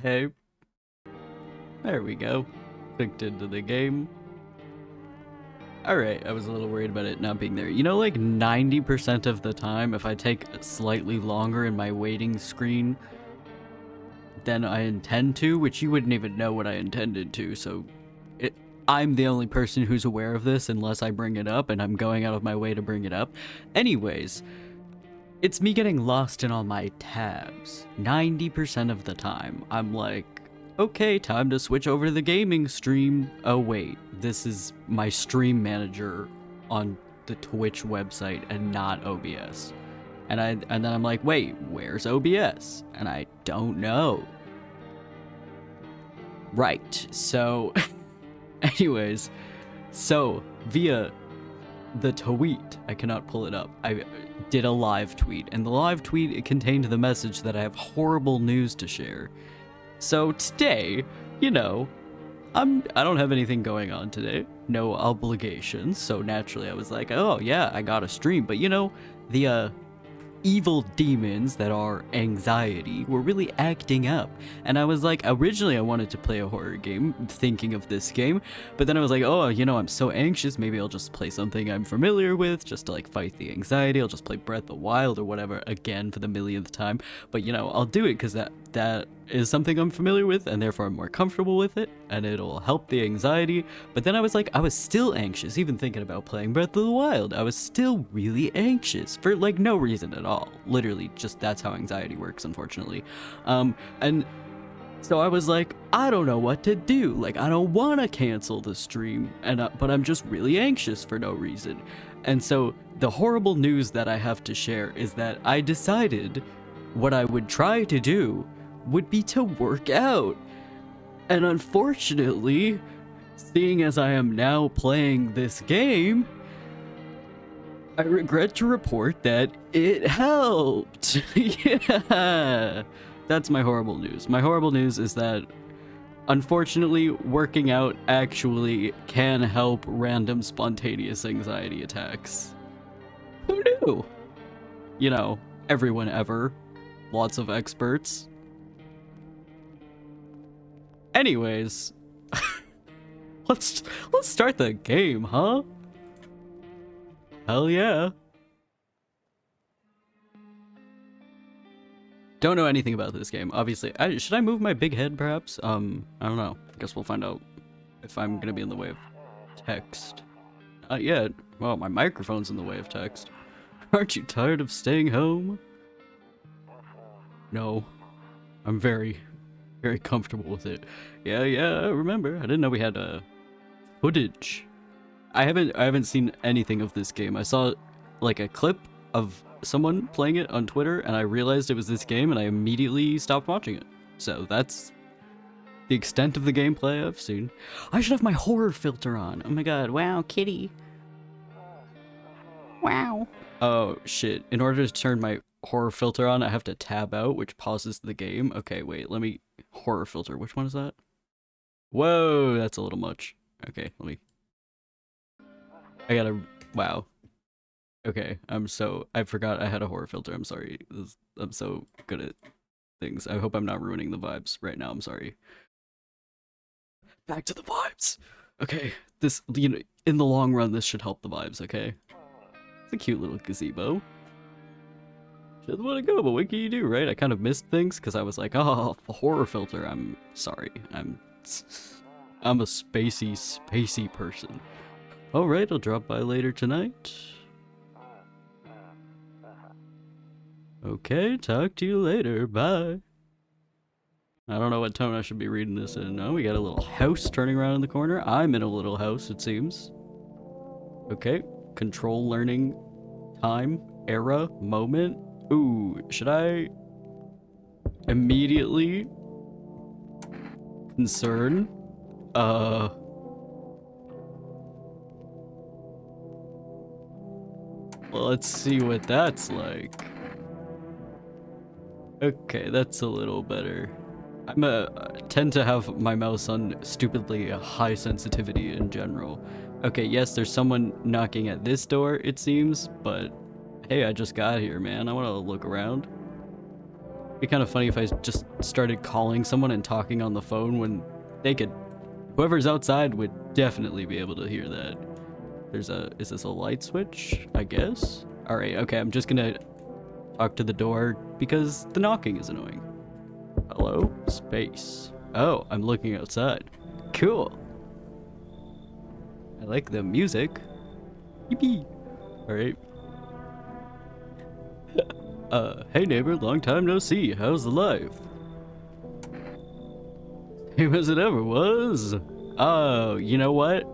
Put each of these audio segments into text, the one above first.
Hey, there we go. Clicked into the game. Alright, I was a little worried about it not being there. You know, like 90% of the time, if I take slightly longer in my waiting screen than I intend to, which you wouldn't even know what I intended to, so I'm the only person who's aware of this unless I bring it up, and I'm going out of my way to bring it up. Anyways, it's me getting lost in all my tabs. 90% of the time, I'm like, okay, time to switch over to the gaming stream. Oh wait, this is my stream manager on the Twitch website and not OBS. And then I'm like, wait, where's OBS? And I don't know. Right, so anyways, so via the tweet, I cannot pull it up. I did a live tweet, and the live tweet, it contained the message that I have horrible news to share. So today, you know, I don't have anything going on today, no obligations, so naturally I was like, oh yeah, I got a stream, but you know, the evil demons that are anxiety were really acting up, and I was like, originally I wanted to play a horror game, thinking of this game, but then I was like, oh, you know, I'm so anxious, maybe I'll just play something I'm familiar with, just to like fight the anxiety. I'll just play Breath of the Wild or whatever again for the millionth time, but you know, I'll do it because that is something I'm familiar with, and therefore I'm more comfortable with it, and it'll help the anxiety. But then I was like, I was still anxious, even thinking about playing Breath of the Wild. I was still really anxious for like no reason at all. Literally, just that's how anxiety works, unfortunately. And so I was like, I don't know what to do. Like, I don't want to cancel the stream, but I'm just really anxious for no reason. And so the horrible news that I have to share is that I decided what I would try to do would be to work out. And unfortunately, seeing as I am now playing this game, I regret to report that it helped. Yeah, that's my horrible news. My horrible news is that unfortunately, working out actually can help random spontaneous anxiety attacks. Who knew? You know, everyone ever. Lots of experts. Anyways, let's start the game, huh? Hell yeah. Don't know anything about this game, obviously. Should I move my big head, perhaps? I don't know. I guess we'll find out if I'm gonna be in the way of text. Not yet. Well, my microphone's in the way of text. Aren't you tired of staying home? No. I'm very comfortable with it. Yeah, I remember. I didn't know we had footage. I haven't seen anything of this game. I saw like a clip of someone playing it on Twitter, and I realized it was this game, and I immediately stopped watching it. So that's the extent of the gameplay I've seen. I should have my horror filter on. Oh my god, wow, kitty. Wow. Oh shit, in order to turn my horror filter on, I have to tab out, which pauses the game. Okay, wait, let me... Horror filter, which one is that? Whoa, that's a little much. Okay, let me... I gotta... Wow. Okay, I forgot I had a horror filter, I'm sorry. I'm so good at things. I hope I'm not ruining the vibes right now, I'm sorry. Back to the vibes! Okay, this, you know, in the long run, this should help the vibes, okay? It's a cute little gazebo. Just want to go, but what can you do, right? I kind of missed things because I was like, oh, the horror filter. I'm sorry. I'm a spacey person. All right, I'll drop by later tonight. Okay, talk to you later. Bye. I don't know what tone I should be reading this in. Oh, we got a little house turning around in the corner. I'm in a little house, it seems. Okay, control learning time, era, moment. Ooh, should I immediately concern? Well, let's see what that's like. Okay, that's a little better. Tend to have my mouse on stupidly high sensitivity in general. Okay, yes, there's someone knocking at this door, it seems, but hey, I just got here, man. I want to look around. be kind of funny if I just started calling someone and talking on the phone when they could. Whoever's outside would definitely be able to hear that. Is this a light switch? I guess? Alright, okay, I'm just gonna talk to the door because the knocking is annoying. Hello? Space. Oh, I'm looking outside. Cool. I like the music. Yippee. Alright. Hey neighbor, long time no see. How's the life? Same as it ever was. Oh, you know what?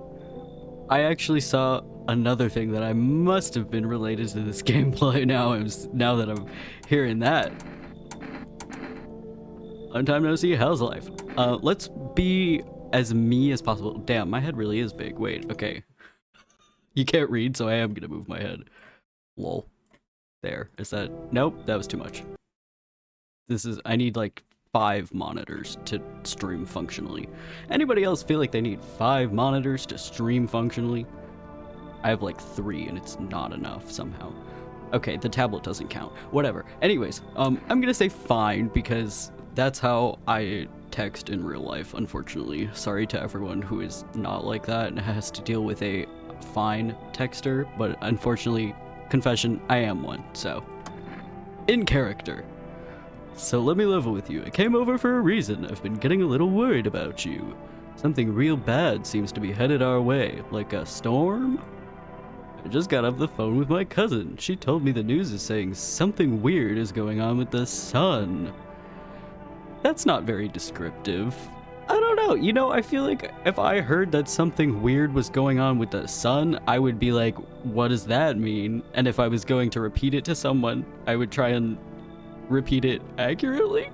I actually saw another thing that I must have been related to this gameplay now that I'm hearing that. Long time no see, how's life? Let's be as me as possible. Damn, my head really is big. Wait, okay. You can't read, so I am gonna move my head. Lol. There. Is that... Nope, that was too much. I need like 5 monitors to stream functionally. Anybody else feel like they need 5 monitors to stream functionally? I have like 3 and it's not enough somehow. Okay, the tablet doesn't count. Whatever. Anyways, I'm gonna say fine because that's how I text in real life, unfortunately. Sorry to everyone who is not like that and has to deal with a fine texter, but unfortunately, confession, I am one, so. In character. So let me level with you. I came over for a reason. I've been getting a little worried about you. Something real bad seems to be headed our way. Like a storm? I just got off the phone with my cousin. She told me the news is saying something weird is going on with the sun. That's not very descriptive. I don't know, you know, I feel like if I heard that something weird was going on with the sun, I would be like, what does that mean? And if I was going to repeat it to someone, I would try and repeat it accurately?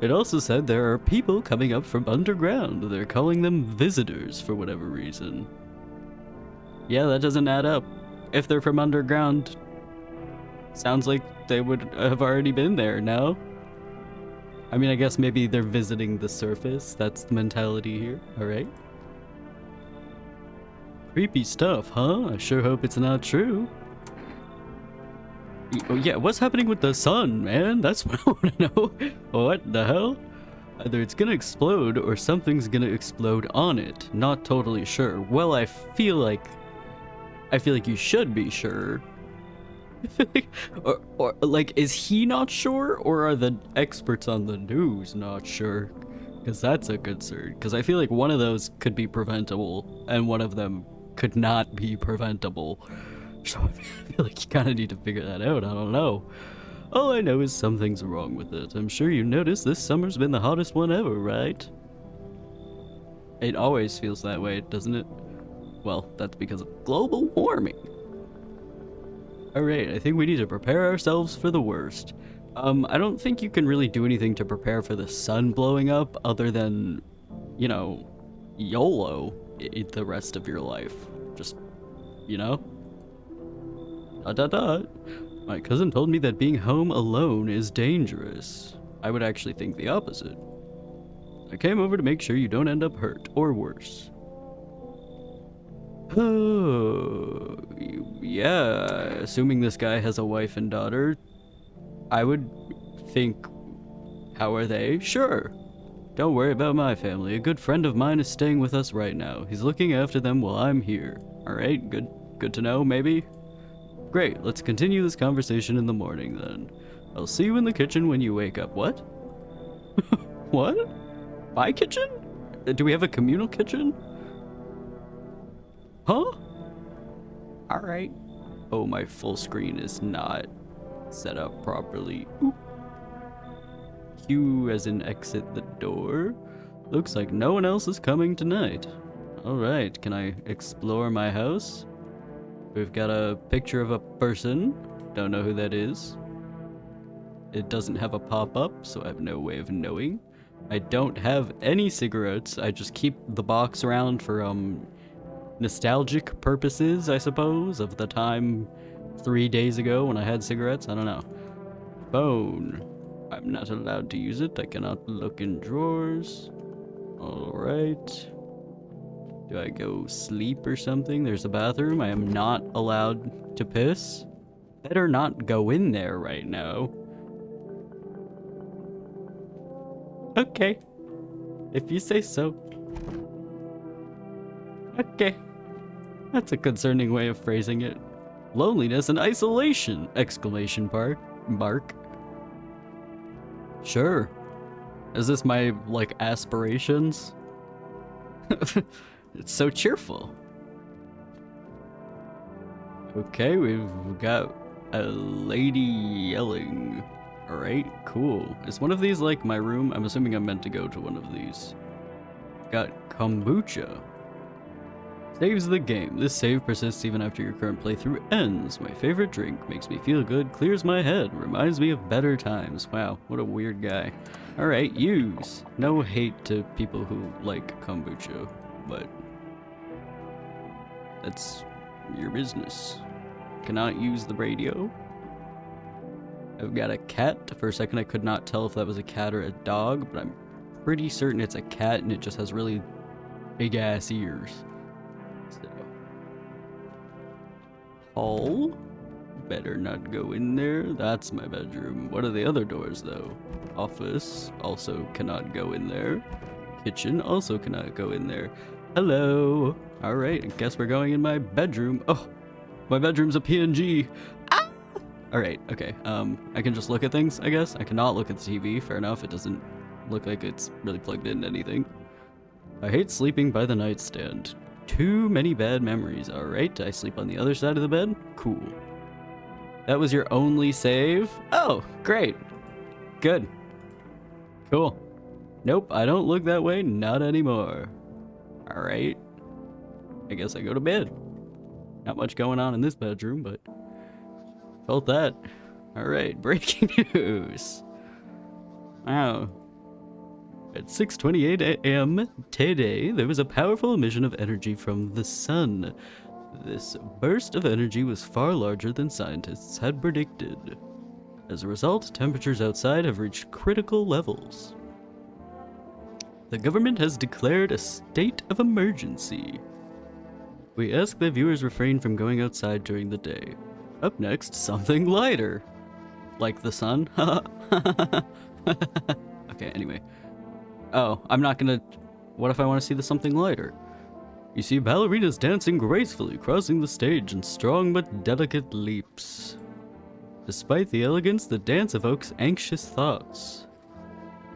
It also said there are people coming up from underground. They're calling them visitors for whatever reason. Yeah, that doesn't add up. If they're from underground, sounds like they would have already been there, no? I mean, I guess maybe they're visiting the surface. That's the mentality here, alright? Creepy stuff, huh? I sure hope it's not true. Oh yeah, what's happening with the sun, man? That's what I want to know. What the hell? Either it's gonna explode or something's gonna explode on it. Not totally sure. Well, I feel like you should be sure. or like, is he not sure, or are the experts on the news not sure? Because that's a concern. Because I feel like one of those could be preventable, and one of them could not be preventable. So I feel like you kind of need to figure that out. I don't know. All I know is something's wrong with it. I'm sure you noticed this summer's been the hottest one ever, right? It always feels that way, doesn't it? Well, that's because of global warming. Alright, I think we need to prepare ourselves for the worst. I don't think you can really do anything to prepare for the sun blowing up other than, you know, YOLO the rest of your life. Just, you know? ... My cousin told me that being home alone is dangerous. I would actually think the opposite. I came over to make sure you don't end up hurt, or worse. Oh, yeah, assuming this guy has a wife and daughter, I would think, how are they? Sure. Don't worry about my family. A good friend of mine is staying with us right now. He's looking after them while I'm here. Alright, good to know, maybe? Great, let's continue this conversation in the morning then. I'll see you in the kitchen when you wake up. What? What? My kitchen? Do we have a communal kitchen? Huh? Alright. Oh, my full screen is not set up properly. Oop. Q as in exit the door. Looks like no one else is coming tonight. Alright, can I explore my house? We've got a picture of a person. Don't know who that is. It doesn't have a pop-up, so I have no way of knowing. I don't have any cigarettes. I just keep the box around for, nostalgic purposes, I suppose, of the time 3 days ago when I had cigarettes. I don't know. Phone. I'm not allowed to use it. I cannot look in drawers. Alright. Do I go sleep or something? There's a bathroom. I am not allowed to piss. Better not go in there right now. Okay. If you say so. Okay. That's a concerning way of phrasing it. Loneliness and isolation! Exclamation mark. Sure. Is this my, like, aspirations? It's so cheerful. Okay, we've got a lady yelling. Alright, cool. Is one of these like my room? I'm assuming I'm meant to go to one of these. Got kombucha. Saves the game. This save persists even after your current playthrough ends. My favorite drink. Makes me feel good, clears my head, reminds me of better times. Wow, what a weird guy. Alright, use. No hate to people who like kombucha, but that's your business. Cannot use the radio. I've got a cat. For a second I could not tell if that was a cat or a dog, but I'm pretty certain it's a cat and it just has really big ass ears. So. Hall? Better not go in there. That's my bedroom. What are the other doors though? Office also cannot go in there. Kitchen also cannot go in there. Hello. Alright, I guess we're going in my bedroom. Oh, my bedroom's a PNG. Ah! Alright, okay. I can just look at things, I guess. I cannot look at the TV, fair enough. It doesn't look like it's really plugged into anything. I hate sleeping by the nightstand. Too many bad memories. Alright, I sleep on the other side of the bed? Cool. That was your only save? Oh, great. Good. Cool. Nope, I don't look that way, not anymore. Alright. I guess I go to bed. Not much going on in this bedroom, but felt that. Alright, breaking news. Wow. At 6:28 a.m. today, there was a powerful emission of energy from the sun. This burst of energy was far larger than scientists had predicted. As a result, temperatures outside have reached critical levels. The government has declared a state of emergency. We ask that viewers refrain from going outside during the day. Up next, something lighter. Like the sun? Okay, anyway. Oh, I'm not gonna... What if I want to see the something lighter? You see ballerinas dancing gracefully, crossing the stage in strong but delicate leaps. Despite the elegance, the dance evokes anxious thoughts.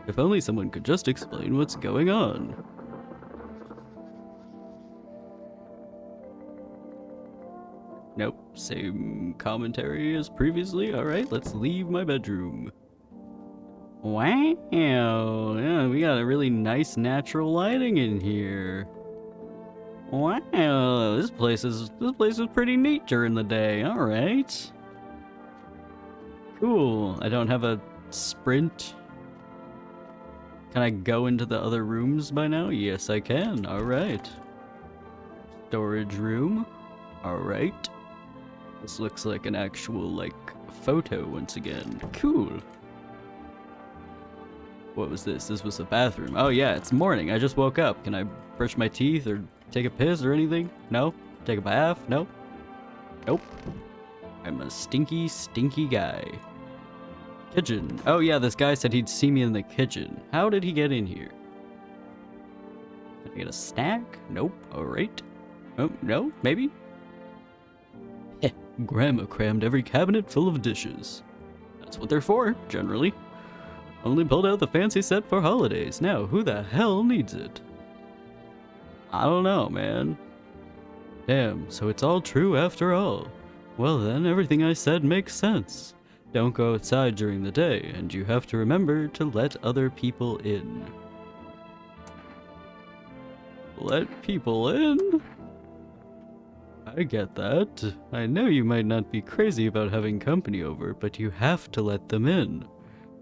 If only someone could just explain what's going on. Nope, same commentary as previously. Alright, let's leave my bedroom. Wow, yeah, we got a really nice natural lighting in here. Wow, this place is pretty neat during the day. Alright. Cool. I don't have a sprint. Can I go into the other rooms by now? Yes, I can. Alright. Storage room. Alright. This looks like an actual, like, photo once again. Cool. What was this? This was the bathroom. Oh yeah, it's morning. I just woke up. Can I brush my teeth or take a piss or anything? No? Take a bath? No? Nope. I'm a stinky, stinky guy. Kitchen. Oh yeah, this guy said he'd see me in the kitchen. How did he get in here? Can I get a snack? Nope. Alright. Oh, no? Maybe? Heh. Grandma crammed every cabinet full of dishes. That's what they're for, generally. Only pulled out the fancy set for holidays. Now, who the hell needs it? I don't know, man. Damn, so it's all true after all. Well then, everything I said makes sense. Don't go outside during the day, and you have to remember to let other people in. Let people in? I get that. I know you might not be crazy about having company over, but you have to let them in.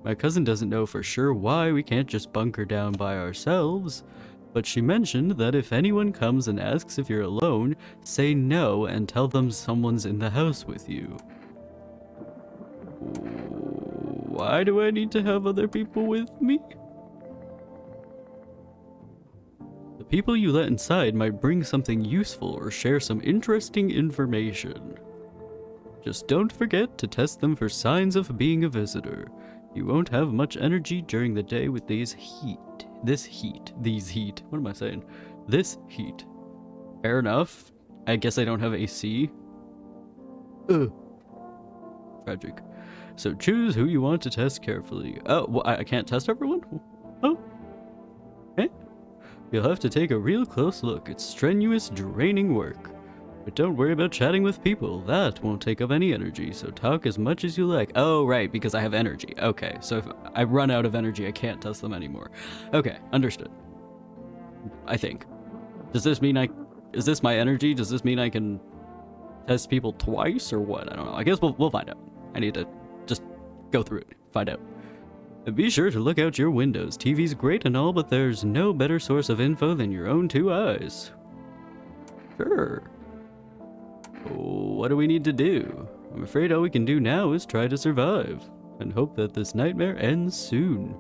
My cousin doesn't know for sure why we can't just bunker down by ourselves, but she mentioned that if anyone comes and asks if you're alone, say no and tell them someone's in the house with you. Why do I need to have other people with me? The people you let inside might bring something useful or share some interesting information. Just don't forget to test them for signs of being a visitor. You won't have much energy during the day with these heat. These heat. What am I saying? This heat. Fair enough. I guess I don't have AC. Ugh. Tragic. So choose who you want to test carefully. Oh, well, I can't test everyone? Oh. Eh? You'll have to take a real close look. It's strenuous, draining work. But don't worry about chatting with people. That won't take up any energy, so talk as much as you like. Oh, right, because I have energy. Okay, so if I run out of energy, I can't test them anymore. Okay, understood. I think. Does this mean is this my energy? Does this mean I can test people twice or what? I don't know. I guess we'll find out. I need to just go through it, find out. And be sure to look out your windows. TV's great and all, but there's no better source of info than your own two eyes. Sure. What do we need to do? I'm afraid all we can do now is try to survive, and hope that this nightmare ends soon.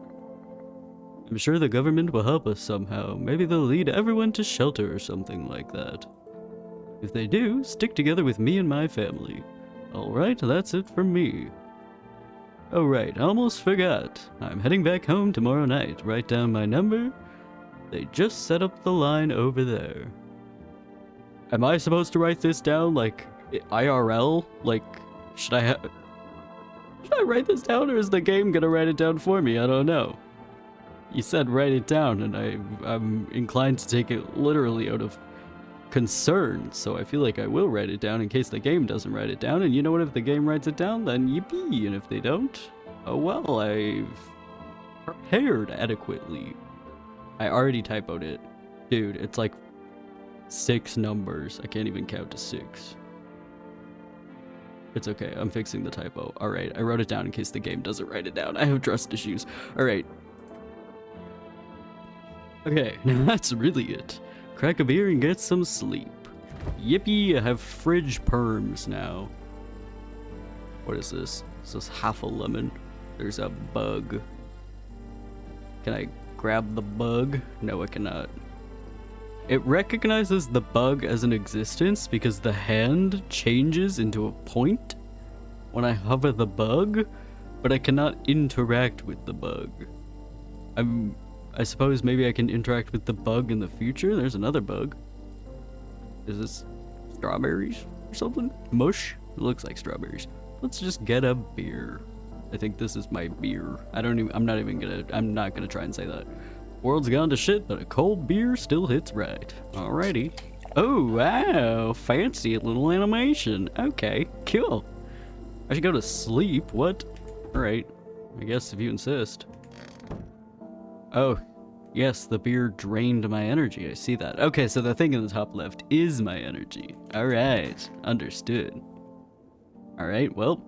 I'm sure the government will help us somehow. Maybe they'll lead everyone to shelter or something like that. If they do, stick together with me and my family. Alright, that's it from me. Oh right, almost forgot. I'm heading back home tomorrow night. Write down my number. They just set up the line over there. Am I supposed to write this down, like, IRL? Like, should I write this down, or is the game gonna write it down for me? I don't know. You said write it down, and I'm inclined to take it literally out of concern, so I feel like I will write it down in case the game doesn't write it down, and you know what, if the game writes it down, then yippee, and if they don't, oh well, I've prepared adequately. I already typoed it. Dude, it's like 6 numbers. I can't even count to 6. It's okay, I'm fixing the typo. Alright, I wrote it down in case the game doesn't write it down. I have trust issues. Alright. Okay, now that's really it. Crack a beer and get some sleep. Yippee, I have fridge perms now. What is this? This is half a lemon. There's a bug. Can I grab the bug? No, I cannot. It recognizes the bug as an existence because the hand changes into a point when I hover the bug, but I cannot interact with the bug. I suppose maybe I can interact with the bug in the future. There's another bug. Is this strawberries or something? Mush? It looks like strawberries. Let's just get a beer. I think this is my beer. I'm not gonna try and say that. World's gone to shit, but a cold beer still hits right. Alrighty. Oh, wow. Fancy little animation. Okay, cool. I should go to sleep. What? Alright. I guess if you insist. Oh, yes, the beer drained my energy. I see that. Okay, so the thing in the top left is my energy. Alright. Understood. Alright, well,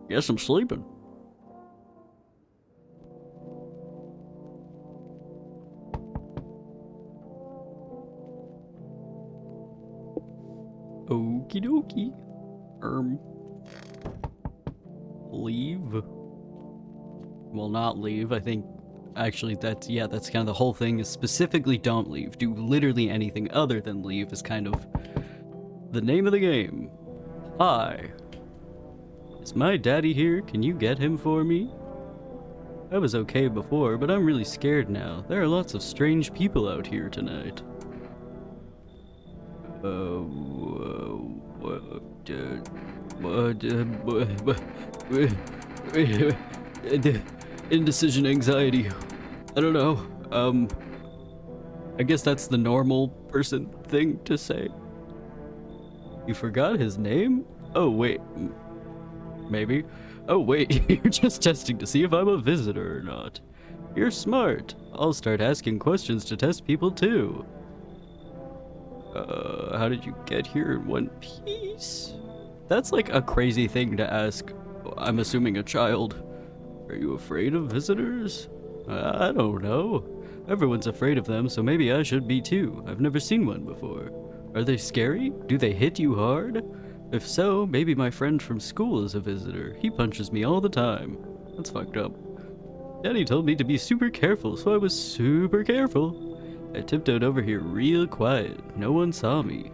guess I'm sleeping. Okie dokie. Leave. Well, not leave. I think actually that's kind of the whole thing, is specifically don't leave. Do literally anything other than leave is kind of the name of the game. Hi. Is my daddy here? Can you get him for me? I was okay before, but I'm really scared now. There are lots of strange people out here tonight. Indecision anxiety. I don't know. I guess that's the normal person thing to say. You forgot his name? Oh, wait. Maybe. Oh, wait. You're just testing to see if I'm a visitor or not. You're smart. I'll start asking questions to test people too. How did you get here in one piece? That's like a crazy thing to ask. I'm assuming a child. Are you afraid of visitors? I don't know. Everyone's afraid of them, so maybe I should be too. I've never seen one before. Are they scary? Do they hit you hard? If so, maybe my friend from school is a visitor. He punches me all the time. That's fucked up. Daddy told me to be super careful, so I was super careful. I tiptoed over here real quiet. No one saw me.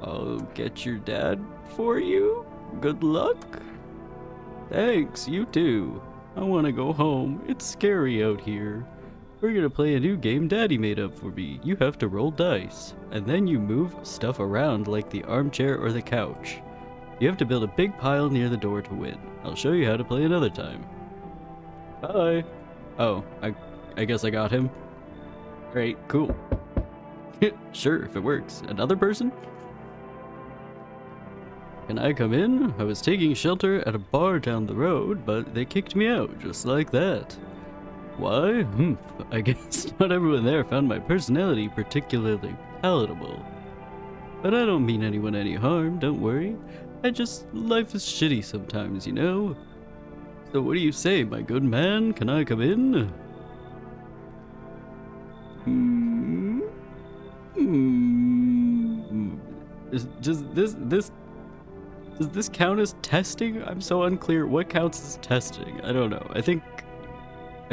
I'll get your dad for you. Good luck. Thanks, you too. I want to go home. It's scary out here. We're gonna play a new game Daddy made up for me. You have to roll dice, and then you move stuff around like the armchair or the couch. You have to build a big pile near the door to win. I'll show you how to play another time. Bye. Oh, I guess I got him. Great, cool. Sure, if it works. Another person? Can I come in? I was taking shelter at a bar down the road, but they kicked me out, just like that. Why? I guess not everyone there found my personality particularly palatable. But I don't mean anyone any harm, don't worry. Life is shitty sometimes, you know? So what do you say, my good man? Can I come in? Does this count as testing? I'm so unclear. What counts as testing? I don't know. I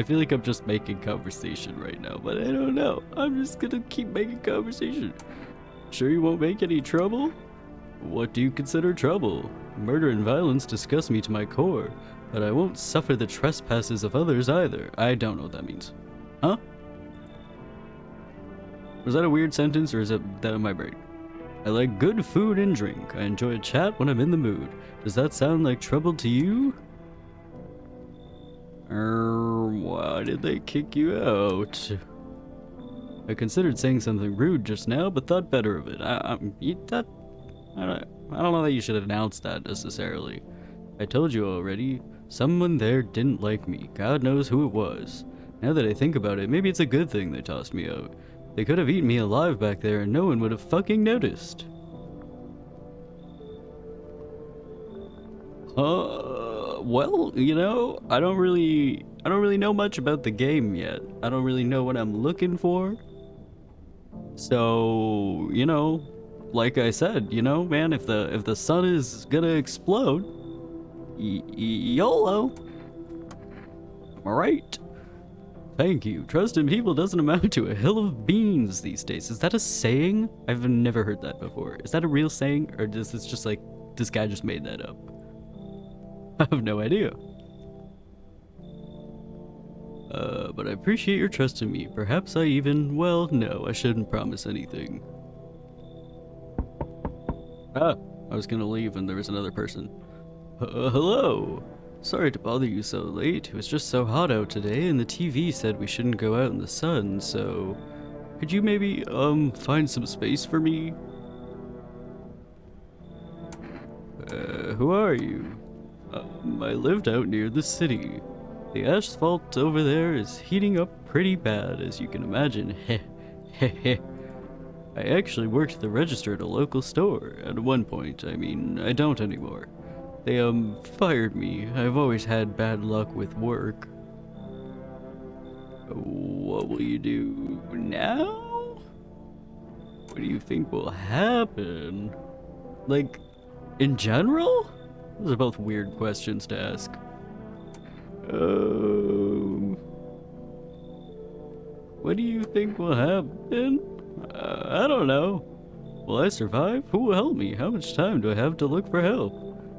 feel like I'm just making conversation right now, but I don't know. I'm just gonna keep making conversation. Sure you won't make any trouble? What do you consider trouble? Murder and violence disgust me to my core, but I won't suffer the trespasses of others either. I don't know what that means. Huh? Was that a weird sentence, or is it that in my brain? I like good food and drink. I enjoy a chat when I'm in the mood. Does that sound like trouble to you? Why did they kick you out? I considered saying something rude just now, but thought better of it. I don't know that you should announce that necessarily. I told you already. Someone there didn't like me. God knows who it was. Now that I think about it, maybe it's a good thing they tossed me out. They could have eaten me alive back there and no one would have fucking noticed. Well, you know, I don't really know much about the game yet. I don't really know what I'm looking for. So, you know, like I said, you know, man, if the sun is gonna explode, YOLO. Alright. Thank you. Trust in people doesn't amount to a hill of beans these days. Is that a saying? I've never heard that before. Is that a real saying? Or is this just like, this guy just made that up? I have no idea. But I appreciate your trust in me. Perhaps I even, well, no, I shouldn't promise anything. Ah, I was gonna leave and there was another person. Hello. Sorry to bother you so late. It was just so hot out today and the TV said we shouldn't go out in the sun, so... Could you maybe, find some space for me? Who are you? I lived out near the city. The asphalt over there is heating up pretty bad, as you can imagine. Heh, heh, heh. I actually worked the register at a local store at one point. I mean, I don't anymore. They, fired me. I've always had bad luck with work. What will you do now? What do you think will happen? Like, in general? Those are both weird questions to ask. What do you think will happen? I don't know. Will I survive? Who will help me? How much time do I have to look for help?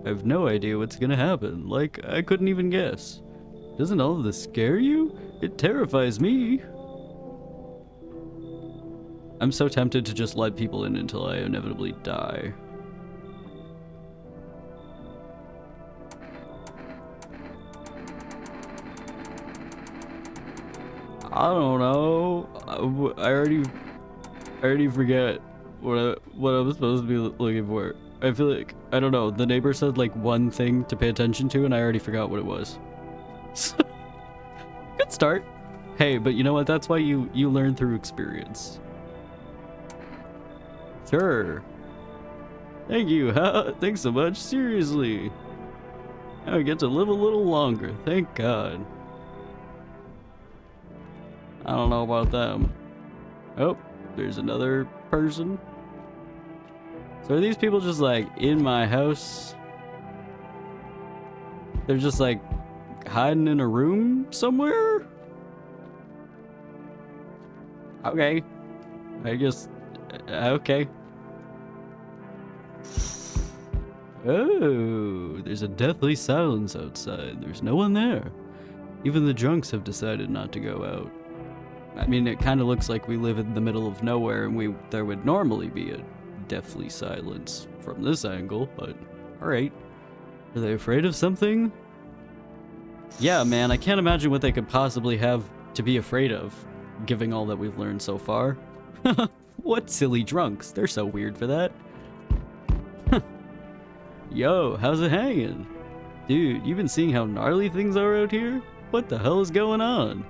I have no idea what's gonna happen. Like, I couldn't even guess. Doesn't all of this scare you? It terrifies me. I'm so tempted to just let people in until I inevitably die. I don't know. I already forget what I was supposed to be looking for. I feel like, I don't know, the neighbor said like one thing to pay attention to and I already forgot what it was. Good start. Hey, but you know what? That's why you learn through experience. Sure. Thank you. Thanks so much. Seriously. Now I get to live a little longer. Thank God. I don't know about them. Oh, there's another person. So are these people just like in my house? They're just like hiding in a room somewhere? Okay. I guess, okay. Oh, there's a deathly silence outside. There's no one there. Even the drunks have decided not to go out. I mean, it kind of looks like we live in the middle of nowhere and there would normally be a deathly silence from this angle, but alright. Are they afraid of something? Yeah, man, I can't imagine what they could possibly have to be afraid of, given all that we've learned so far. What silly drunks? They're so weird for that. Yo, how's it hanging? Dude, you been seeing how gnarly things are out here? What the hell is going on?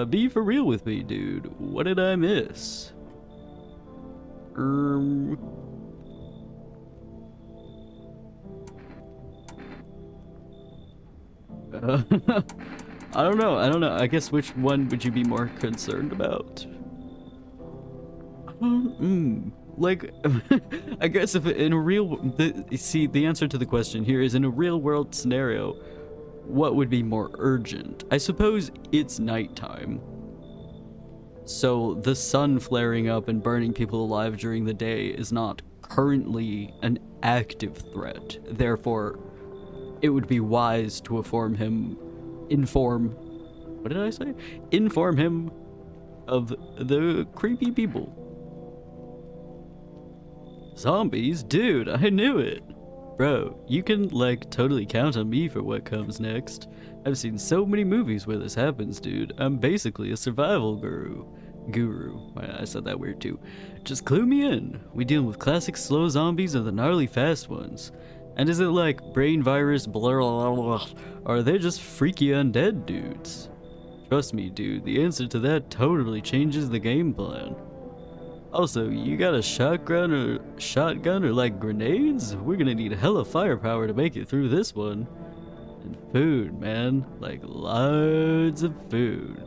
Be for real with me, dude. What did I miss? I don't know. I guess which one would you be more concerned about? Like, I guess if in a real, the answer to the question here is in a real world scenario, what would be more urgent? I suppose it's nighttime. So the sun flaring up and burning people alive during the day is not currently an active threat. Therefore, it would be wise to inform him of the creepy people. Zombies? Dude, I knew it. Bro, you can, like, totally count on me for what comes next. I've seen so many movies where this happens, dude. I'm basically a survival guru. I said that weird too. Just clue me in. We dealing with classic slow zombies or the gnarly fast ones? And is it like brain virus, blah, blah, blah, or are they just freaky undead dudes? Trust me, dude, the answer to that totally changes the game plan. Also, you got a shotgun or like grenades? We're gonna need hella firepower to make it through this one. And food, man. Like loads of food.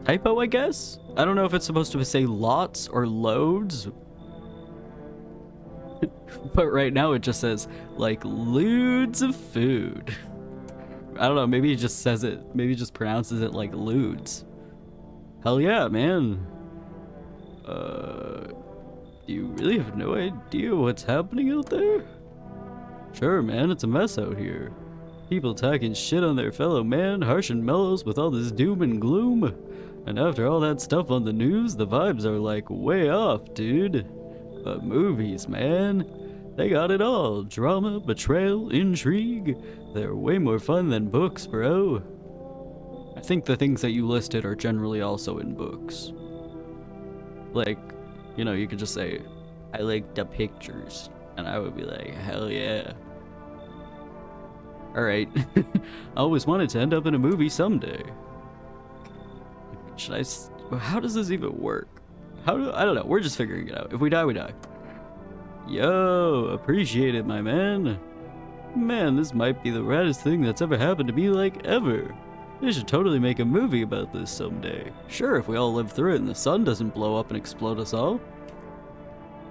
Typo, I guess? I don't know if it's supposed to say lots or loads. But right now it just says, like, loads of food. I don't know, maybe he just says it, maybe he just pronounces it like lewds. Hell yeah, man. Do you really have no idea what's happening out there? Sure, man, it's a mess out here. People talking shit on their fellow man, harsh and mellows with all this doom and gloom. And after all that stuff on the news, the vibes are like way off, dude. But movies, man, they got it all. Drama, betrayal, intrigue. They're way more fun than books, bro. I think the things that you listed are generally also in books. Like, you know, you could just say, I like the pictures. And I would be like, hell yeah. Alright. I always wanted to end up in a movie someday. How does this even work? I don't know, we're just figuring it out. If we die, we die. Yo, appreciate it, my man. Man, this might be the raddest thing that's ever happened to me, like, ever. They should totally make a movie about this someday. Sure, if we all live through it and the sun doesn't blow up and explode us all.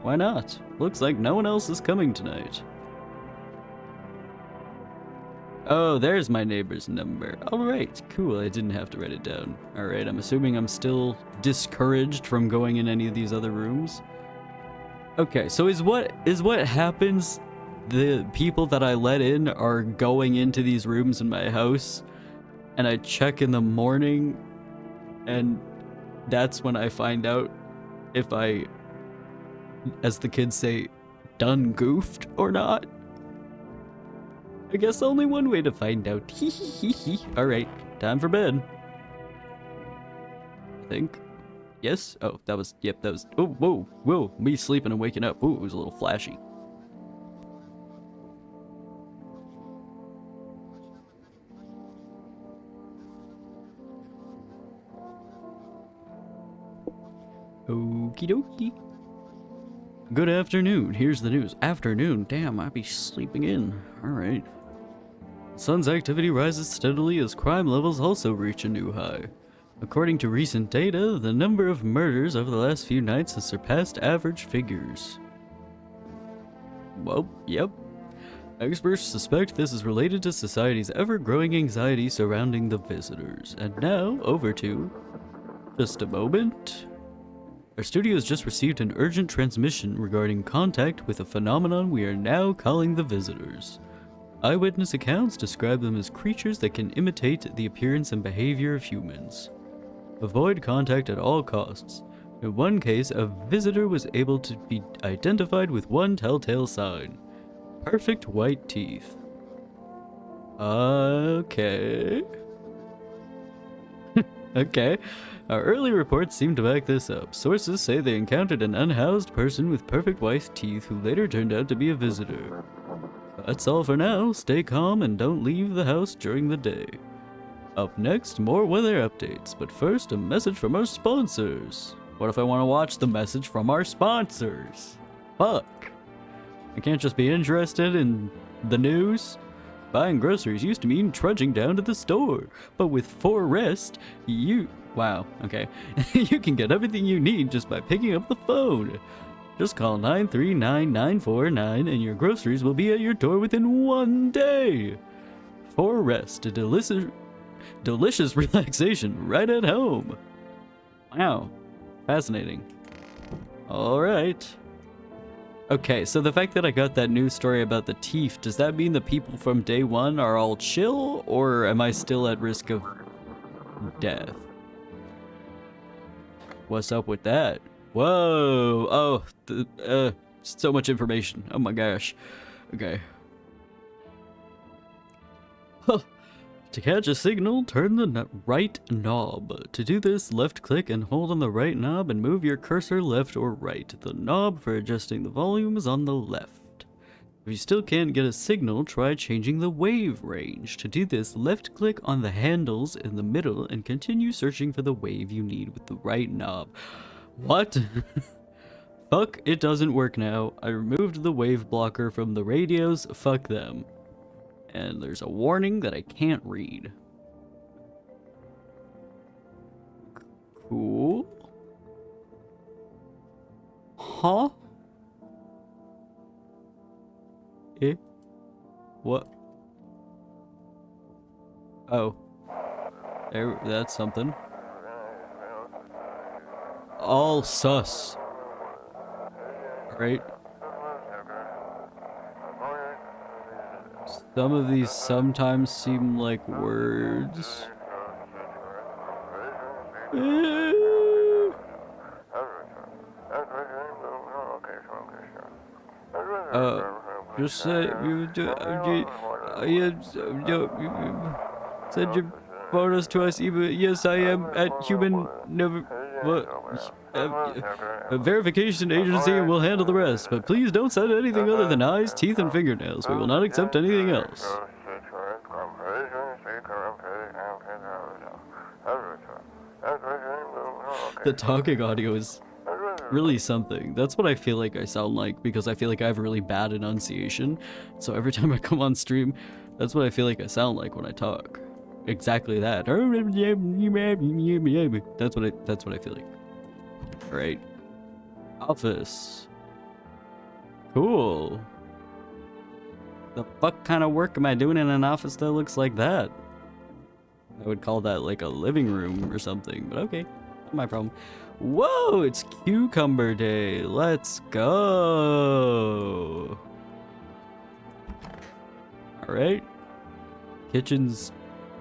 Why not? Looks like no one else is coming tonight. Oh, there's my neighbor's number. Alright, cool, I didn't have to write it down. Alright, I'm assuming I'm still discouraged from going in any of these other rooms. Okay, so is what happens, the people that I let in are going into these rooms in my house, and I check in the morning, and that's when I find out if I, as the kids say, done goofed or not? I guess only one way to find out. Alright, time for bed. I think. Yes? Oh, that was, yep, that was, oh, whoa, me sleeping and waking up. Ooh, it was a little flashy. Okie dokie. Good afternoon. Here's the news. Afternoon. Damn, I'd be sleeping in. Alright. Sun's activity rises steadily as crime levels also reach a new high. According to recent data, the number of murders over the last few nights has surpassed average figures. Well, yep. Experts suspect this is related to society's ever-growing anxiety surrounding the visitors. And now, over to Just a moment. Our studio has just received an urgent transmission regarding contact with a phenomenon we are now calling the Visitors. Eyewitness accounts describe them as creatures that can imitate the appearance and behavior of humans. Avoid contact at all costs. In one case, a visitor was able to be identified with one telltale sign: perfect white teeth. Okay. Okay. Our early reports seem to back this up. Sources say they encountered an unhoused person with perfect white teeth who later turned out to be a visitor. That's all for now. Stay calm and don't leave the house during the day. Up next, more weather updates, but first, a message from our sponsors. What if I want to watch the message from our sponsors? Fuck. I can't just be interested in the news. Buying groceries used to mean trudging down to the store, but with 4Rest, wow, okay. You can get everything you need just by picking up the phone. Just call 939-949 and your groceries will be at your door within 1 day. 4Rest, a delicious relaxation right at home. Wow, fascinating. Alright. Okay, so the fact that I got that news story about the teeth, does that mean the people from day one are all chill, or am I still at risk of death? What's up with that? Whoa! Oh, so much information. Oh my gosh. Okay. Huh. To catch a signal, turn the right knob. To do this, left click and hold on the right knob and move your cursor left or right. The knob for adjusting the volume is on the left. If you still can't get a signal, try changing the wave range. To do this, left click on the handles in the middle and continue searching for the wave you need with the right knob. What? Fuck, it doesn't work now. I removed the wave blocker from the radios. Fuck them. And there's a warning that I can't read. Cool. Huh? Eh? What? Oh. There, that's something. All sus. Right? Some of these sometimes seem like words. Just say you send your photos to us. Yes, I am at Human a verification agency and we'll handle the rest, but please don't send anything other than eyes, teeth, and fingernails. We will not accept anything else. The talking audio is really something. That's what I feel like I sound like, because I feel like I have really bad enunciation. So every time I come on stream, that's what I feel like I sound like when I talk. Exactly that. That's what I feel like. Alright. Office. Cool. The fuck kind of work am I doing in an office that looks like that? I would call that like a living room or something, but okay. Not my problem. Whoa, it's Cucumber Day. Let's go. Alright. Kitchen's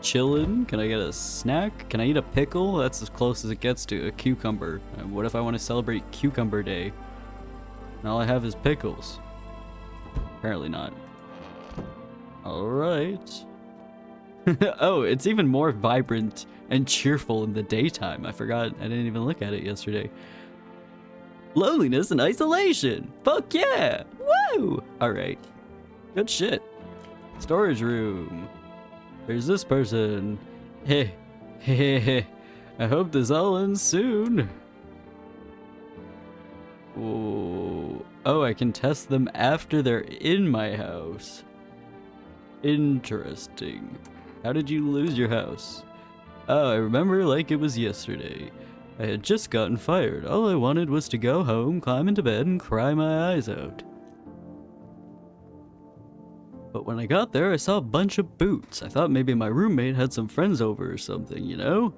chillin'. Can I get a snack? Can I eat a pickle? That's as close as it gets to a cucumber. And what if I want to celebrate Cucumber Day? And all I have is pickles. Apparently not. Alright. Oh, it's even more vibrant and cheerful in the daytime. I forgot. I didn't even look at it yesterday. Loneliness and isolation. Fuck yeah. Woo! Alright. Good shit. Storage room. There's this person. Hey. Hey. I hope this all ends soon. Ooh. Oh, I can test them after they're in my house. Interesting. How did you lose your house? Oh, I remember like it was yesterday. I had just gotten fired. All I wanted was to go home, climb into bed, and cry my eyes out. But when I got there, I saw a bunch of boots. I thought maybe my roommate had some friends over or something, you know?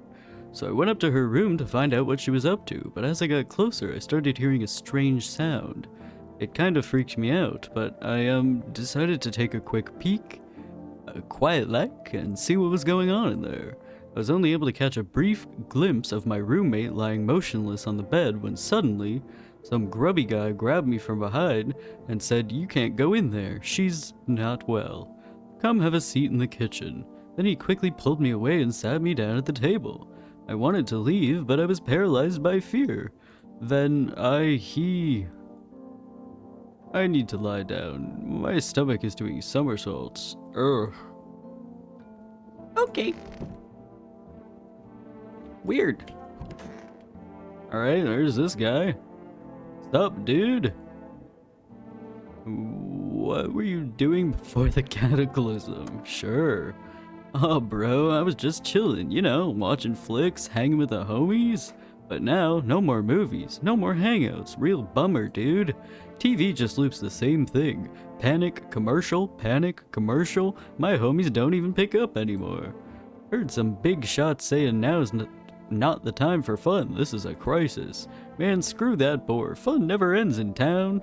So I went up to her room to find out what she was up to, but as I got closer, I started hearing a strange sound. It kind of freaked me out, but I decided to take a quick peek, quiet like, and see what was going on in there. I was only able to catch a brief glimpse of my roommate lying motionless on the bed when suddenly, some grubby guy grabbed me from behind and said, "You can't go in there, she's not well. Come have a seat in the kitchen." Then he quickly pulled me away and sat me down at the table. I wanted to leave, but I was paralyzed by fear. Then I need to lie down. My stomach is doing somersaults. Ugh. Okay. Weird. Alright, there's this guy. What's up, dude? What were you doing before the cataclysm? Sure. Oh, bro, I was just chilling, you know, watching flicks, hanging with the homies. But now, no more movies, no more hangouts. Real bummer, dude. TV just loops the same thing. Panic, commercial, panic, commercial. My homies don't even pick up anymore. Heard some big shots saying now's not the time for fun. This is a crisis. Man, screw that bore. Fun never ends in town.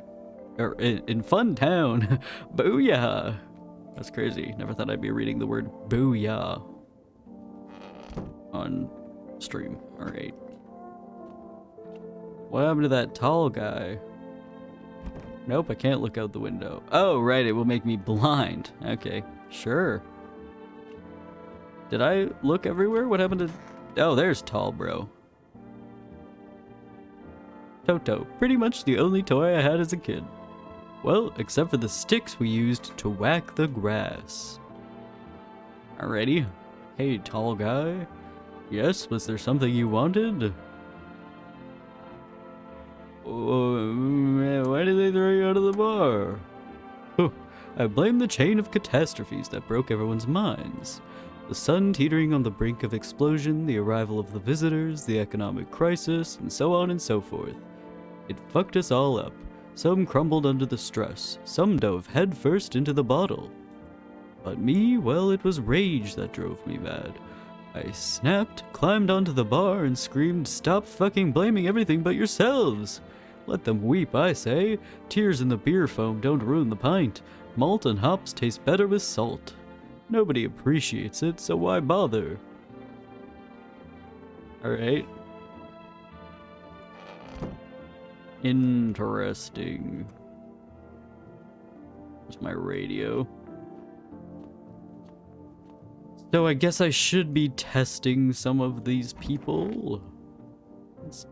Or in Fun Town. Booyah. That's crazy. Never thought I'd be reading the word booyah on stream. Alright. What happened to that tall guy? Nope, I can't look out the window. Oh, right, it will make me blind. Okay, sure. Did I look everywhere? What happened to... Oh, there's tall bro. Toto. Pretty much the only toy I had as a kid. Well, except for the sticks we used to whack the grass. Alrighty. Hey, tall guy. Yes, was there something you wanted? Oh, man, why did they throw you out of the bar? Huh. I blame the chain of catastrophes that broke everyone's minds. The sun teetering on the brink of explosion, the arrival of the visitors, the economic crisis, and so on and so forth. It fucked us all up. Some crumbled under the stress, some dove headfirst into the bottle. But me, well, it was rage that drove me mad. I snapped, climbed onto the bar, and screamed, "Stop fucking blaming everything but yourselves! Let them weep, I say. Tears in the beer foam don't ruin the pint. Malt and hops taste better with salt. Nobody appreciates it, so why bother?" Alright. Interesting. Where's my radio? So I guess I should be testing some of these people. Let's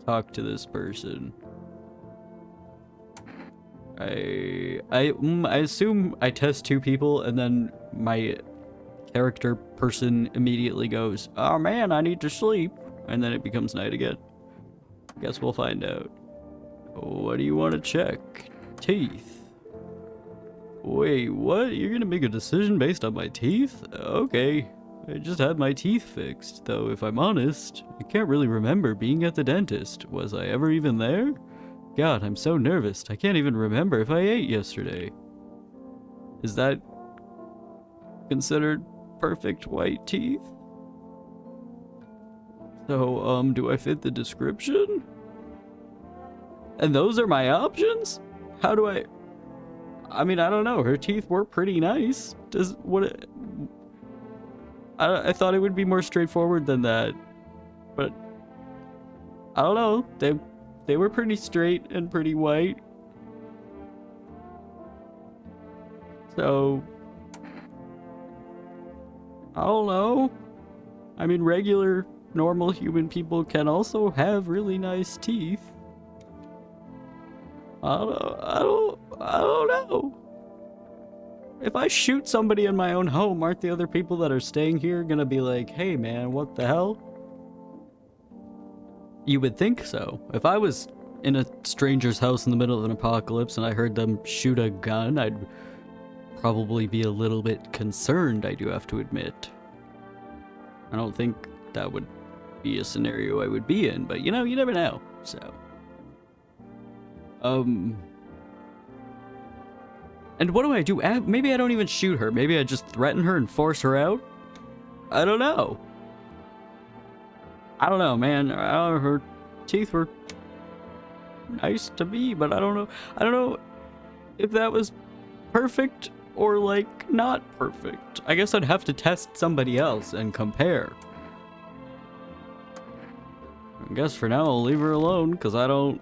talk to this person. I assume I test two people and then my character person immediately goes, "Oh man, I need to sleep," and then it becomes night again. Guess we'll find out. What do you want to check? Teeth. Wait, what? You're gonna make a decision based on my teeth? Okay. I just had my teeth fixed, though if I'm honest, I can't really remember being at the dentist. Was I ever even there? God, I'm so nervous. I can't even remember if I ate yesterday. Is that considered perfect white teeth? So, do I fit the description? And those are my options? How do I mean, I don't know. Her teeth were pretty nice. I thought it would be more straightforward than that. But I don't know. They were pretty straight and pretty white. So I don't know. I mean, regular, normal human people can also have really nice teeth. I don't know. If I shoot somebody in my own home, aren't the other people that are staying here gonna be like, "Hey man, what the hell?" You would think so. If I was in a stranger's house in the middle of an apocalypse and I heard them shoot a gun, I'd probably be a little bit concerned, I do have to admit. I don't think that would be a scenario I would be in, but you know, you never know, so. And what do I do? Maybe I don't even shoot her. Maybe I just threaten her and force her out? I don't know. I don't know, man. Her teeth were nice to me, but I don't know. I don't know if that was perfect or like not perfect. I guess I'd have to test somebody else and compare. I guess for now I'll leave her alone because I don't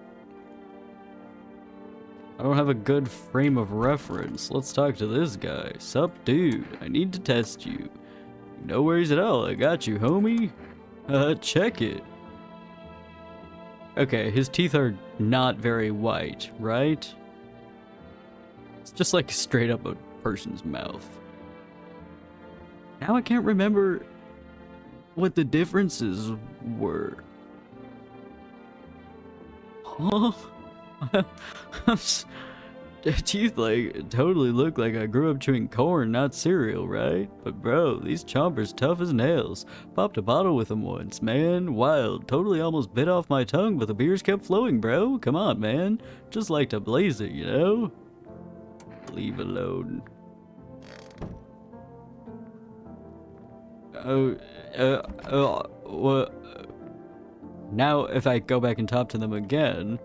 have a good frame of reference. Let's talk to this guy. Sup, dude? I need to test you. No worries at all. I got you, homie. Check it. Okay, his teeth are not very white, right? It's just like straight up a person's mouth. Now I can't remember what the differences were. Huh? Teeth like totally look like I grew up chewing corn, not cereal, right? But bro, these chompers tough as nails. Popped a bottle with them once, man. Wild. Totally almost bit off my tongue, but the beers kept flowing, bro. Come on, man. Just like to blaze it, you know? Leave alone. What? Now, if I go back and talk to them again...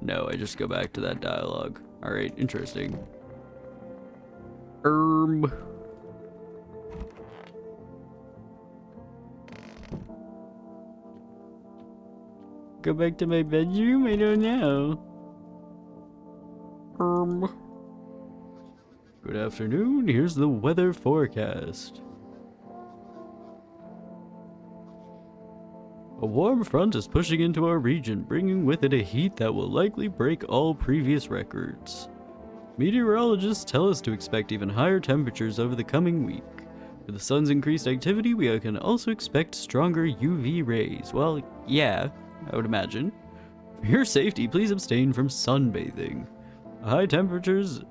No, I just go back to that dialogue. Alright, interesting. Go back to my bedroom? I don't know. Good afternoon, here's the weather forecast. A warm front is pushing into our region, bringing with it a heat that will likely break all previous records. Meteorologists tell us to expect even higher temperatures over the coming week. With the sun's increased activity, we can also expect stronger UV rays. Well, yeah, I would imagine. For your safety, please abstain from sunbathing. High temperatures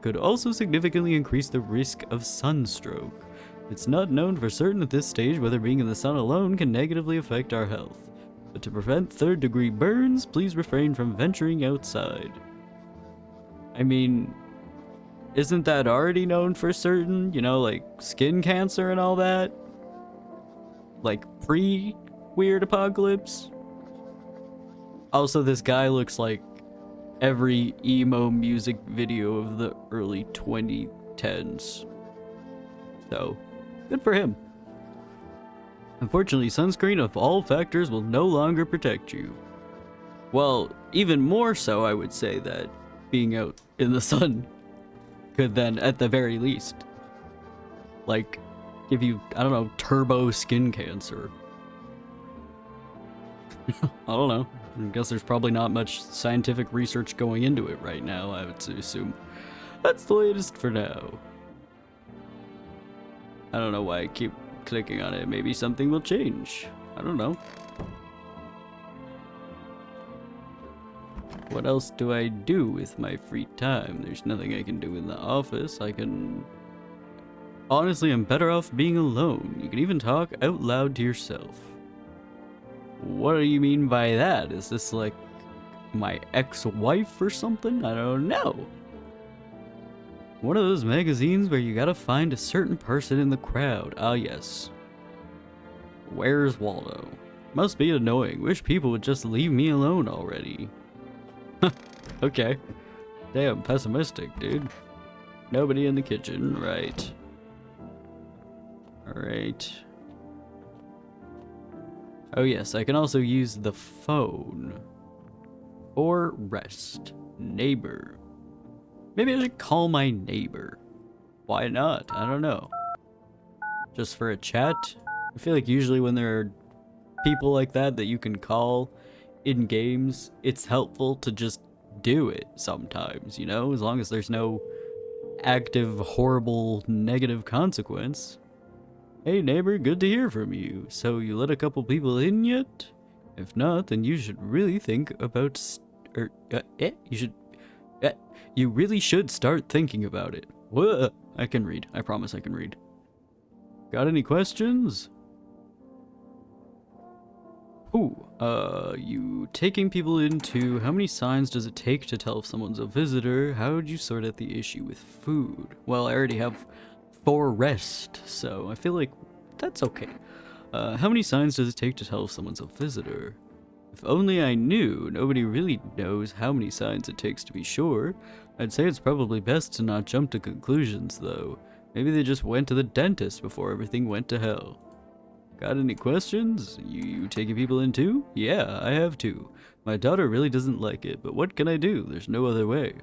could also significantly increase the risk of sunstroke. It's not known for certain at this stage whether being in the sun alone can negatively affect our health. But to prevent third-degree burns, please refrain from venturing outside. I mean, isn't that already known for certain? You know, like skin cancer and all that? Like pre-Weird Apocalypse? Also, this guy looks like every emo music video of the early 2010s. So, good for him. Unfortunately, sunscreen of all factors will no longer protect you. Well, even more so, I would say that being out in the sun could then, at the very least, like, give you, I don't know, turbo skin cancer. I don't know. I guess there's probably not much scientific research going into it right now, I would assume. That's the latest for now. I don't know why I keep clicking on it. Maybe something will change. I don't know. What else do I do with my free time? There's nothing I can do in the office. Honestly, I'm better off being alone. You can even talk out loud to yourself. What do you mean by that? Is this like my ex-wife or something? I don't know. One of those magazines where you gotta find a certain person in the crowd. Ah, yes. Where's Waldo? Must be annoying. Wish people would just leave me alone already. Okay. Damn, pessimistic, dude. Nobody in the kitchen, right. Alright. Oh yes, I can also use the phone. Or rest. Neighbor. Maybe I should call my neighbor. Why not? I don't know. Just for a chat? I feel like usually when there are people like that you can call in games, it's helpful to just do it sometimes, you know? As long as there's no active, horrible, negative consequence. Hey neighbor, good to hear from you. So you let a couple people in yet? If not, then you should really think about you really should start thinking about it. Whoa, I can read. I promise I can read. Got any questions? Ooh, you taking people into... How many signs does it take to tell if someone's a visitor? How would you sort out the issue with food? Well, I already have 4 rest, so I feel like that's okay. How many signs does it take to tell if someone's a visitor? If only I knew. Nobody really knows how many signs it takes to be sure. I'd say it's probably best to not jump to conclusions, though. Maybe they just went to the dentist before everything went to hell. Got any questions? You taking people in too? Yeah, I have too. My daughter really doesn't like it, but what can I do? There's no other way.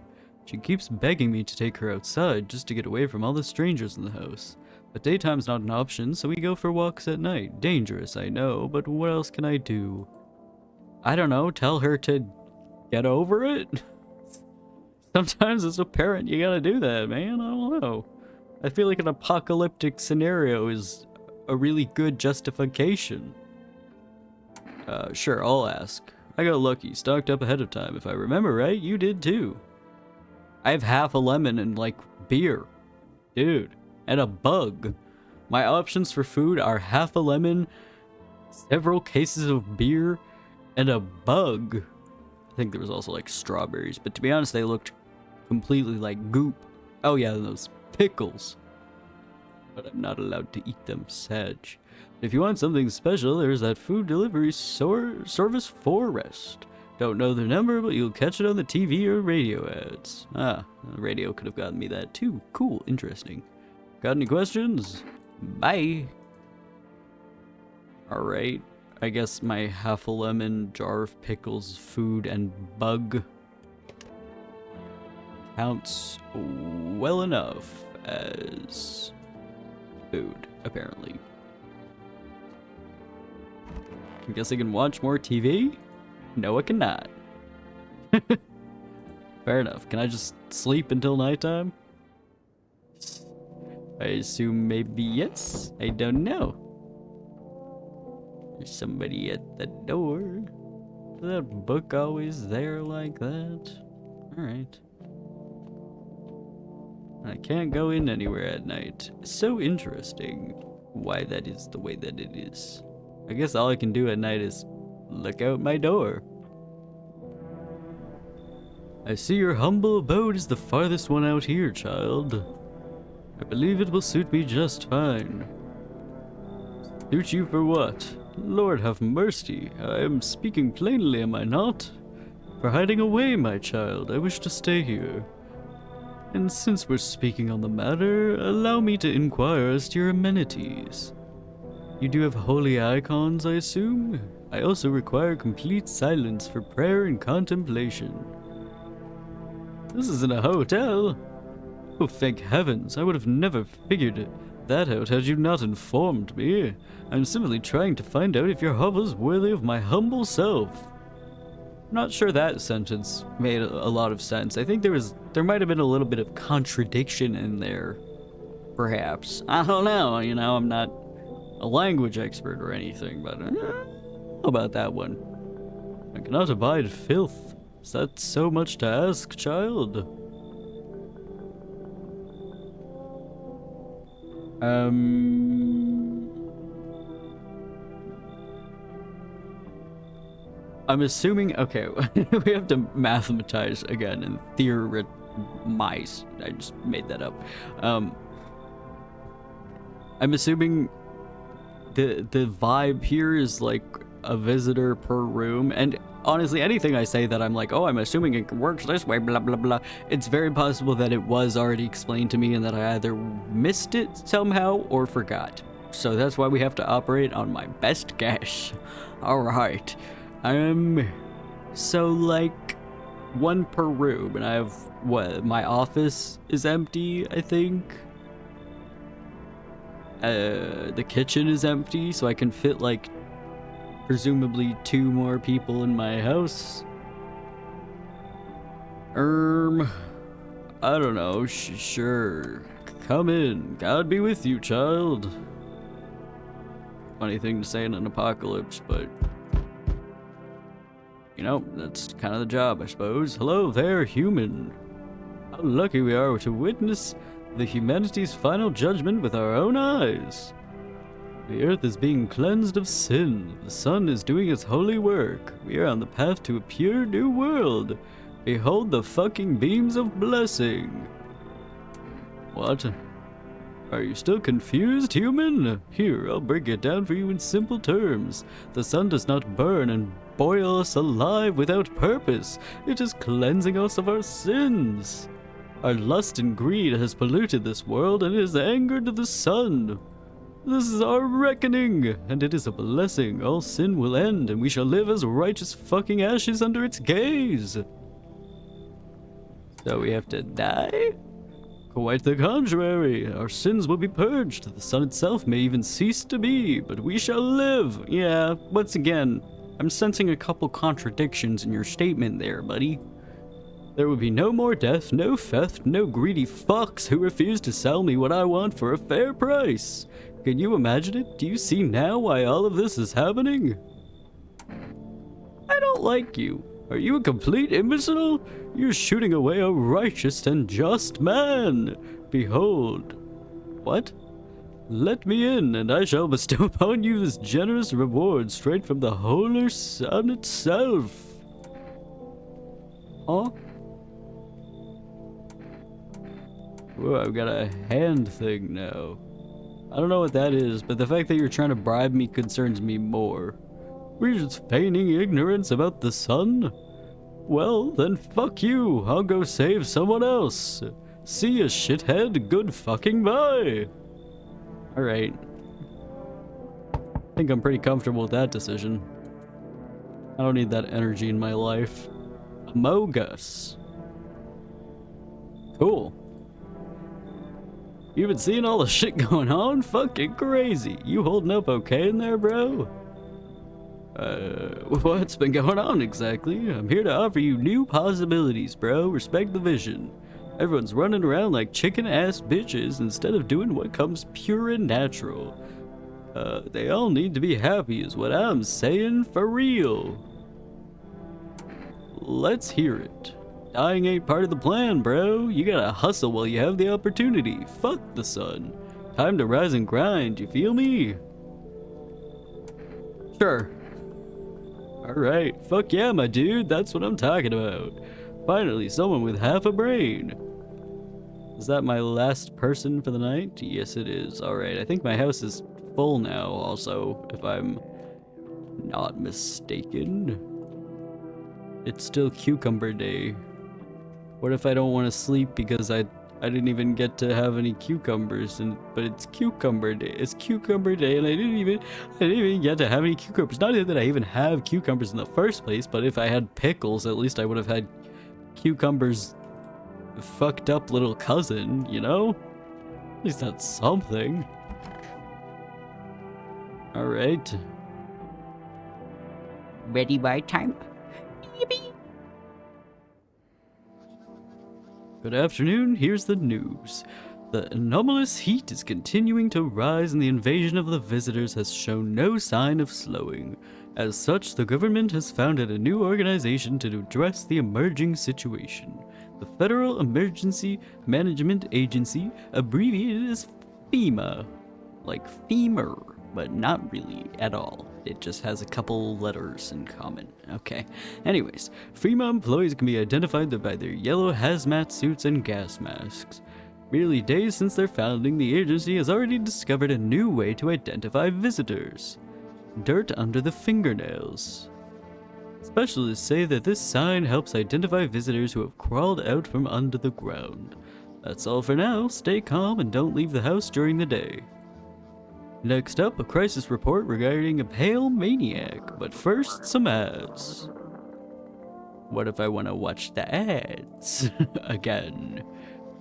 She keeps begging me to take her outside just to get away from all the strangers in the house. But daytime's not an option, so we go for walks at night. Dangerous, I know, but what else can I do? I don't know, tell her to get over it? Sometimes as a parent you gotta do that, man. I don't know. I feel like an apocalyptic scenario is a really good justification. Sure, I'll ask. I got lucky, stocked up ahead of time. If I remember right, you did too. I have half a lemon and, like, beer. Dude. And a bug. My options for food are half a lemon, several cases of beer, and a bug. I think there was also, like, strawberries. But to be honest, they looked completely like goop. Oh yeah, those pickles. But I'm not allowed to eat them, Sag. If you want something special, there's that food delivery service Forest. Don't know their number, but you'll catch it on the TV or radio ads. Ah, the radio could have gotten me that too. Cool, interesting. Got any questions? Bye. Alright, I guess my half a lemon, jar of pickles, food, and bug counts well enough as food, apparently. I guess I can watch more TV? No, I cannot. Fair enough. Can I just sleep until nighttime? I assume maybe yes. I don't know. There's somebody at the door. Is that book always there like that? Alright. I can't go in anywhere at night. So interesting why that is the way that it is. I guess all I can do at night is look out my door. I see your humble abode is the farthest one out here, child. I believe it will suit me just fine. Suit you for what? Lord have mercy, I am speaking plainly, am I not? For hiding away, my child, I wish to stay here. And since we're speaking on the matter, allow me to inquire as to your amenities. You do have holy icons, I assume? I also require complete silence for prayer and contemplation. This isn't a hotel. Oh, thank heavens, I would have never figured that out had you not informed me. I'm simply trying to find out if your hovel's worthy of my humble self. I'm not sure that sentence made a lot of sense. I think there might have been a little bit of contradiction in there. Perhaps. I don't know, you know, I'm not a language expert or anything, but how about that one? I cannot abide filth. Is that so much to ask, child? I'm assuming, okay, we have to mathematize again and theorize. I just made that up. I'm assuming the vibe here is like a visitor per room, and honestly, anything I say that I'm like, oh, I'm assuming it works this way, blah, blah, blah, it's very possible that it was already explained to me and that I either missed it somehow or forgot. So that's why we have to operate on my best guess. Alright. So like, one per room, and I have, what, my office is empty, I think? The kitchen is empty, so I can fit like presumably 2 more people in my house. I don't know, sure. Come in. God be with you, child. Funny thing to say in an apocalypse, but you know, that's kind of the job, I suppose. Hello there, human. How lucky we are to witness the humanity's final judgment with our own eyes. The earth is being cleansed of sin. The sun is doing its holy work. We are on the path to a pure new world. Behold the fucking beams of blessing. What? Are you still confused, human? Here, I'll break it down for you in simple terms. The sun does not burn and boil us alive without purpose. It is cleansing us of our sins. Our lust and greed has polluted this world and has angered the sun. This is our reckoning, and it is a blessing. All sin will end, and we shall live as righteous fucking ashes under its gaze. So we have to die? Quite the contrary. Our sins will be purged. The sun itself may even cease to be, but we shall live. Yeah, once again, I'm sensing a couple contradictions in your statement there, buddy. There will be no more death, no theft, no greedy fucks who refuse to sell me what I want for a fair price. Can you imagine it? Do you see now why all of this is happening? I don't like you. Are you a complete imbecile? You're shooting away a righteous and just man. Behold. What? Let me in, and I shall bestow upon you this generous reward straight from the holy sun itself. Huh? Whoa, I've got a hand thing now. I don't know what that is, but the fact that you're trying to bribe me concerns me more. We're just feigning ignorance about the sun? Well, then fuck you. I'll go save someone else. See ya, shithead. Good fucking bye. Alright. I think I'm pretty comfortable with that decision. I don't need that energy in my life. Amogus. Cool. You been seeing all the shit going on? Fucking crazy. You holding up okay in there, bro? What's been going on exactly? I'm here to offer you new possibilities, bro. Respect the vision. Everyone's running around like chicken-ass bitches instead of doing what comes pure and natural. They all need to be happy is what I'm saying, for real. Let's hear it. Dying ain't part of the plan, bro. You gotta hustle while you have the opportunity. Fuck the sun. Time to rise and grind, you feel me? Sure. Alright, fuck yeah, my dude, that's what I'm talking about. Finally, someone with half a brain. Is that my last person for the night? Yes, it is. Alright, I think my house is full now, also, if I'm not mistaken. It's still cucumber day. What if I don't want to sleep because I didn't even get to have any cucumbers, but it's cucumber day. It's cucumber day, and I didn't even get to have any cucumbers. Not that I even have cucumbers in the first place, but if I had pickles, at least I would have had cucumbers' fucked up little cousin, you know? At least that's something. All right. Ready by time? Yippee! Good afternoon, here's the news. The anomalous heat is continuing to rise and the invasion of the visitors has shown no sign of slowing. As such, the government has founded a new organization to address the emerging situation. The Federal Emergency Management Agency, abbreviated as FEMA. Like femur, but not really at all. It just has a couple letters in common. Okay. Anyways, FEMA employees can be identified by their yellow hazmat suits and gas masks. Merely days since their founding, the agency has already discovered a new way to identify visitors. Dirt under the fingernails. Specialists say that this sign helps identify visitors who have crawled out from under the ground. That's all for now. Stay calm and don't leave the house during the day. Next up, a crisis report regarding a pale maniac, but first, some ads. What if I want to watch the ads? Again.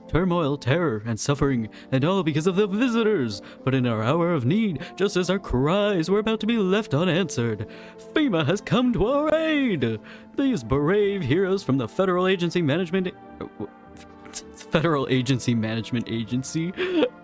Turmoil, terror, and suffering, and all because of the visitors. But in our hour of need, just as our cries were about to be left unanswered, FEMA has come to our aid! These brave heroes from the Federal Agency Management... Federal Agency Management Agency?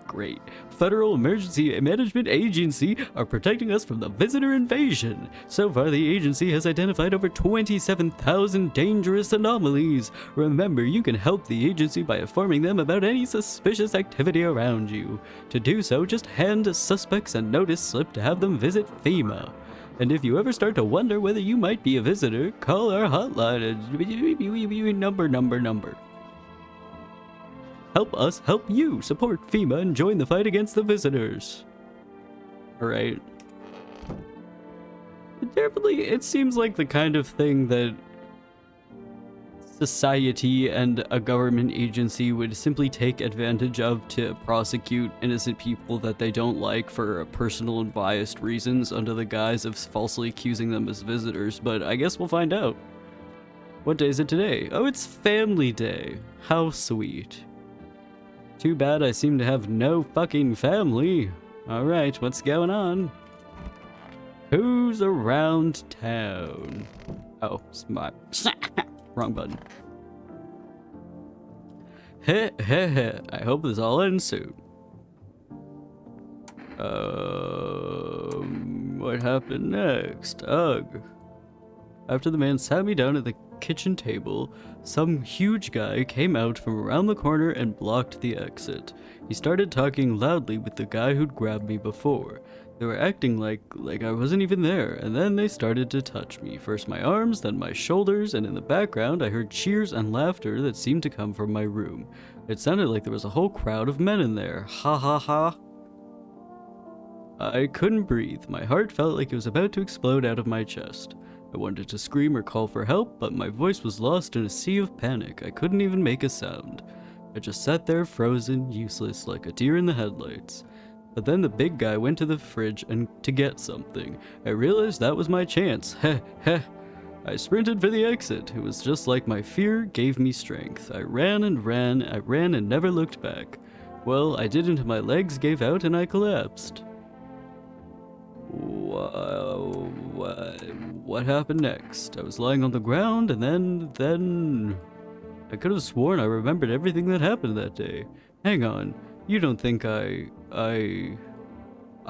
Great. Federal Emergency Management Agency are protecting us from the visitor invasion. So far, the agency has identified over 27,000 dangerous anomalies. Remember, you can help the agency by informing them about any suspicious activity around you. To do so, just hand suspects a notice slip to have them visit FEMA. And if you ever start to wonder whether you might be a visitor, call our hotline at number. Help us help you. Support FEMA and join the fight against the visitors. Alright. Definitely, it seems like the kind of thing that society and a government agency would simply take advantage of to prosecute innocent people that they don't like for personal and biased reasons under the guise of falsely accusing them as visitors, but I guess we'll find out. What day is it today? Oh, it's Family Day. How sweet. Too bad I seem to have no fucking family. Alright, what's going on? Who's around town? Oh, smart. Wrong button. Heh heh heh. I hope this all ends soon. What happened next? Ugh. After the man sat me down at the kitchen table, some huge guy came out from around the corner and blocked the exit. He started talking loudly with the guy who'd grabbed me before. They were acting like I wasn't even there, and then they started to touch me. First my arms, then my shoulders, and in the background I heard cheers and laughter that seemed to come from my room. It sounded like there was a whole crowd of men in there. Ha ha ha. I couldn't breathe. My heart felt like it was about to explode out of my chest. I wanted to scream or call for help, but my voice was lost in a sea of panic. I couldn't even make a sound. I just sat there frozen, useless, like a deer in the headlights. But then the big guy went to the fridge and to get something. I realized that was my chance. Heh heh. I sprinted for the exit. It was just like my fear gave me strength. I ran and ran. I ran and never looked back. Well, I did until my legs gave out and I collapsed. What happened next? I was lying on the ground and then... I could have sworn I remembered everything that happened that day. Hang on, you don't think I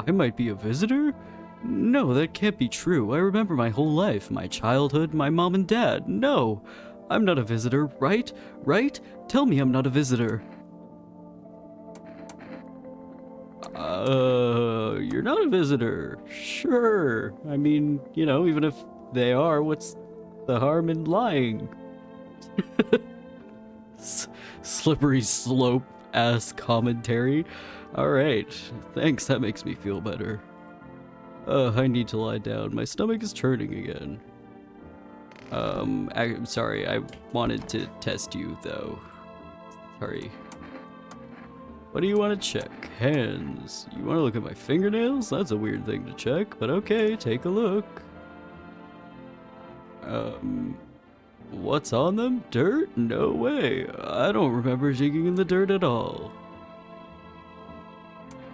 might be a visitor? No, that can't be true. I remember my whole life, my childhood, my mom and dad. No, I'm not a visitor, right? Right? Tell me I'm not a visitor. You're not a visitor. Sure. I mean, you know, even if they are, what's the harm in lying? Slippery slope ass commentary. Alright, thanks, that makes me feel better. I need to lie down. My stomach is churning again. I'm sorry, I wanted to test you, though. Sorry. What do you want to check? Hands. You want to look at my fingernails? That's a weird thing to check, but okay, take a look. What's on them? Dirt? No way. I don't remember digging in the dirt at all.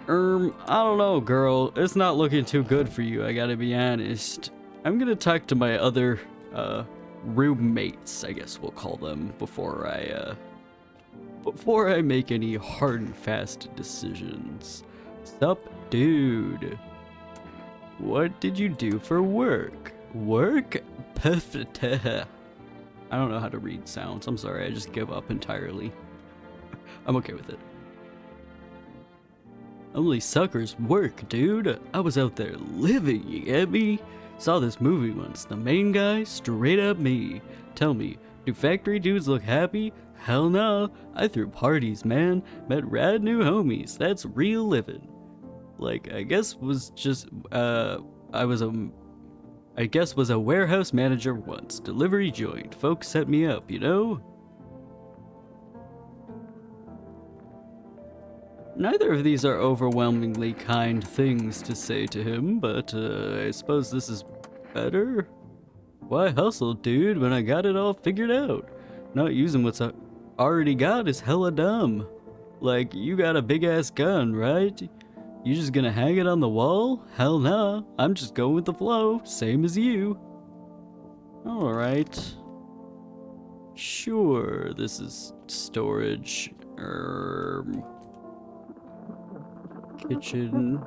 I don't know, girl. It's not looking too good for you, I gotta be honest. I'm gonna talk to my other, roommates, I guess we'll call them, before I make any hard and fast decisions. Sup, dude? What did you do for work? Work? Perfect. I don't know how to read sounds. I'm sorry, I just give up entirely. I'm okay with it. Only suckers work, dude. I was out there living, you get me? Saw this movie once. The main guy, straight up me. Tell me, do factory dudes look happy? Hell no. I threw parties, man. Met rad new homies. That's real living. Like, I guess was just, I guess was a warehouse manager once. Delivery joint. Folks set me up, you know? Neither of these are overwhelmingly kind things to say to him, but I suppose this is better? Why hustle, dude, when I got it all figured out? Not using what's already got is hella dumb. Like, you got a big-ass gun, right? You just gonna hang it on the wall? Hell nah, I'm just going with the flow, same as you. Alright. Sure, this is storage. Kitchen.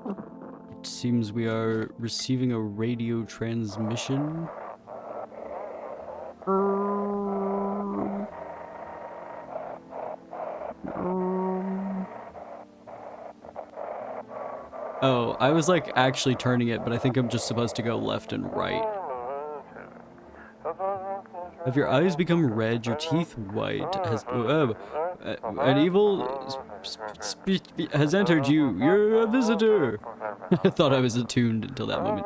It seems we are receiving a radio transmission. Oh, I was like actually turning it, but I think I'm just supposed to go left and right. Have your eyes become red, your teeth white? An evil has entered you. You're a visitor. I thought I was attuned until that moment.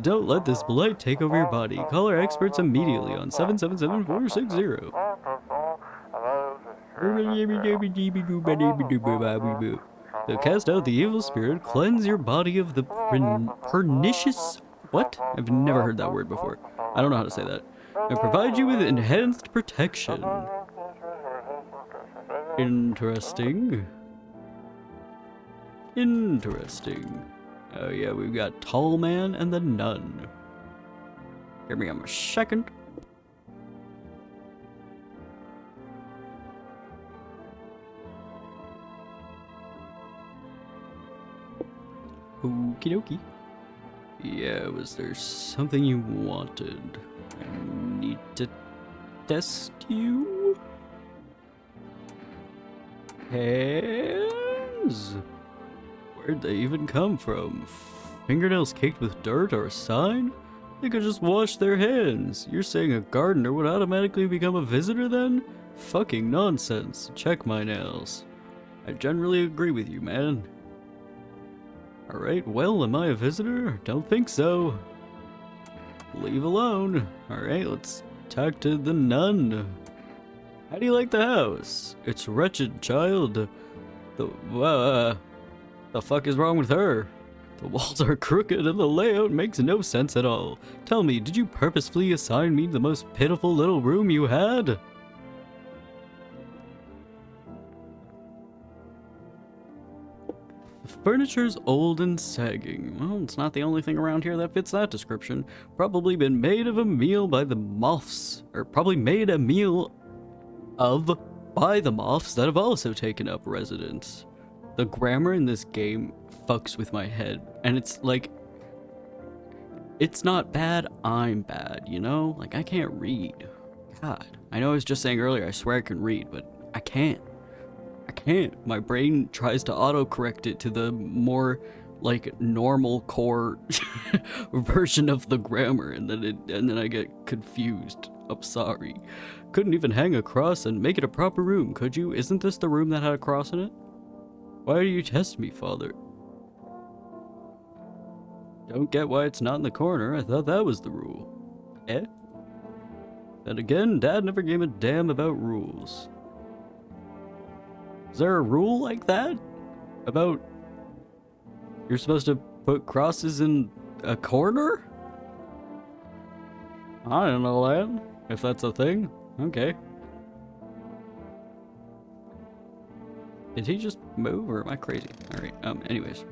Don't let this blight take over your body. Call our experts immediately on 777-460. To cast out the evil spirit, cleanse your body of the pernicious... What? I've never heard that word before. I don't know how to say that. And provide you with enhanced protection. Interesting. Interesting. Oh yeah, we've got Tall Man and the Nun. Give me a second. Okie dokie. Yeah, was there something you wanted? I need to test you? Hands? Where'd they even come from? Fingernails caked with dirt or a sign? They could just wash their hands. You're saying a gardener would automatically become a visitor then? Fucking nonsense. Check my nails. I generally agree with you, man. Alright, well, am I a visitor? Don't think so. Leave alone. Alright, let's talk to the nun. How do you like the house? It's wretched, child. The fuck is wrong with her? The walls are crooked and the layout makes no sense at all. Tell me, did you purposefully assign me the most pitiful little room you had? The furniture's old and sagging. Well, it's not the only thing around here that fits that description. Probably been made of a meal by the moths, or probably made a meal of by the moths that have also taken up residence. The grammar in this game fucks with my head, and it's like, it's not bad, I'm bad, you know? Like, I can't read. God, I know I was just saying earlier I swear I can read, but I can't. I can't. My brain tries to autocorrect it to the more like normal core version of the grammar, and then I get confused. I'm sorry. Couldn't even hang a cross and make it a proper room, could you? Isn't this the room that had a cross in it? Why do you test me, Father? Don't get why it's not in the corner. I thought that was the rule. Eh? Then again, Dad never gave a damn about rules. Is there a rule like that? About you're supposed to put crosses in a corner? I don't know that. If that's a thing, okay. Did he just move or am I crazy? Alright, anyways.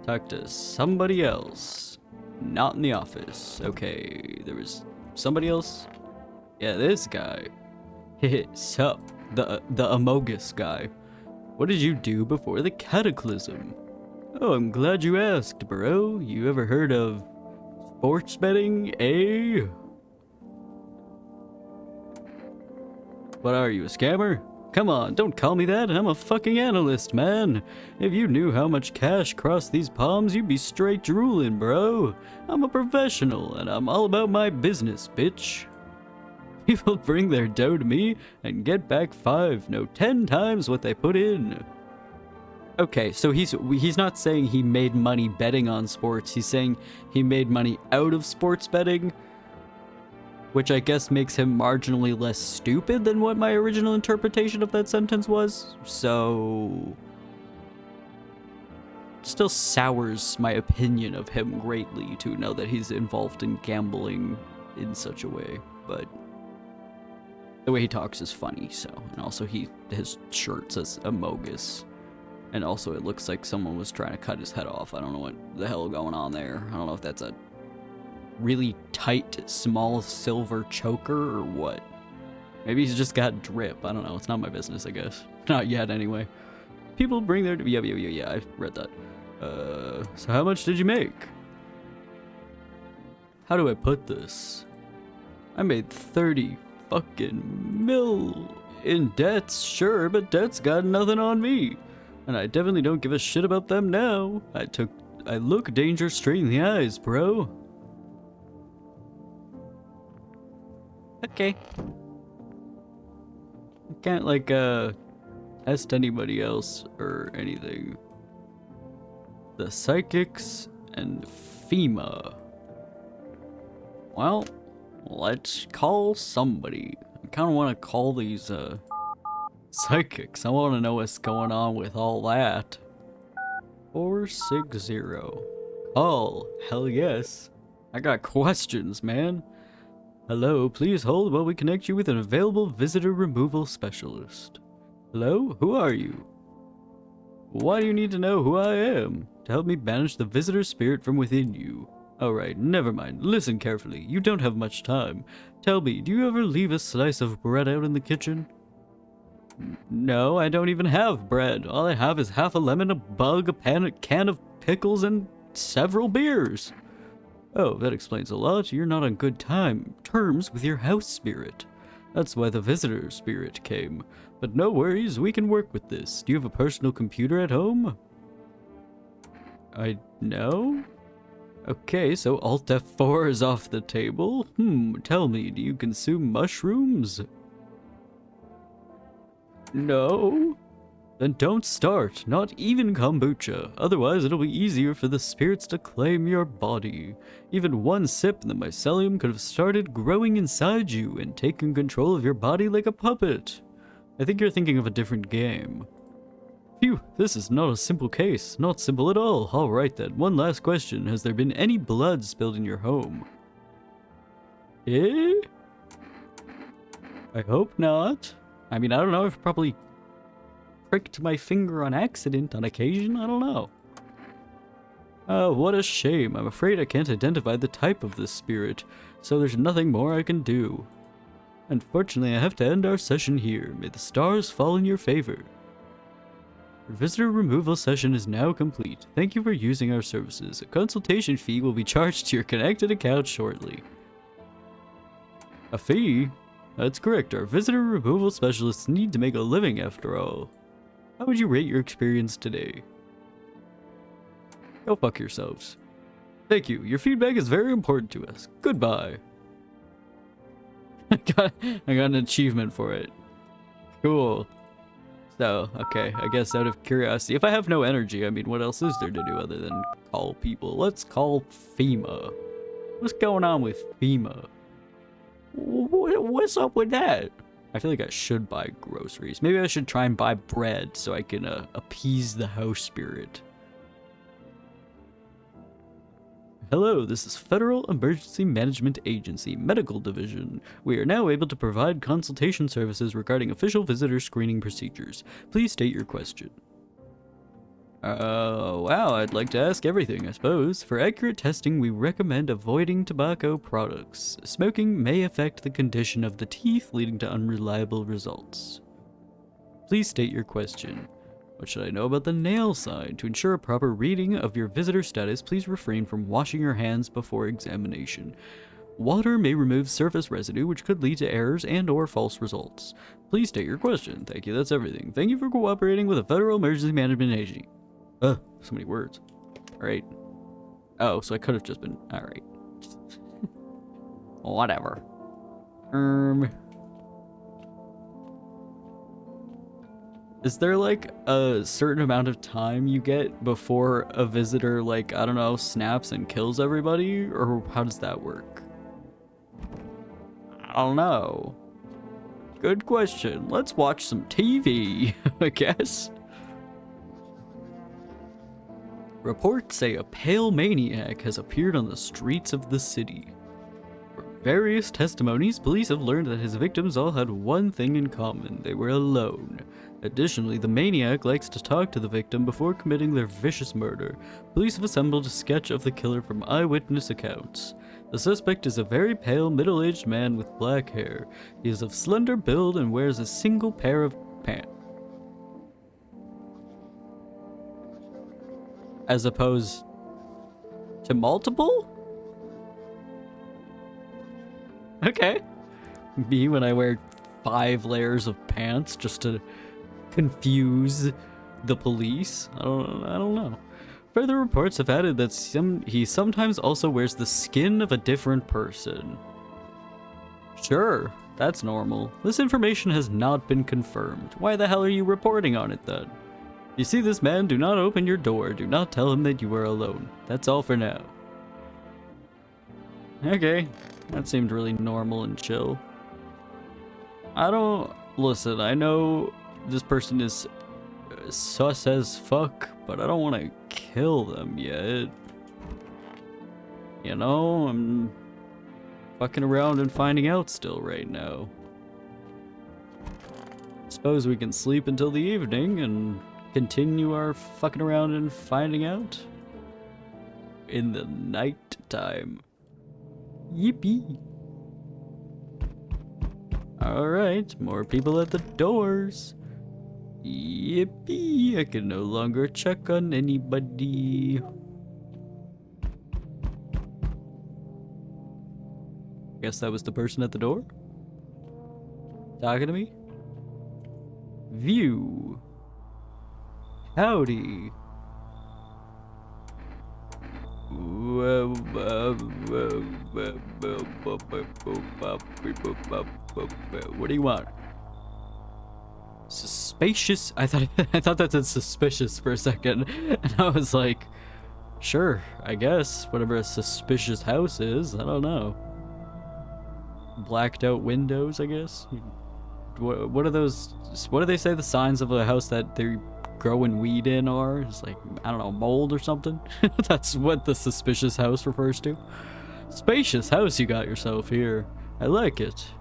Talk to somebody else. Not in the office. Okay, there was somebody else? Yeah, this guy. Sup? The Amogus guy. What did you do before the cataclysm? Oh, I'm glad you asked, bro. You ever heard of sports betting, eh? What are you, a scammer? Come on, don't call me that. I'm a fucking analyst, man. If you knew how much cash crossed these palms, you'd be straight drooling, bro. I'm a professional, and I'm all about my business, bitch. People bring their dough to me and get back 5, no 10 times what they put in. Okay, so he's not saying he made money betting on sports. He's saying he made money out of sports betting, which I guess makes him marginally less stupid than what my original interpretation of that sentence was. So still sours my opinion of him greatly to know that he's involved in gambling in such a way, but the way he talks is funny, so. And also his shirt says Amogus. And also it looks like someone was trying to cut his head off. I don't know what the hell going on there. I don't know if that's a really tight, small silver choker or what. Maybe he's just got drip. I don't know. It's not my business, I guess. Not yet, anyway. People bring their... Yeah, I read that. So how much did you make? How do I put this? I made 30 fucking mil in debts, sure, but debts got nothing on me. And I definitely don't give a shit about them now. I look danger straight in the eyes, bro. Okay. Can't, like, test anybody else or anything. The psychics and FEMA. Well, let's call somebody. I kind of want to call these, psychics. I want to know what's going on with all that. 460. Call. Hell yes. I got questions, man. Hello, please hold while we connect you with an available visitor removal specialist. Hello, who are you? Why do you need to know who I am? To help me banish the visitor spirit from within you. Alright, never mind. Listen carefully. You don't have much time. Tell me, do you ever leave a slice of bread out in the kitchen? No, I don't even have bread. All I have is half a lemon, a bug, a can of pickles, and several beers. Oh, that explains a lot. You're not on good terms with your house spirit. That's why the visitor spirit came. But no worries, we can work with this. Do you have a personal computer at home? No? Okay, so Alt F4 is off the table. Tell me, do you consume mushrooms? No? Then don't start, not even kombucha. Otherwise, it'll be easier for the spirits to claim your body. Even one sip in the mycelium could have started growing inside you and taken control of your body like a puppet. I think you're thinking of a different game. Phew, this is not a simple case. Not simple at all. Alright then, one last question. Has there been any blood spilled in your home? Eh? I hope not. I mean, I don't know, I've probably pricked my finger on accident on occasion, I don't know. Oh, what a shame. I'm afraid I can't identify the type of this spirit, so there's nothing more I can do. Unfortunately, I have to end our session here. May the stars fall in your favor. Your visitor removal session is now complete. Thank you for using our services. A consultation fee will be charged to your connected account shortly. A fee? That's correct. Our visitor removal specialists need to make a living after all. How would you rate your experience today? Go fuck yourselves. Thank you. Your feedback is very important to us. Goodbye. I got an achievement for it. Cool. So, okay, I guess out of curiosity, if I have no energy, I mean, what else is there to do other than call people? Let's call FEMA. What's going on with FEMA? What's up with that? I feel like I should buy groceries. Maybe I should try and buy bread so I can appease the house spirit. Hello, this is Federal Emergency Management Agency, Medical Division. We are now able to provide consultation services regarding official visitor screening procedures. Please state your question. Wow, I'd like to ask everything, I suppose. For accurate testing, we recommend avoiding tobacco products. Smoking may affect the condition of the teeth, leading to unreliable results. Please state your question. What should I know about the nail sign? To ensure a proper reading of your visitor status, please refrain from washing your hands before examination. Water may remove surface residue, which could lead to errors and/or false results. Please state your question. Thank you, that's everything. Thank you for cooperating with the Federal Emergency Management Agency. Ugh, so many words. Alright. Oh, so I could have just been... Alright. Whatever. Is there, like, a certain amount of time you get before a visitor, like, I don't know, snaps and kills everybody? Or how does that work? I don't know. Good question. Let's watch some TV, I guess. Reports say a pale maniac has appeared on the streets of the city. From various testimonies, police have learned that his victims all had one thing in common: they were alone. Additionally, the maniac likes to talk to the victim before committing their vicious murder. Police have assembled a sketch of the killer from eyewitness accounts. The suspect is a very pale, middle-aged man with black hair. He is of slender build and wears a single pair of pants. As opposed to multiple? Okay. Me when I wear 5 layers of pants just to confuse the police? I don't know. Further reports have added that he sometimes also wears the skin of a different person. Sure. That's normal. This information has not been confirmed. Why the hell are you reporting on it then? You see this man, do not open your door. Do not tell him that you are alone. That's all for now. Okay, that seemed really normal and chill. Listen, I know this person is sus as fuck, but I don't want to kill them yet. You know, I'm fucking around and finding out still right now. Suppose we can sleep until the evening and continue our fucking around and finding out in the night time. Yippee. Alright, more people at the doors. Yippee, I can no longer check on anybody. Guess that was the person at the door? Talking to me? View. Howdy. What do you want? Suspicious? I thought that said suspicious for a second, and I was like, sure, I guess whatever a suspicious house is. I don't know. Blacked out windows, I guess. What are those? What do they say the signs of a house that they're growing weed in are? It's like, I don't know, mold or something. That's what the suspicious house refers to. Spacious house you got yourself here. I like it.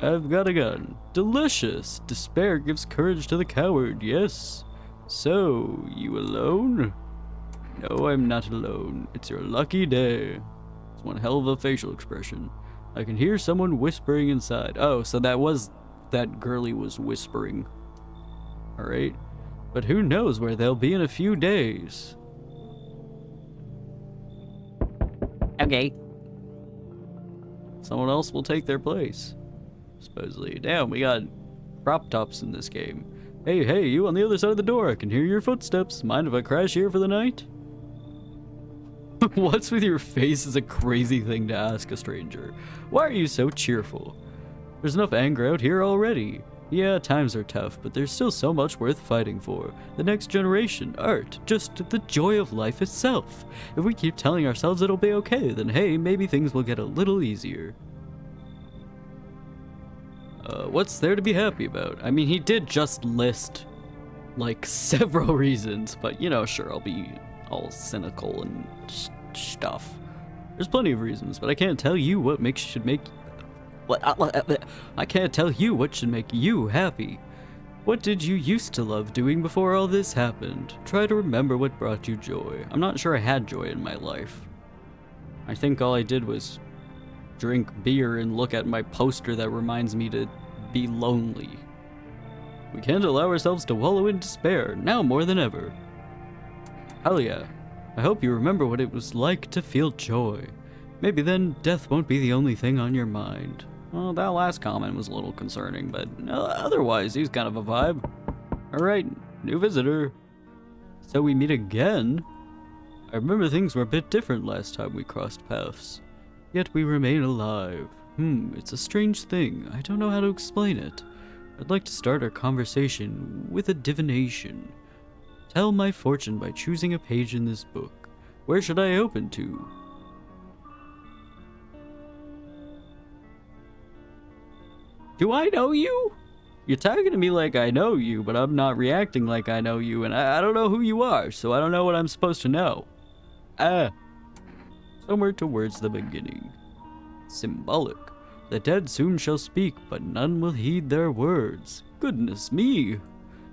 I've got a gun. Delicious. Despair gives courage to the coward. Yes. So, you alone? No, I'm not alone. It's your lucky day. It's one hell of a facial expression. I can hear someone whispering inside. Oh, so that girlie was whispering. Alright. But who knows where they'll be in a few days. Okay. Someone else will take their place. Supposedly. Damn, we got crop tops in this game. Hey, you on the other side of the door. I can hear your footsteps. Mind if I crash here for the night? What's with your face is a crazy thing to ask a stranger. Why are you so cheerful? There's enough anger out here already. Yeah, times are tough, but there's still so much worth fighting for. The next generation, art, just the joy of life itself. If we keep telling ourselves it'll be okay, then hey, maybe things will get a little easier. What's there to be happy about? I mean, he did just list, like, several reasons, but, you know, sure, I'll be all cynical and stuff. There's plenty of reasons, but I can't tell you what should make you happy. What did you used to love doing before all this happened? Try to remember what brought you joy. I'm not sure I had joy in my life. I think all I did was drink beer and look at my poster that reminds me to be lonely. We can't allow ourselves to wallow in despair, now more than ever. Hell yeah. I hope you remember what it was like to feel joy. Maybe then death won't be the only thing on your mind. Well, that last comment was a little concerning, but otherwise he's kind of a vibe. Alright, new visitor. So we meet again? I remember things were a bit different last time we crossed paths. Yet we remain alive. It's a strange thing. I don't know how to explain it. I'd like to start our conversation with a divination. Tell my fortune by choosing a page in this book. Where should I open to? Do I know you? You're talking to me like I know you, but I'm not reacting like I know you, and I don't know who you are, so I don't know what I'm supposed to know. Somewhere towards the beginning. Symbolic. The dead soon shall speak, but none will heed their words. Goodness me!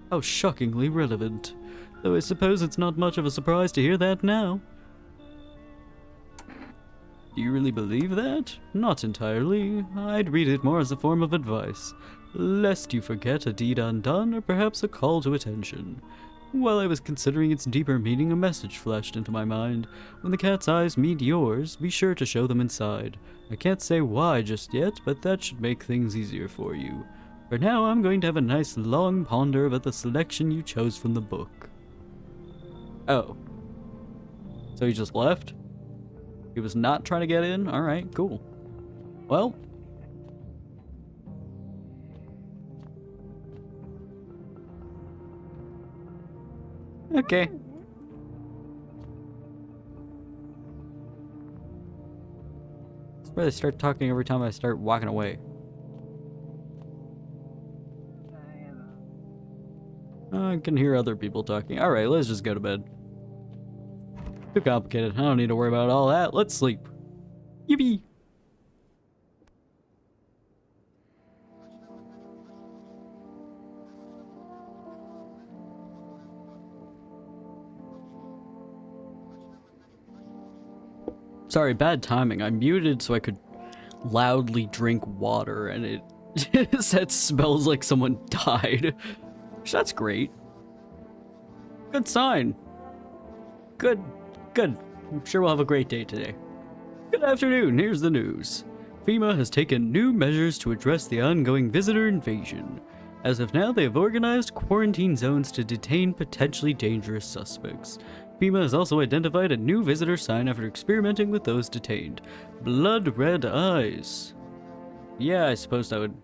How shockingly relevant. Though I suppose it's not much of a surprise to hear that now. Do you really believe that? Not entirely. I'd read it more as a form of advice, lest you forget a deed undone, or perhaps a call to attention. While I was considering its deeper meaning, a message flashed into my mind. When the cat's eyes meet yours, be sure to show them inside. I can't say why just yet, but that should make things easier for you. For now, I'm going to have a nice long ponder about the selection you chose from the book. Oh. So he just left? He was not trying to get in? Alright, cool. Well, Okay. That's where they start talking every time I start walking away. I can hear other people talking. Alright, let's just go to bed. Too complicated. I don't need to worry about all that. Let's sleep. Yippee! Sorry, bad timing. I muted so I could loudly drink water and it said smells like someone died. That's great. Good sign. Good. I'm sure we'll have a great day today. Good afternoon, here's the news. FEMA has taken new measures to address the ongoing visitor invasion. As of now, they have organized quarantine zones to detain potentially dangerous suspects. FEMA has also identified a new visitor sign after experimenting with those detained. Blood red eyes. Yeah, I suppose that would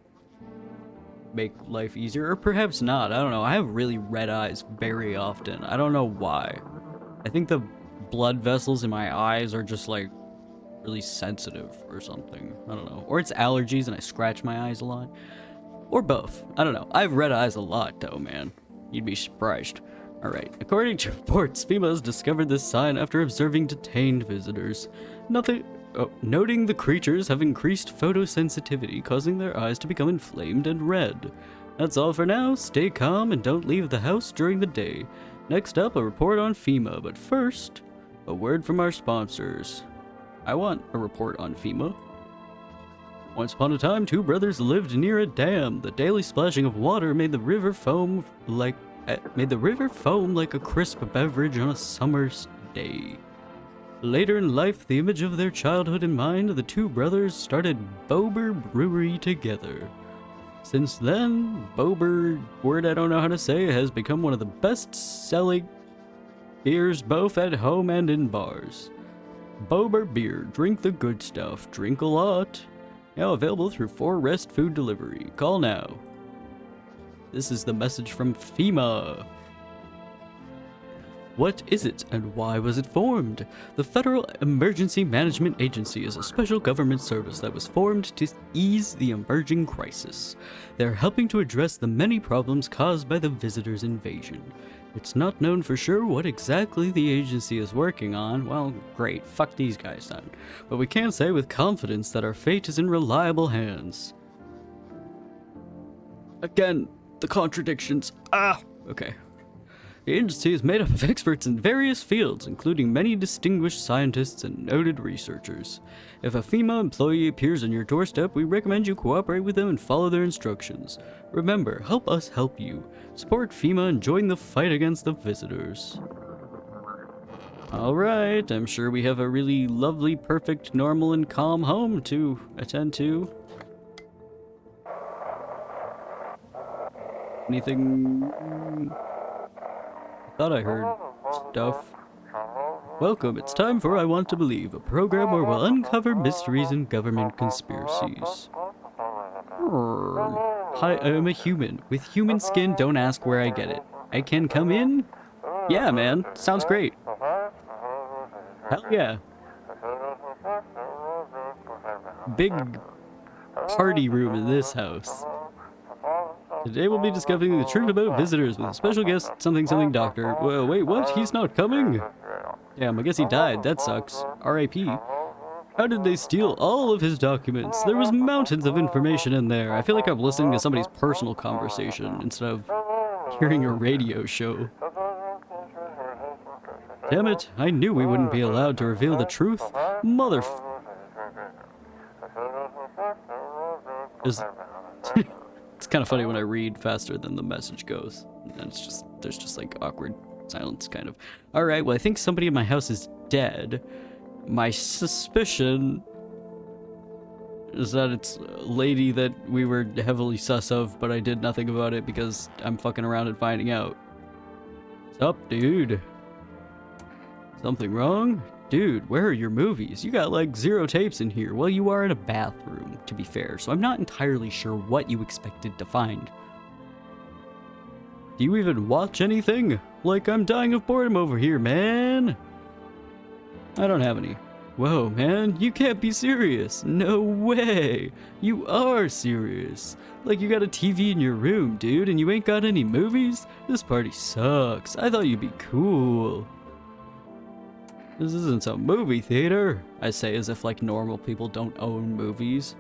make life easier, or perhaps not. I don't know. I have really red eyes very often. I don't know why. I think the blood vessels in my eyes are just like really sensitive or something. I don't know. Or it's allergies and I scratch my eyes a lot. Or both. I don't know. I have red eyes a lot though, man. You'd be surprised. Alright. According to reports, FEMA has discovered this sign after observing detained visitors. Noting the creatures have increased photosensitivity, causing their eyes to become inflamed and red. That's all for now. Stay calm and don't leave the house during the day. Next up, a report on FEMA, but first, a word from our sponsors. I want a report on FEMA. Once upon a time, two brothers lived near a dam. The daily splashing of water made the river foam like a crisp beverage on a summer's day. Later in life, the image of their childhood in mind, the two brothers started Bober Brewery together. Since then, Bober, word I don't know how to say, has become one of the best-selling beers both at home and in bars. Bober Beer, drink the good stuff, drink a lot. Now available through 4 Rest Food Delivery. Call now. This is the message from FEMA. What is it and why was it formed? The Federal Emergency Management Agency is a special government service that was formed to ease the emerging crisis. They're helping to address the many problems caused by the visitors' invasion. It's not known for sure what exactly the agency is working on. Well, great, fuck these guys then. But we can say with confidence that our fate is in reliable hands. Again, the contradictions. Okay. The agency is made up of experts in various fields, including many distinguished scientists and noted researchers. If a FEMA employee appears on your doorstep, we recommend you cooperate with them and follow their instructions. Remember, help us help you. Support FEMA and join the fight against the visitors. Alright, I'm sure we have a really lovely, perfect, normal, and calm home to attend to. Anything... Thought I heard stuff. Welcome, it's time for I Want to Believe, a program where we'll uncover mysteries and government conspiracies. Hi, I am a human. With human skin, don't ask where I get it. I can come in? Yeah, man. Sounds great. Hell yeah. Big party room in this house. Today we'll be discovering the truth about visitors with a special guest, something doctor. Well, wait, what? He's not coming? Damn, I guess he died. That sucks. R.I.P. How did they steal all of his documents? There was mountains of information in there. I feel like I'm listening to somebody's personal conversation instead of hearing a radio show. Damn it, I knew we wouldn't be allowed to reveal the truth. It's kind of funny when I read faster than the message goes. And it's just, there's just like awkward silence, kind of. Alright, well, I think somebody in my house is dead. My suspicion is that it's a lady that we were heavily sus of, but I did nothing about it because I'm fucking around and finding out. What's up, dude? Something wrong? Dude, where are your movies? You got like 0 tapes in here. Well, you are in a bathroom, to be fair, so I'm not entirely sure what you expected to find. Do you even watch anything? Like, I'm dying of boredom over here, man. I don't have any. Whoa, man, you can't be serious. No way. You are serious. Like, you got a TV in your room, dude, and you ain't got any movies? This party sucks. I thought you'd be cool. This isn't some movie theater, I say as if, like, normal people don't own movies.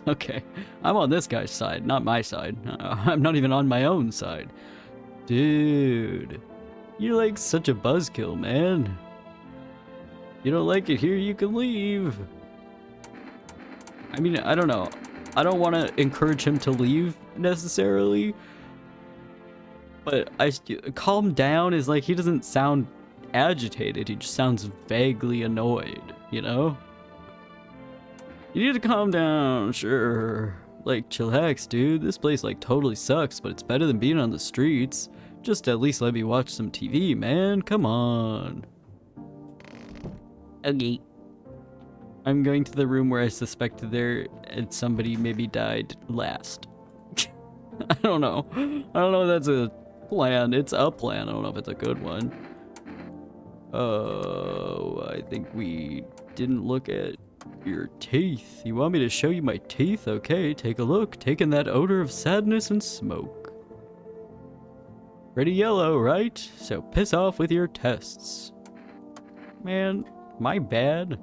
Okay, I'm on this guy's side, not my side. I'm not even on my own side. Dude, you're like such a buzzkill, man. You don't like it here, you can leave. I mean, I don't know. I don't want to encourage him to leave necessarily. But calm down is like he doesn't sound agitated. He just sounds vaguely annoyed, you know? You need to calm down, sure. Like, chillax, dude. This place, like, totally sucks, but it's better than being on the streets. Just at least let me watch some TV, man. Come on. Okay. I'm going to the room where I suspected there and somebody maybe died last. I don't know. I don't know if that's a plan. It's a plan. I don't know if it's a good one. Oh, I think we didn't look at your teeth. You want me to show you my teeth? Okay, take a look. Taking that odor of sadness and smoke. Pretty yellow, right? So piss off with your tests. Man, my bad.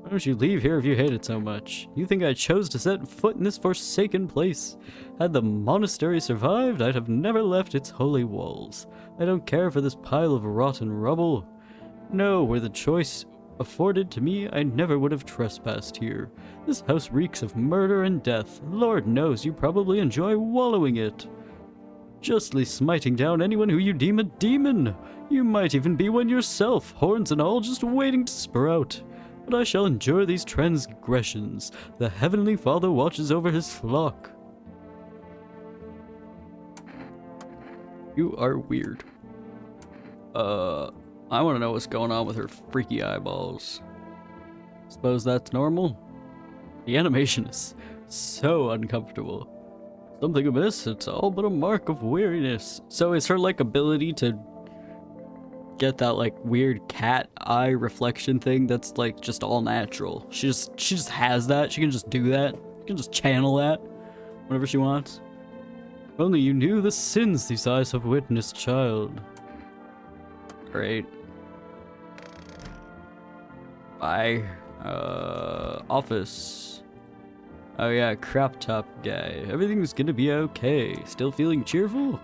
Why don't you leave here if you hate it so much? You think I chose to set foot in this forsaken place? Had the monastery survived, I'd have never left its holy walls. I don't care for this pile of rotten rubble. No, were the choice afforded to me, I never would have trespassed here. This house reeks of murder and death. Lord knows you probably enjoy wallowing it. Justly smiting down anyone who you deem a demon. You might even be one yourself, horns and all, just waiting to sprout. But I shall endure these transgressions. The Heavenly Father watches over his flock. You are weird. I want to know what's going on with her freaky eyeballs. Suppose that's normal? The animation is so uncomfortable. Something amiss? It's all but a mark of weariness. So is her, like, ability to get that, like, weird cat eye reflection thing that's, like, just all natural? She just has that. She can just do that. She can just channel that whenever she wants. If only you knew the sins these eyes have witnessed, child. Great. Bye. Office. Oh yeah, crop top guy. Everything's gonna be okay. Still feeling cheerful?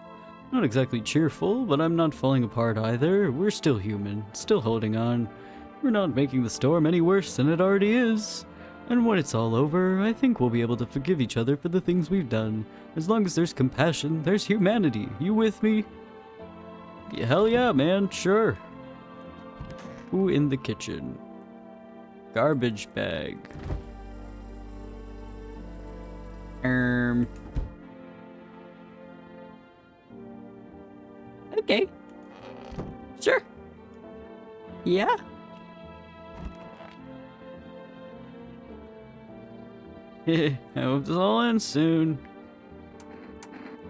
Not exactly cheerful, but I'm not falling apart either. We're still human, still holding on. We're not making the storm any worse than it already is. And when it's all over, I think we'll be able to forgive each other for the things we've done. As long as there's compassion, there's humanity. You with me? Yeah, hell yeah, man, sure. Who in the kitchen? Garbage bag. Okay. Sure. Yeah. I hope this all ends soon.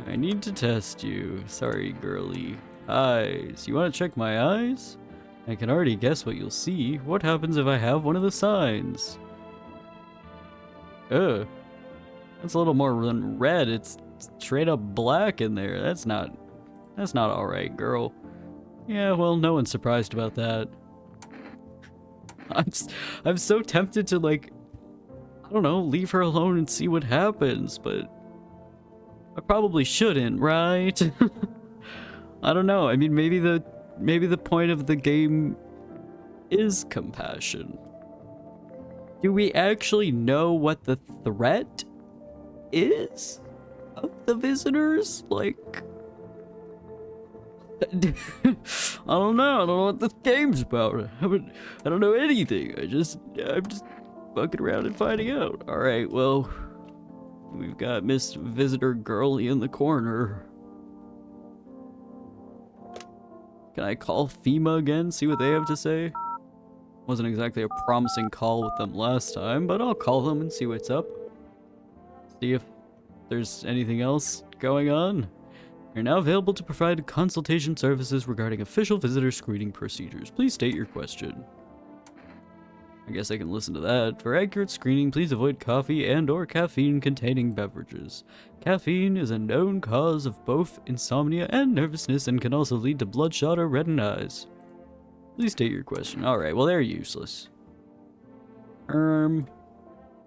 I need to test you. Sorry, girly. Eyes. You want to check my eyes? I can already guess what you'll see. What happens if I have one of the signs? Ugh. That's a little more than red. It's straight up black in there. That's not alright, girl. Yeah, well, no one's surprised about that. I'm so tempted to, like, I don't know, leave her alone and see what happens, but I probably shouldn't, right? I don't know. I mean, maybe the point of the game is compassion. Do we actually know what the threat is of the visitors? Like, I don't know. I don't know what this game's about. I don't know anything. I'm just fucking around and finding out. All right, well, we've got Miss Visitor Girly in the corner. Can I call FEMA again? See what they have to say? Wasn't exactly a promising call with them last time, but I'll call them and see what's up. See if there's anything else going on. You're now available to provide consultation services regarding official visitor screening procedures. Please state your question. I guess I can listen to that. For accurate screening, please avoid coffee and/or caffeine-containing beverages. Caffeine is a known cause of both insomnia and nervousness and can also lead to bloodshot or reddened eyes. Please state your question. Alright, well they're useless. I'm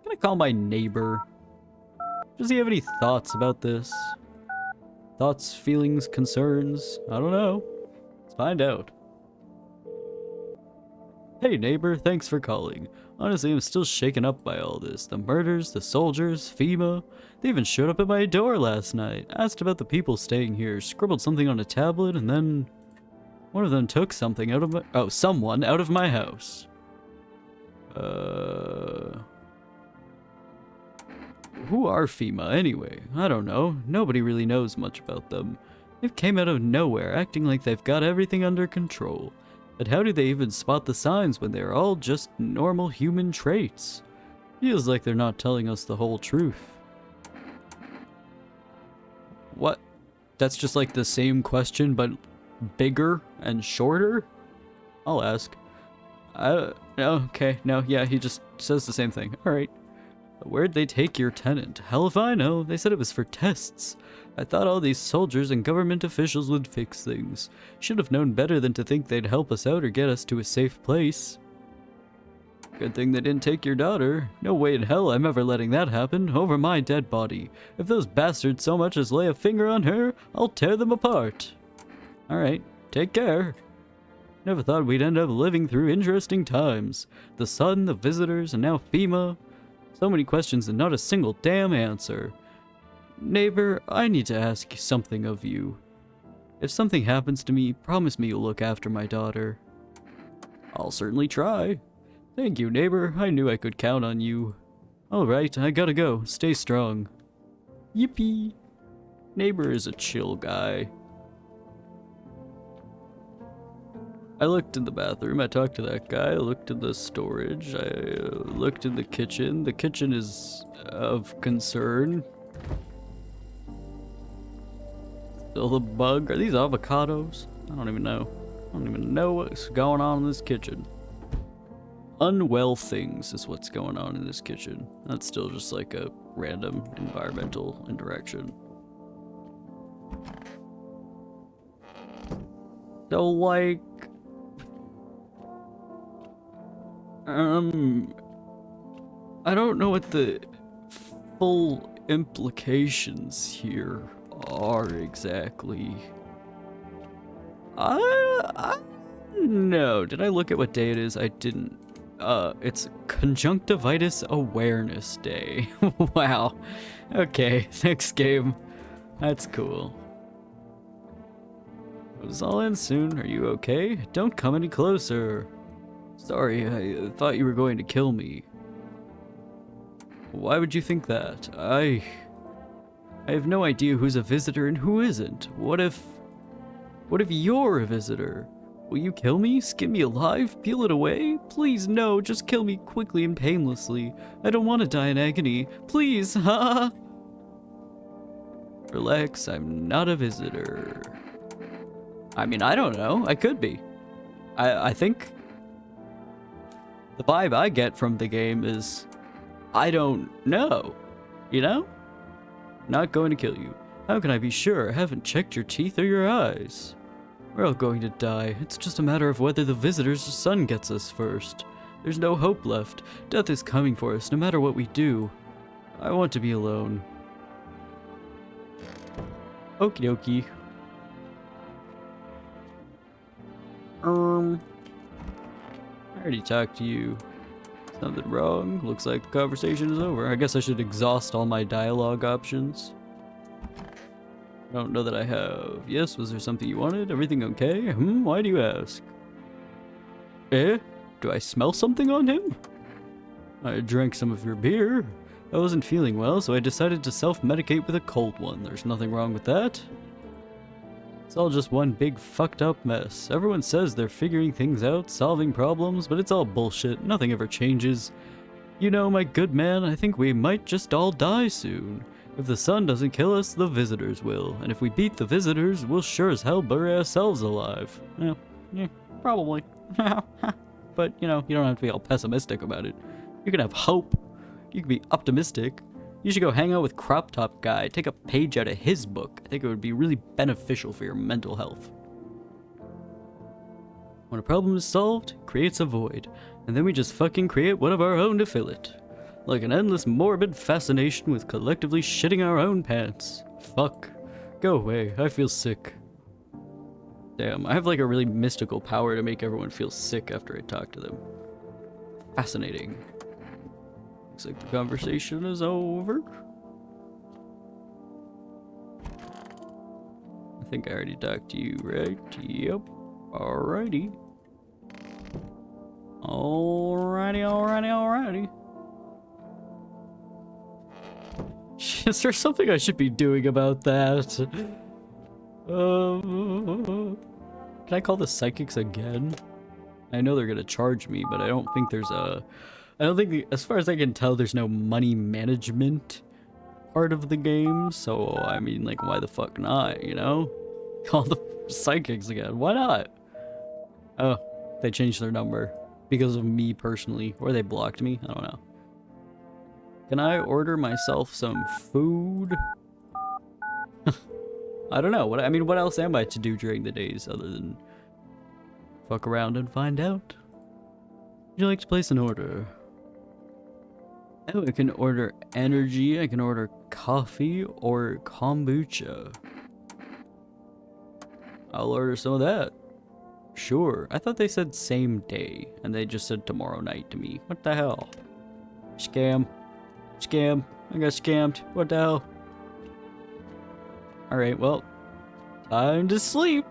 gonna call my neighbor. Does he have any thoughts about this? Thoughts, feelings, concerns? I don't know. Let's find out. Hey neighbor, thanks for calling. Honestly, I'm still shaken up by all this. The murders, the soldiers, FEMA. They even showed up at my door last night. Asked about the people staying here, scribbled something on a tablet, and then one of them took something out of my— someone out of my house. Who are FEMA anyway? I don't know. Nobody really knows much about them. They came out of nowhere, acting like they've got everything under control. But how do they even spot the signs when they're all just normal human traits? Feels like they're not telling us the whole truth. What? That's just like the same question, but bigger and shorter? I'll ask. Okay, no, yeah, he just says the same thing. Alright. Where'd they take your tenant? Hell if I know. They said it was for tests. I thought all these soldiers and government officials would fix things. Should have known better than to think they'd help us out or get us to a safe place. Good thing they didn't take your daughter. No way in hell I'm ever letting that happen over my dead body. If those bastards so much as lay a finger on her, I'll tear them apart. Alright, take care. Never thought we'd end up living through interesting times. The sun, the visitors, and now FEMA. So many questions and not a single damn answer. Neighbor, I need to ask something of you. If something happens to me, promise me you'll look after my daughter. I'll certainly try. Thank you, neighbor. I knew I could count on you. Alright, I gotta go. Stay strong. Yippee. Neighbor is a chill guy. I looked in the bathroom, I talked to that guy, I looked in the storage, I looked in the kitchen. The kitchen is of concern. Still the bug. Are these avocados? I don't even know. I don't even know what's going on in this kitchen. Unwell things is what's going on in this kitchen. That's still just like a random environmental interaction. So like... I don't know what the full implications here are exactly. No, did I look at what day it is? I didn't. It's Conjunctivitis Awareness Day. Wow. Okay, next game. That's cool. It was all in soon. Are you okay? Don't come any closer. Sorry, I thought you were going to kill me. Why would you think that? I have no idea who's a visitor and who isn't. What if you're a visitor? Will you kill me? Skin me alive? Peel it away? Please, no, just kill me quickly and painlessly. I don't want to die in agony. Please, ha! Relax, I'm not a visitor. I mean, I don't know. I could be. I think the vibe I get from the game is, I don't know, you know? Not going to kill you. How can I be sure? I haven't checked your teeth or your eyes. We're all going to die. It's just a matter of whether the visitor's son gets us first. There's no hope left. Death is coming for us no matter what we do. I want to be alone. Okie dokie. I already talked to you. Something wrong? Looks like the conversation is over. I guess I should exhaust all my dialogue options. I don't know that I have. Yes, was there something you wanted? Everything okay? Why do you ask? Eh? Do I smell something on him? I drank some of your beer. I wasn't feeling well, so I decided to self-medicate with a cold one. There's nothing wrong with that. It's all just one big fucked up mess. Everyone says they're figuring things out, solving problems, but it's all bullshit. Nothing ever changes. You know, my good man, I think we might just all die soon. If the sun doesn't kill us, the visitors will. And if we beat the visitors, we'll sure as hell bury ourselves alive. Yeah, probably. But, you know, you don't have to be all pessimistic about it. You can have hope. You can be optimistic. You should go hang out with Crop Top Guy. Take a page out of his book. I think it would be really beneficial for your mental health. When a problem is solved, it creates a void. And then we just fucking create one of our own to fill it. Like an endless morbid fascination with collectively shitting our own pants. Fuck. Go away. I feel sick. Damn, I have like a really mystical power to make everyone feel sick after I talk to them. Fascinating. Looks like the conversation is over. I think I already talked to you, right? Yep. Alrighty. Alrighty. Is there something I should be doing about that? Can I call the psychics again? I know they're gonna charge me, but I don't think there's a... I don't think, as far as I can tell, there's no money management part of the game. So, I mean, like, why the fuck not, you know? Call the psychics again. Why not? Oh, they changed their number. Because of me personally. Or they blocked me. I don't know. Can I order myself some food? I don't know. What else am I to do during the days other than fuck around and find out? Would you like to place an order? Oh, I can order energy, I can order coffee, or kombucha. I'll order some of that. Sure. I thought they said same day, and they just said tomorrow night to me. What the hell? Scam. Scam. I got scammed. What the hell? Alright, well, time to sleep.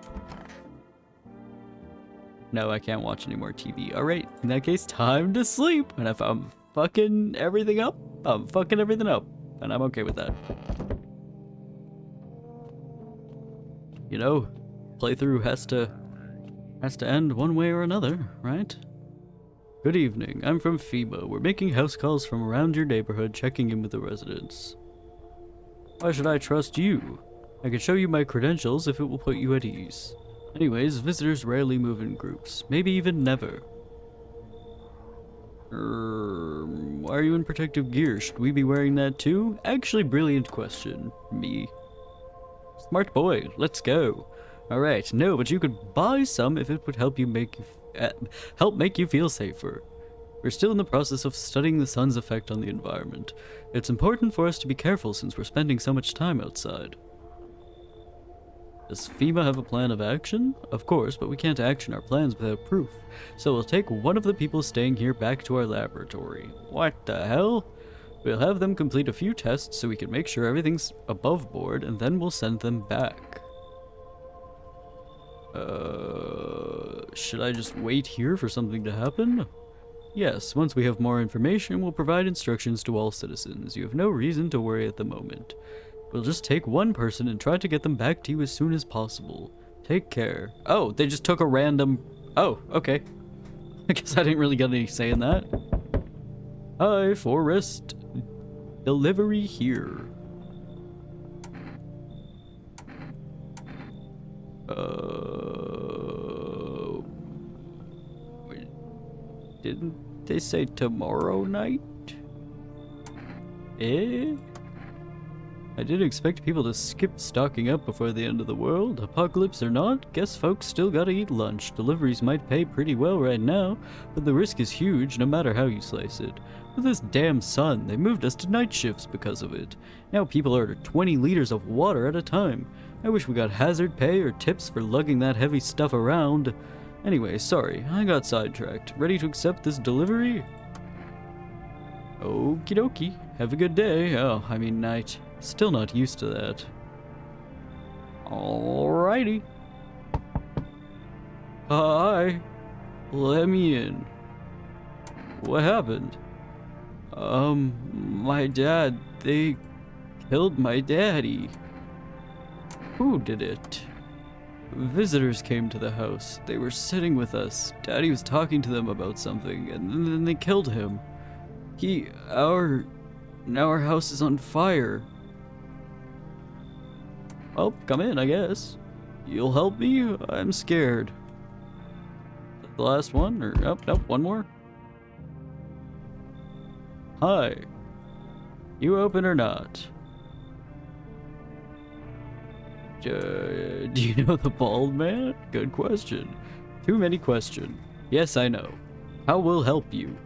No, I can't watch any more TV. Alright, in that case, time to sleep. And if I'm fucking everything up, I'm fucking everything up. And I'm okay with that. You know, playthrough has to end one way or another, right? Good evening, I'm from FEMA. We're making house calls from around your neighborhood, checking in with the residents. Why should I trust you? I can show you my credentials if it will put you at ease. Anyways, visitors rarely move in groups, maybe even never. Why are you in protective gear? Should we be wearing that too? Actually, brilliant question. Me. Smart boy, let's go. Alright, no, but you could buy some if it would help make you feel safer. We're still in the process of studying the sun's effect on the environment. It's important for us to be careful since we're spending so much time outside. Does FEMA have a plan of action? Of course, but we can't action our plans without proof. So we'll take one of the people staying here back to our laboratory. What the hell? We'll have them complete a few tests so we can make sure everything's above board, and then we'll send them back. Should I just wait here for something to happen? Yes, once we have more information, we'll provide instructions to all citizens. You have no reason to worry at the moment. We'll just take one person and try to get them back to you as soon as possible. Take care. Oh, they just took a random... Oh, okay. I guess I didn't really get any say in that. Hi, Forrest. Delivery here. Didn't they say tomorrow night? Eh? I didn't expect people to skip stocking up before the end of the world. Apocalypse or not, guess folks still gotta eat lunch. Deliveries might pay pretty well right now, but the risk is huge no matter how you slice it. With this damn sun, they moved us to night shifts because of it. Now people order 20 liters of water at a time. I wish we got hazard pay or tips for lugging that heavy stuff around. Anyway, sorry, I got sidetracked. Ready to accept this delivery? Okie dokie. Have a good day. Oh, I mean night. Still not used to that. Alrighty. Hi. Let me in. What happened? My dad, they killed my daddy. Who did it? Visitors came to the house. They were sitting with us. Daddy was talking to them about something, and then they killed him. Now our house is on fire. Well, come in, I guess. You'll help me? I'm scared. Is that the last one? Or, nope, one more? Hi. You open or not? Do you know the bald man? Good question. Too many questions. Yes, I know. How will help you?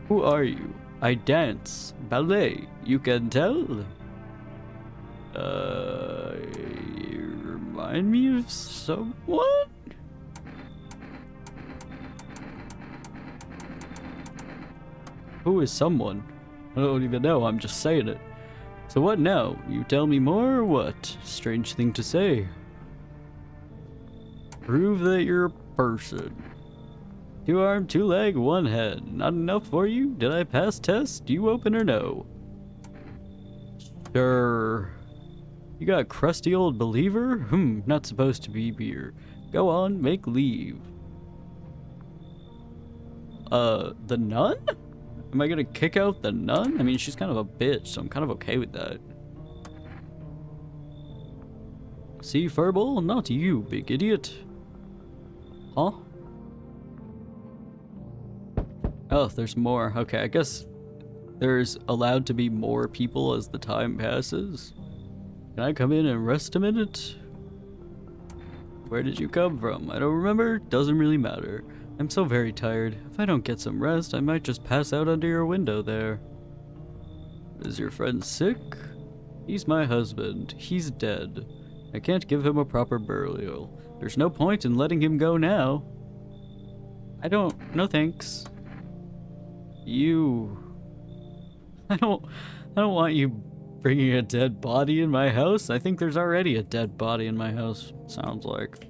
Who are you? I dance. Ballet. You can tell? You remind me of someone? Who is someone? I don't even know, I'm just saying it. So what now? You tell me more or what? Strange thing to say. Prove that you're a person. 2 arm, 2 leg, 1 head. Not enough for you? Did I pass test? Do you open or no? Sure. You got crusty old believer? Not supposed to be here. Go on, make leave. The nun? Am I gonna kick out the nun? I mean, she's kind of a bitch, so I'm kind of okay with that. See, Furball? Not you, big idiot. Huh? Oh, there's more. Okay, I guess there's allowed to be more people as the time passes. Can I come in and rest a minute? Where did you come from? I don't remember. Doesn't really matter. I'm so very tired. If I don't get some rest, I might just pass out under your window there. Is your friend sick? He's my husband. He's dead. I can't give him a proper burial. There's no point in letting him go now. No thanks. I don't want you bringing a dead body in my house. I think there's already a dead body in my house, sounds like.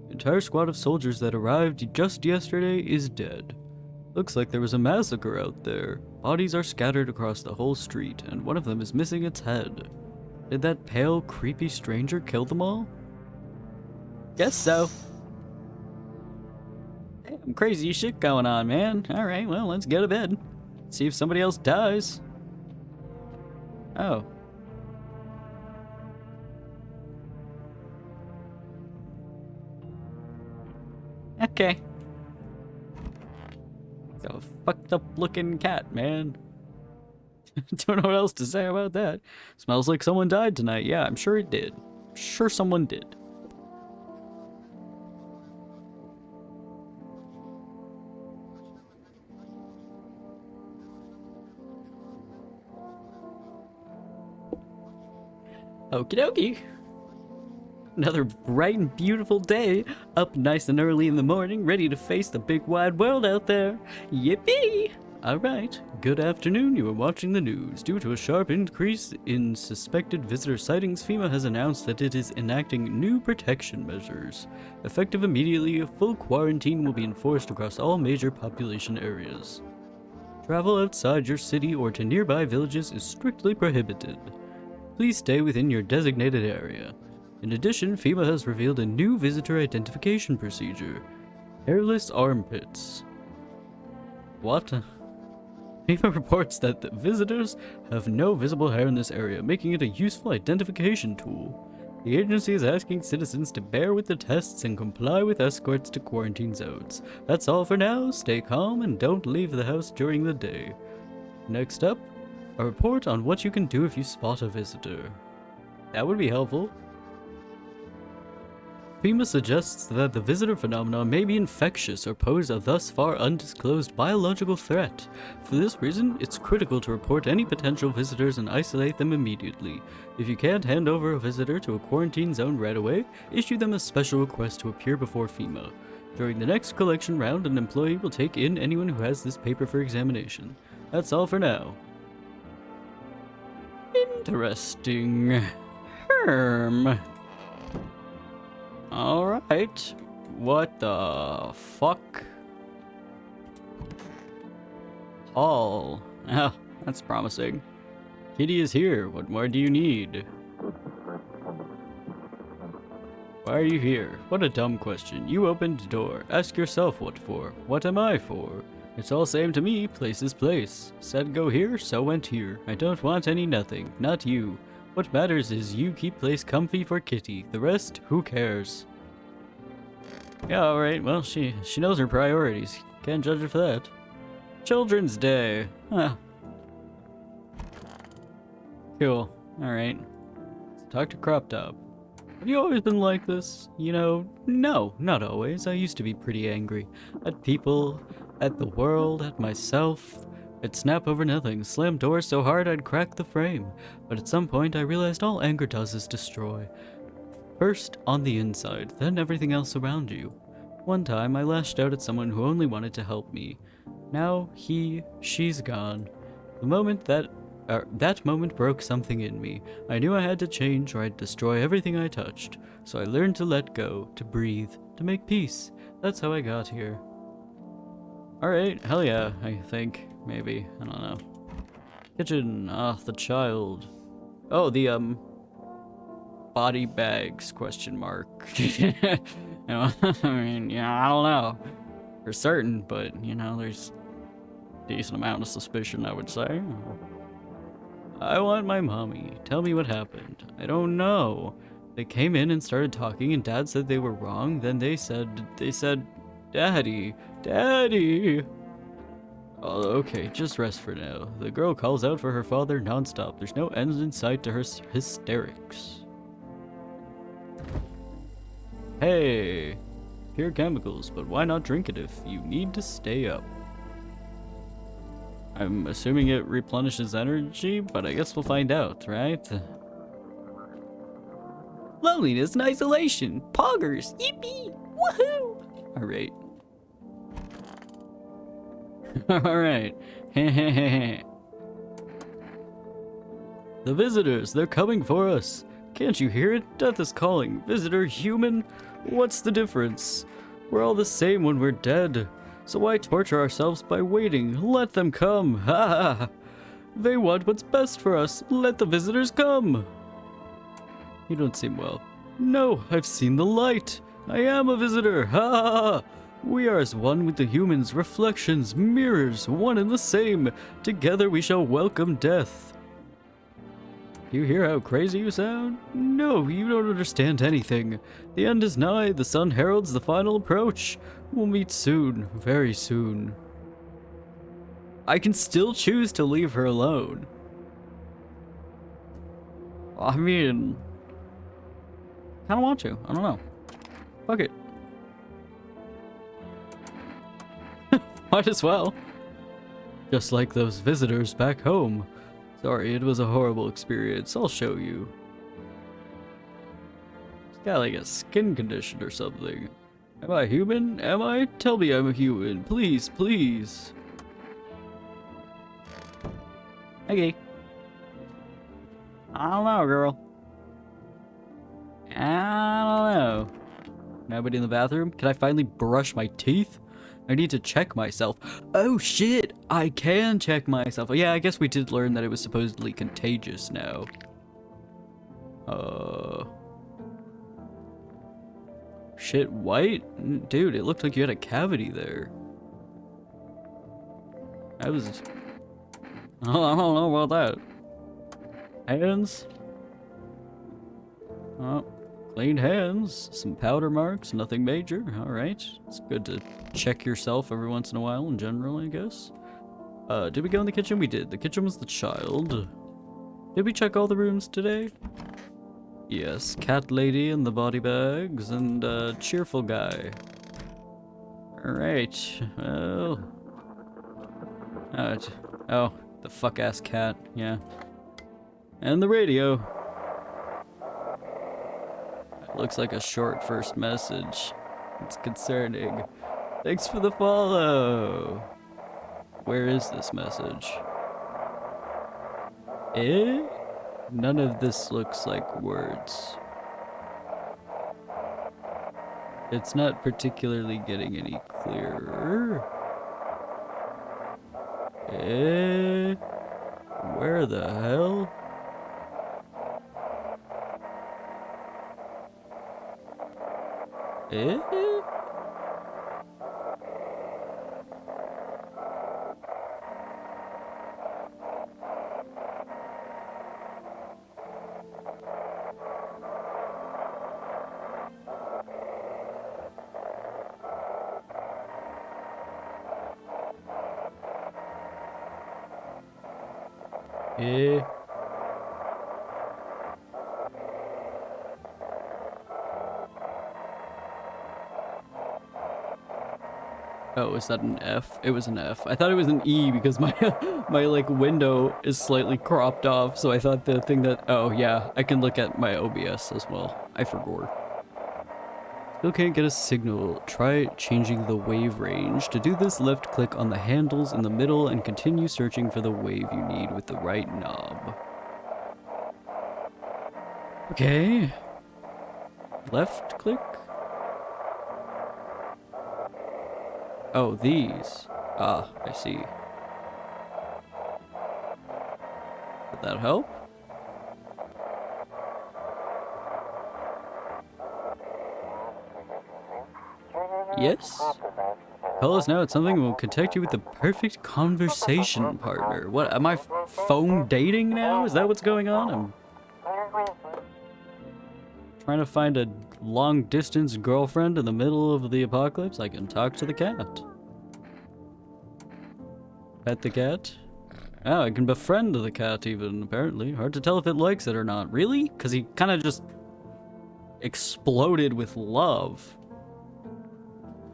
The entire squad of soldiers that arrived just yesterday is dead. Looks like there was a massacre out there. Bodies are scattered across the whole street, and one of them is missing its head. Did that pale, creepy stranger kill them all? Guess so. Damn, crazy shit going on, man. Alright, well, let's go to bed. See if somebody else dies. Oh. Okay. It's a fucked up looking cat, man. Don't know what else to say about that. Smells like someone died tonight. Yeah, I'm sure it did. Sure someone did. Okie dokie. Another bright and beautiful day. Up nice and early in the morning, ready to face the big wide world out there. Yippee! Alright, good afternoon. You are watching the news. Due to a sharp increase in suspected visitor sightings, FEMA has announced that it is enacting new protection measures. Effective immediately, a full quarantine will be enforced across all major population areas. Travel outside your city or to nearby villages is strictly prohibited. Please stay within your designated area. In addition, FEMA has revealed a new visitor identification procedure. Hairless armpits. What? FEMA reports that the visitors have no visible hair in this area, making it a useful identification tool. The agency is asking citizens to bear with the tests and comply with escorts to quarantine zones. That's all for now. Stay calm and don't leave the house during the day. Next up, a report on what you can do if you spot a visitor. That would be helpful. FEMA suggests that the visitor phenomenon may be infectious or pose a thus far undisclosed biological threat. For this reason, it's critical to report any potential visitors and isolate them immediately. If you can't hand over a visitor to a quarantine zone right away, issue them a special request to appear before FEMA. During the next collection round, an employee will take in anyone who has this paper for examination. That's all for now. Interesting. Alright. What the fuck? Hall. Ah, that's promising. Kitty is here. What more do you need? Why are you here? What a dumb question. You opened the door. Ask yourself what for. What am I for? It's all same to me, place is place. Said go here, so went here. I don't want any nothing, not you. What matters is you keep place comfy for Kitty. The rest, who cares? Yeah, alright, well, she knows her priorities. Can't judge her for that. Children's Day. Huh. Cool. Alright. Let's talk to Crop Top. Have you always been like this? You know, no, not always. I used to be pretty angry. At people, at the world, at myself. I'd snap over nothing, slam doors so hard I'd crack the frame. But at some point I realized all anger does is destroy. First on the inside, then everything else around you. One time I lashed out at someone who only wanted to help me. Now she's gone. The moment that moment broke something in me. I knew I had to change or I'd destroy everything I touched. So I learned to let go, to breathe, to make peace. That's how I got here. Alright, hell yeah, I think. Maybe. I don't know. Kitchen. Ah, the child. Oh, the, body bags, question mark. You know, I mean, yeah, I don't know. For certain, but, you know, there's a decent amount of suspicion, I would say. I want my mommy. Tell me what happened. I don't know. They came in and started talking and Dad said they were wrong. Then they said, Daddy, Daddy. Oh, okay, just rest for now. The girl calls out for her father nonstop. There's no end in sight to her hysterics. Hey, pure chemicals, but why not drink it if you need to stay up? I'm assuming it replenishes energy, but I guess we'll find out, right? Loneliness and isolation. Poggers. Yippee. Woohoo. Alright. Alright. The visitors, they're coming for us. Can't you hear it? Death is calling. Visitor, human? What's the difference? We're all the same when we're dead. So why torture ourselves by waiting? Let them come. Ha ha. They want what's best for us. Let the visitors come. You don't seem well. No, I've seen the light. I am a visitor. Ha ha ha. We are as one with the humans, reflections, mirrors, one and the same. Together we shall welcome death. You hear how crazy you sound? No, you don't understand anything. The end is nigh, the sun heralds the final approach. We'll meet soon, very soon. I can still choose to leave her alone. I mean, kinda want to, I don't know. Fuck it. Might as well. Just like those visitors back home. Sorry, it was a horrible experience. I'll show you. It's got like a skin condition or something. Am I human? Am I? Tell me I'm a human. Please, please. Okay. I don't know, girl. I don't know. Nobody in the bathroom? Can I finally brush my teeth? I need to check myself. Oh shit, I can check myself. Yeah, I guess we did learn that it was supposedly contagious now. Shit, white? Dude, it looked like you had a cavity there. I was... I don't know about that. Hands? Oh. Clean hands, some powder marks, nothing major. Alright. It's good to check yourself every once in a while in general, I guess. Did we go in the kitchen? We did. The kitchen was the child. Did we check all the rooms today? Yes. Cat lady and the body bags and cheerful guy. Alright. Well. Oh, the fuck ass cat. Yeah. And the radio. Looks like a short first message. It's concerning. Thanks for the follow. Where is this message? Eh? None of this looks like words. It's not particularly getting any clearer. Eh? Where the hell? Eh? Eh. Oh, is that an F? It was an F. I thought it was an E because my my like window is slightly cropped off, so I thought the thing that oh yeah, I can look at my OBS as well. I forgot. Still can't get a signal. Try changing the wave range. To do this, left click on the handles in the middle and continue searching for the wave you need with the right knob. Okay. Left click? Oh, these. Ah, I see. Did that help? Yes? Call us now at something and we'll contact you with the perfect conversation partner. What, am I phone dating now? Is that what's going on? I'm trying to find a long-distance girlfriend in the middle of the apocalypse. I can talk to the cat. Pet the cat? Oh, I can befriend the cat even, apparently. Hard to tell if it likes it or not. Really? Because he kind of just exploded with love.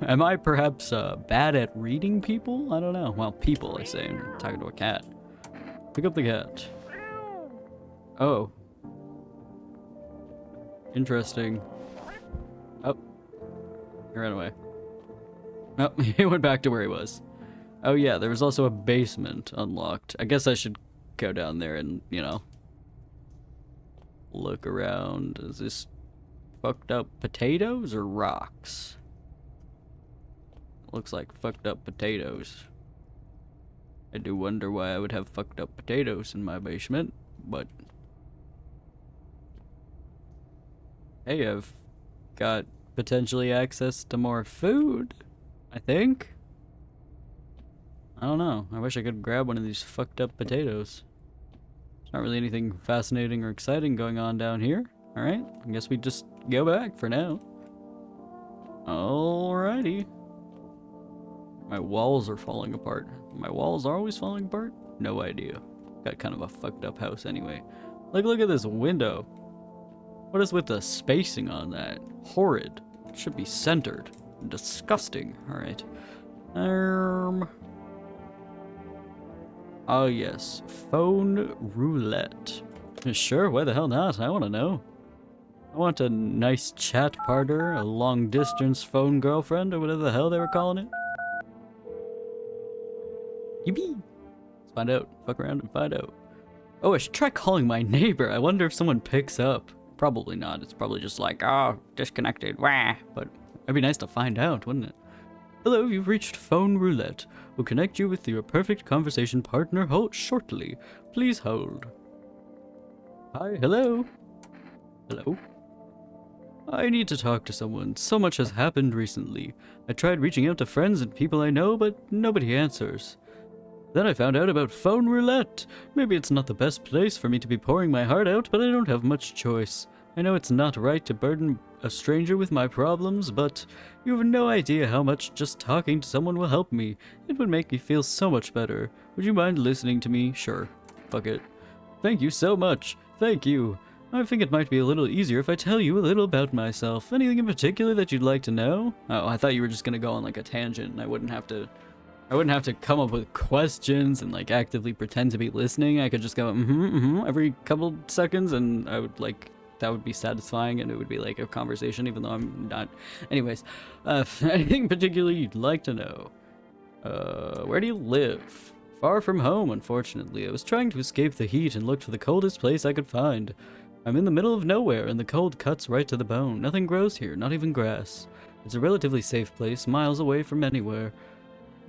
Am I perhaps bad at reading people? I don't know. Well, people, I say. I'm talking to a cat. Pick up the cat. Oh. Interesting. Oh. He ran away. Oh, he went back to where he was. Oh yeah, there was also a basement unlocked. I guess I should go down there and, you know, look around. Is this fucked up potatoes or rocks? Looks like fucked up potatoes. I do wonder why I would have fucked up potatoes in my basement, but hey, I've got potentially access to more food, I think. I don't know. I wish I could grab one of these fucked up potatoes. There's not really anything fascinating or exciting going on down here. Alright, I guess we just go back for now. Alrighty. My walls are falling apart. My walls are always falling apart? No idea. Got kind of a fucked up house anyway. Like, look at this window. What is with the spacing on that? Horrid. It should be centered. Disgusting. Alright. Oh yes. Phone roulette. Sure, why the hell not? I want to know. I want a nice chat partner, a long distance phone girlfriend, or whatever the hell they were calling it. Yippee! Let's find out. Fuck around and find out. Oh, I should try calling my neighbor. I wonder if someone picks up. Probably not. It's probably just like, oh, disconnected. Wah. But it'd be nice to find out, wouldn't it? Hello, you've reached Phone Roulette. We'll connect you with your perfect conversation partner shortly. Please hold. Hi, hello? Hello? I need to talk to someone. So much has happened recently. I tried reaching out to friends and people I know, but nobody answers. Then I found out about Phone Roulette. Maybe it's not the best place for me to be pouring my heart out, but I don't have much choice. I know it's not right to burden a stranger with my problems, but you have no idea how much just talking to someone will help me. It would make me feel so much better. Would you mind listening to me? Sure. Fuck it. Thank you so much. Thank you. I think it might be a little easier if I tell you a little about myself. Anything in particular that you'd like to know? Oh, I thought you were just gonna go on like a tangent and I wouldn't have to come up with questions and like actively pretend to be listening. I could just go every couple seconds and I would like, that would be satisfying and it would be like a conversation even though I'm not. Anyways, anything particularly you'd like to know? Where do you live? Far from home, unfortunately. I was trying to escape the heat and looked for the coldest place I could find. I'm in the middle of nowhere and the cold cuts right to the bone. Nothing grows here, not even grass. It's a relatively safe place, miles away from anywhere.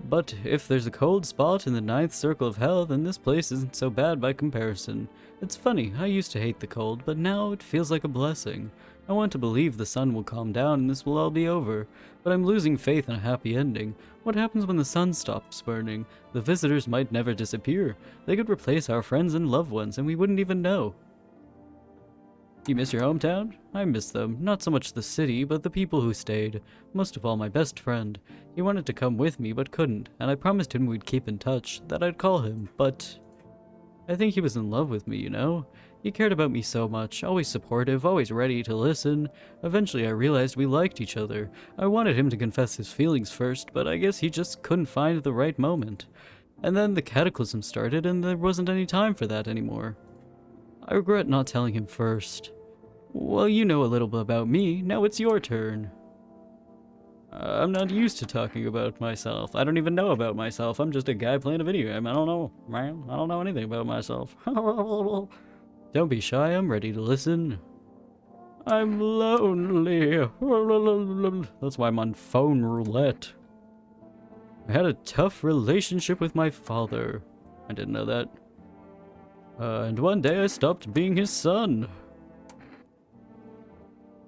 But if there's a cold spot in the 9th circle of hell, then this place isn't so bad by comparison. It's funny, I used to hate the cold, but now it feels like a blessing. I want to believe the sun will calm down and this will all be over, but I'm losing faith in a happy ending. What happens when the sun stops burning? The visitors might never disappear. They could replace our friends and loved ones, and we wouldn't even know. You miss your hometown? I miss them. Not so much the city, but the people who stayed. Most of all, my best friend. He wanted to come with me, but couldn't, and I promised him we'd keep in touch, that I'd call him, but... I think he was in love with me, you know? He cared about me so much, always supportive, always ready to listen. Eventually I realized we liked each other. I wanted him to confess his feelings first, but I guess he just couldn't find the right moment. And then the cataclysm started and there wasn't any time for that anymore. I regret not telling him first. Well, you know a little bit about me, now it's your turn. I'm not used to talking about myself. I don't even know about myself. I'm just a guy playing a video game. I don't know, man. I don't know anything about myself. Don't be shy, I'm ready to listen. I'm lonely. That's why I'm on phone roulette. I had a tough relationship with my father. I didn't know that. And one day I stopped being his son.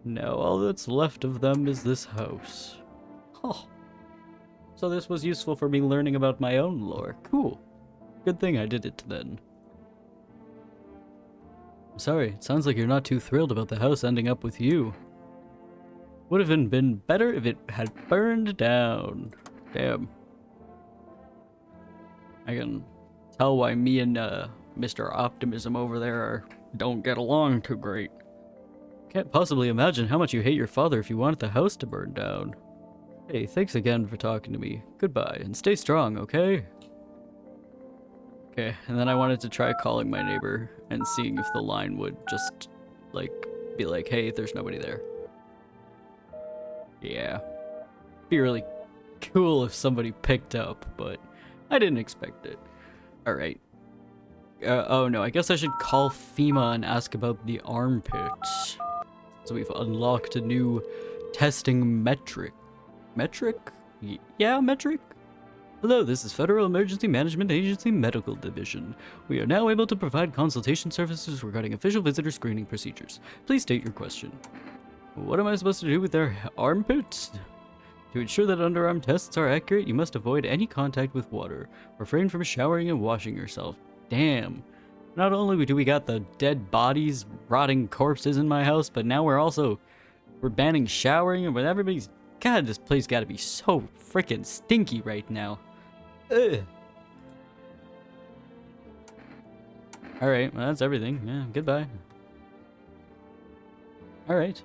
Now all that's left of them is this house. Oh. So this was useful for me learning about my own lore. Cool. Good thing I did it then. Sorry, it sounds like you're not too thrilled about the house ending up with you. Would have been better if it had burned down. Damn. I can tell why me and Mr. Optimism over there don't get along too great. Can't possibly imagine how much you hate your father if you wanted the house to burn down. Hey, thanks again for talking to me. Goodbye, and stay strong, okay? Okay, and then I wanted to try calling my neighbor and seeing if the line would just, like, be like, hey, there's nobody there. Yeah. Be really cool if somebody picked up, but I didn't expect it. Alright. Oh no, I guess I should call FEMA and ask about the armpits. So we've unlocked a new testing metric. Metric? Yeah, metric? Hello, this is Federal Emergency Management Agency Medical Division. We are now able to provide consultation services regarding official visitor screening procedures. Please state your question. What am I supposed to do with their armpits? To ensure that underarm tests are accurate, you must avoid any contact with water. Refrain from showering and washing yourself. Damn. Not only do we got the dead bodies, rotting corpses in my house, but now we're banning showering, and everybody's... God, this place gotta be so freaking stinky right now. Ugh. Alright, well that's everything. Yeah, goodbye. Alright.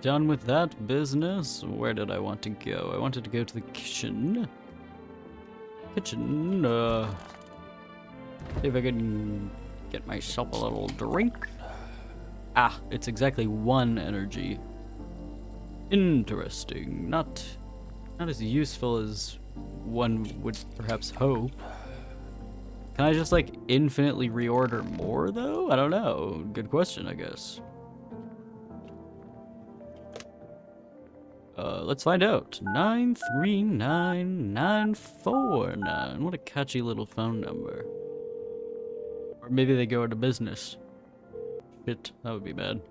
Done with that business. Where did I want to go? I wanted to go to the kitchen. See if I can get myself a little drink. Ah, it's exactly 1 energy. Interesting. Not as useful as one would perhaps hope. Can I just like infinitely reorder more though? I don't know. Good question, I guess. Let's find out. 939-949. What a catchy little phone number. Or maybe they go out of business. Shit, that would be bad.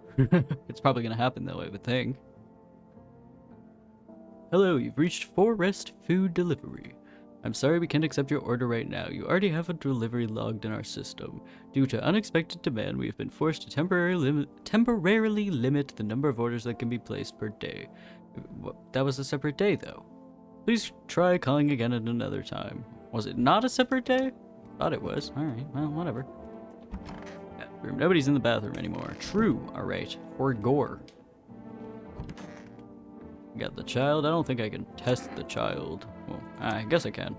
It's probably gonna happen though, I would think. Hello, you've reached Forest Food Delivery. I'm sorry we can't accept your order right now. You already have a delivery logged in our system. Due to unexpected demand, we have been forced to temporarily limit the number of orders that can be placed per day. That was a separate day, though. Please try calling again at another time. Was it not a separate day? Thought it was. Alright, well, whatever. Bathroom. Nobody's in the bathroom anymore. True. Alright. Or gore. Got the child. I don't think I can test the child. Well, I guess I can.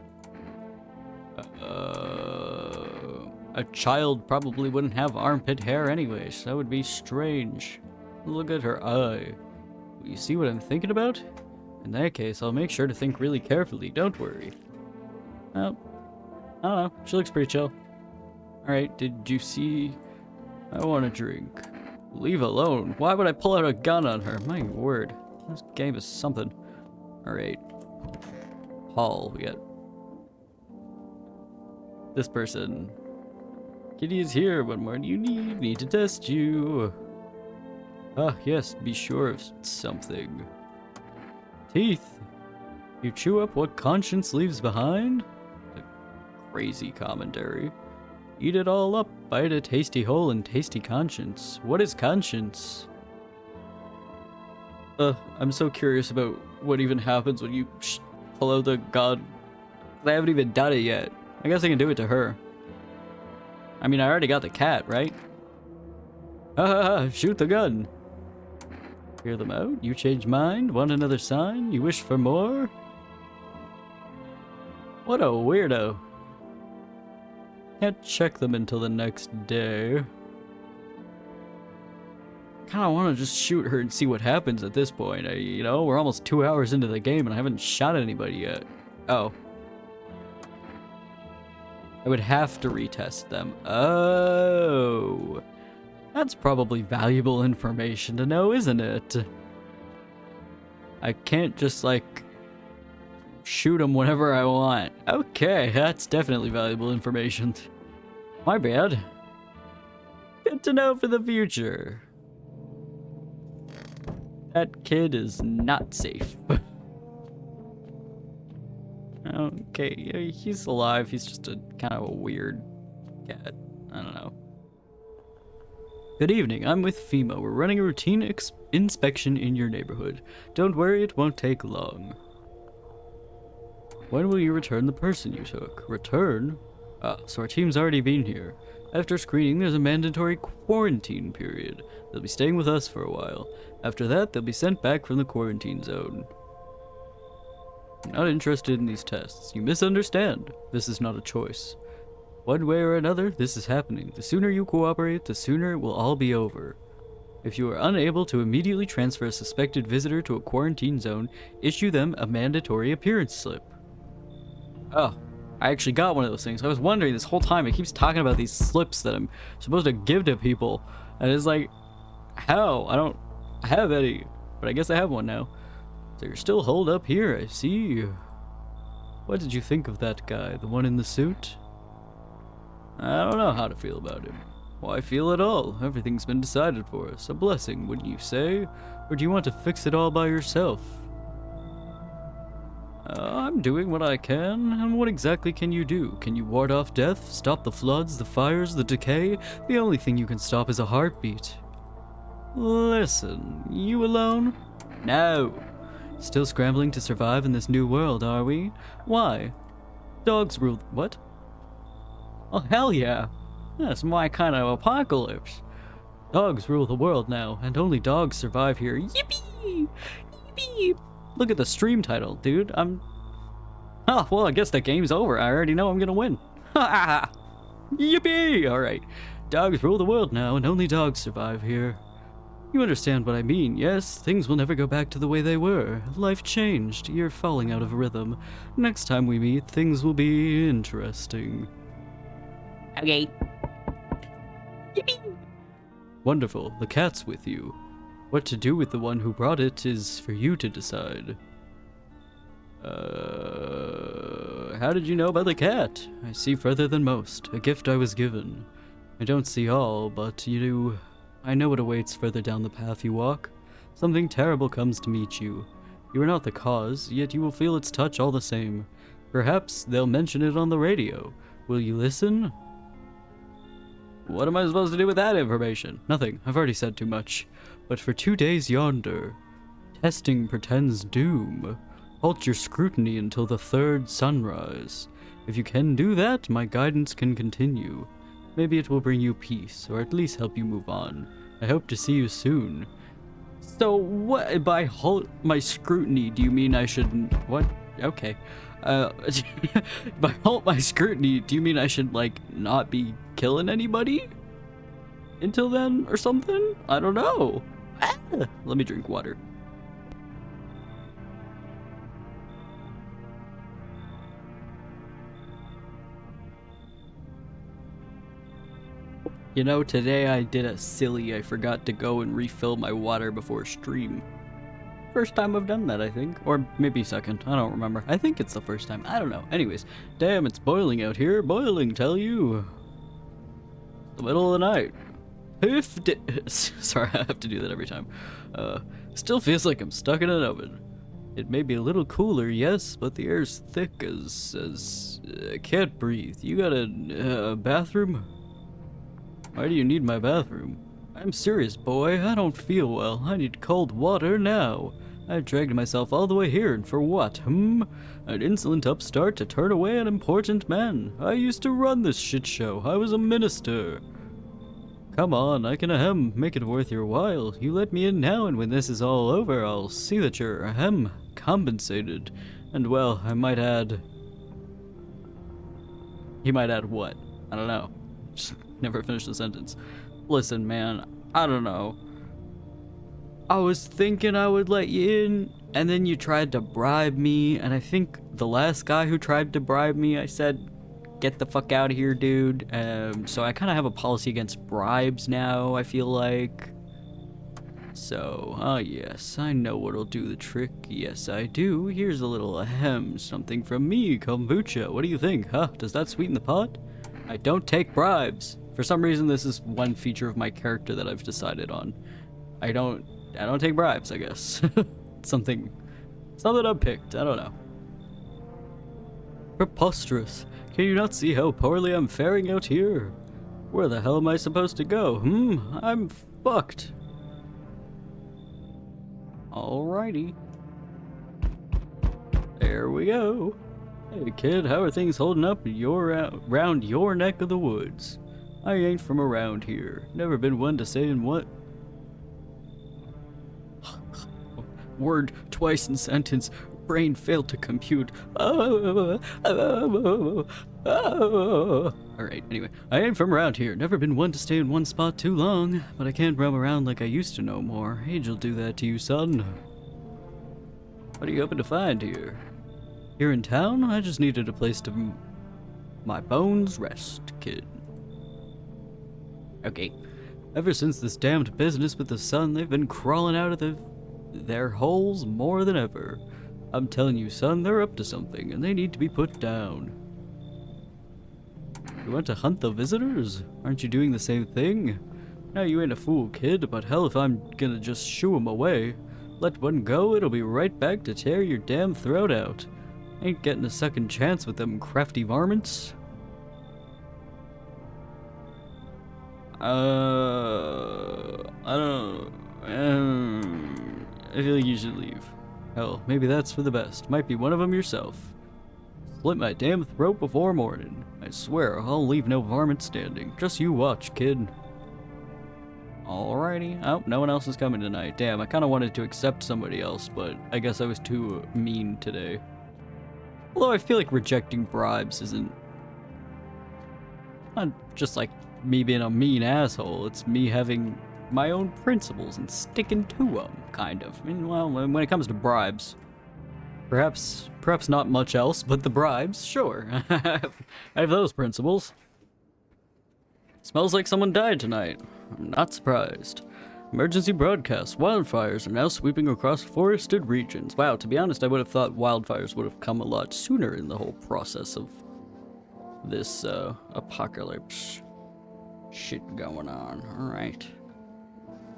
A child probably wouldn't have armpit hair anyways. That would be strange. Look at her eye. You see what I'm thinking about? In that case, I'll make sure to think really carefully. Don't worry. Well, I don't know. She looks pretty chill. Alright, did you see... I want a drink. Leave alone. Why would I pull out a gun on her? My word. This game is something. Alright. Hall, we got... this person. Kitty is here. What more do you need? Need to test you. Ah, yes, be sure of something. Teeth. You chew up what conscience leaves behind? A crazy commentary. Eat it all up, bite a tasty hole in tasty conscience. What is conscience? I'm so curious about what even happens when you pull out the god. I haven't even done it yet. I guess I can do it to her. I mean, I already got the cat, right? Shoot the gun. Hear them out? You change mind? Want another sign? You wish for more? What a weirdo. Can't check them until the next day. Kinda wanna just shoot her and see what happens at this point. You know, we're almost 2 hours into the game and I haven't shot anybody yet. Oh. I would have to retest them. Oh. That's probably valuable information to know, isn't it? I can't just, like, shoot them whenever I want. Okay, that's definitely valuable information. My bad. Good to know for the future. That kid is not safe. Okay, he's alive. He's just a kind of a weird cat. I don't know. Good evening, I'm with FEMA. We're running a routine inspection in your neighborhood. Don't worry, it won't take long. When will you return the person you took? Return? Ah, so our team's already been here. After screening, there's a mandatory quarantine period. They'll be staying with us for a while. After that, they'll be sent back from the quarantine zone. I'm not interested in these tests. You misunderstand. This is not a choice. One way or another, this is happening. The sooner you cooperate, the sooner it will all be over. If you are unable to immediately transfer a suspected visitor to a quarantine zone, issue them a mandatory appearance slip. Oh, I actually got one of those things. I was wondering this whole time. It keeps talking about these slips that I'm supposed to give to people. And it's like, how? I don't have any. But I guess I have one now. So you're still holed up here, I see. What did you think of that guy? The one in the suit? I don't know how to feel about him. Why feel at all? Everything's been decided for us. A blessing, wouldn't you say? Or do you want to fix it all by yourself? I'm doing what I can. And what exactly can you do? Can you ward off death? Stop the floods, the fires, the decay? The only thing you can stop is a heartbeat. Listen, you alone? No. Still scrambling to survive in this new world, are we? Why? Dogs rule... What? Oh, hell yeah. That's my kind of apocalypse. Dogs rule the world now, and only dogs survive here. Yippee! Yippee! Look at the stream title, dude. Oh, well, I guess the game's over. I already know I'm gonna win. Ha! Yippee! Alright. Dogs rule the world now, and only dogs survive here. You understand what I mean, yes? Things will never go back to the way they were. Life changed. You're falling out of rhythm. Next time we meet, things will be interesting. Okay. Yippee! Wonderful. The cat's with you. What to do with the one who brought it is for you to decide. How did you know about the cat? I see further than most. A gift I was given. I don't see all, but you do. I know what awaits further down the path you walk. Something terrible comes to meet you. You are not the cause, yet you will feel its touch all the same. Perhaps they'll mention it on the radio. Will you listen? What am I supposed to do with that information? Nothing. I've already said too much. But for 2 days yonder, testing pretends doom. Halt your scrutiny until the third sunrise. If you can do that, my guidance can continue. Maybe it will bring you peace, or at least help you move on. I hope to see you soon. So what, by halt my scrutiny, do you mean I shouldn't, what? Okay. By halt my scrutiny, do you mean I should, like, not be killing anybody? Until then, or something? I don't know. Let me drink water. You know, today I did a silly. I forgot to go and refill my water before stream. First time I've done that, I think. Or maybe second. I don't remember. I think it's the first time. I don't know. Anyways, damn, it's boiling out here. Boiling, tell you. The middle of the night. Sorry, I have to do that every time. Still feels like I'm stuck in an oven. It may be a little cooler, yes, but the air's thick as I can't breathe. You got a bathroom? Why do you need my bathroom? I'm serious, boy. I don't feel well. I need cold water now. I dragged myself all the way here, and for what, An insolent upstart to turn away an important man. I used to run this shit show. I was a minister. Come on, I can, make it worth your while. You let me in now, and when this is all over, I'll see that you're, compensated. And, well, I might add... He might add what? I don't know. Just never finished the sentence. Listen, man, I don't know. I was thinking I would let you in, and then you tried to bribe me, and I think the last guy who tried to bribe me, I said, get the fuck out of here, dude. So I kind of have a policy against bribes now, I feel like. So, yes, I know what'll do the trick. Yes, I do. Here's a little something from me, kombucha. What do you think, huh? Does that sweeten the pot? I don't take bribes. For some reason, this is one feature of my character that I've decided on. I don't take bribes, I guess. Something I picked, I don't know. Preposterous. Can you not see how poorly I'm faring out here? Where the hell am I supposed to go? I'm fucked. Alrighty. There we go. Hey kid, how are things holding up around your neck of the woods? I ain't from around here. Never been one to say in what? Word twice in sentence. Brain failed to compute. Alright, anyway. I ain't from around here. Never been one to stay in one spot too long. But I can't roam around like I used to no more. Age'll do that to you, son. What are you hoping to find here? Here in town? I just needed a place to my bones rest, kid. Okay. Ever since this damned business with the sun, they've been crawling out of their holes more than ever. I'm telling you, son, they're up to something, and they need to be put down. You want to hunt the visitors? Aren't you doing the same thing? Now, you ain't a fool, kid, but hell if I'm gonna just shoo 'em away. Let one go, it'll be right back to tear your damn throat out. Ain't getting a second chance with them crafty varmints. I don't know. I feel like you should leave. Hell, maybe that's for the best. Might be one of them yourself. Slit my damn throat before morning. I swear, I'll leave no varmint standing. Just you watch, kid. Alrighty. Oh, no one else is coming tonight. Damn, I kind of wanted to accept somebody else, but I guess I was too mean today. Although I feel like rejecting bribes isn't... not just like me being a mean asshole. It's me having my own principles and sticking to them, kind of. I mean, well, when it comes to bribes, perhaps not much else, but the bribes, sure. I have those principles. Smells like someone died tonight. I'm not surprised. Emergency broadcast. Wildfires are now sweeping across forested regions. Wow, to be honest, I would have thought wildfires would have come a lot sooner in the whole process of this apocalypse shit going on. Alright.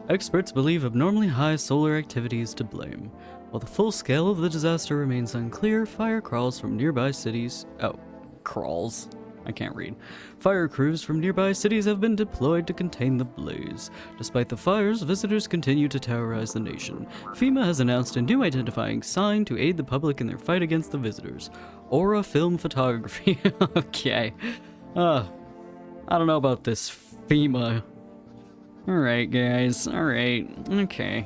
Experts believe abnormally high solar activity is to blame. While the full scale of the disaster remains unclear, fire crawls from nearby cities... Oh, crawls. I can't read. Fire crews from nearby cities have been deployed to contain the blaze. Despite the fires, visitors continue to terrorize the nation. FEMA has announced a new identifying sign to aid the public in their fight against the visitors. Aura Film Photography. Okay. I don't know about this FEMA. Alright, guys. Alright. Okay.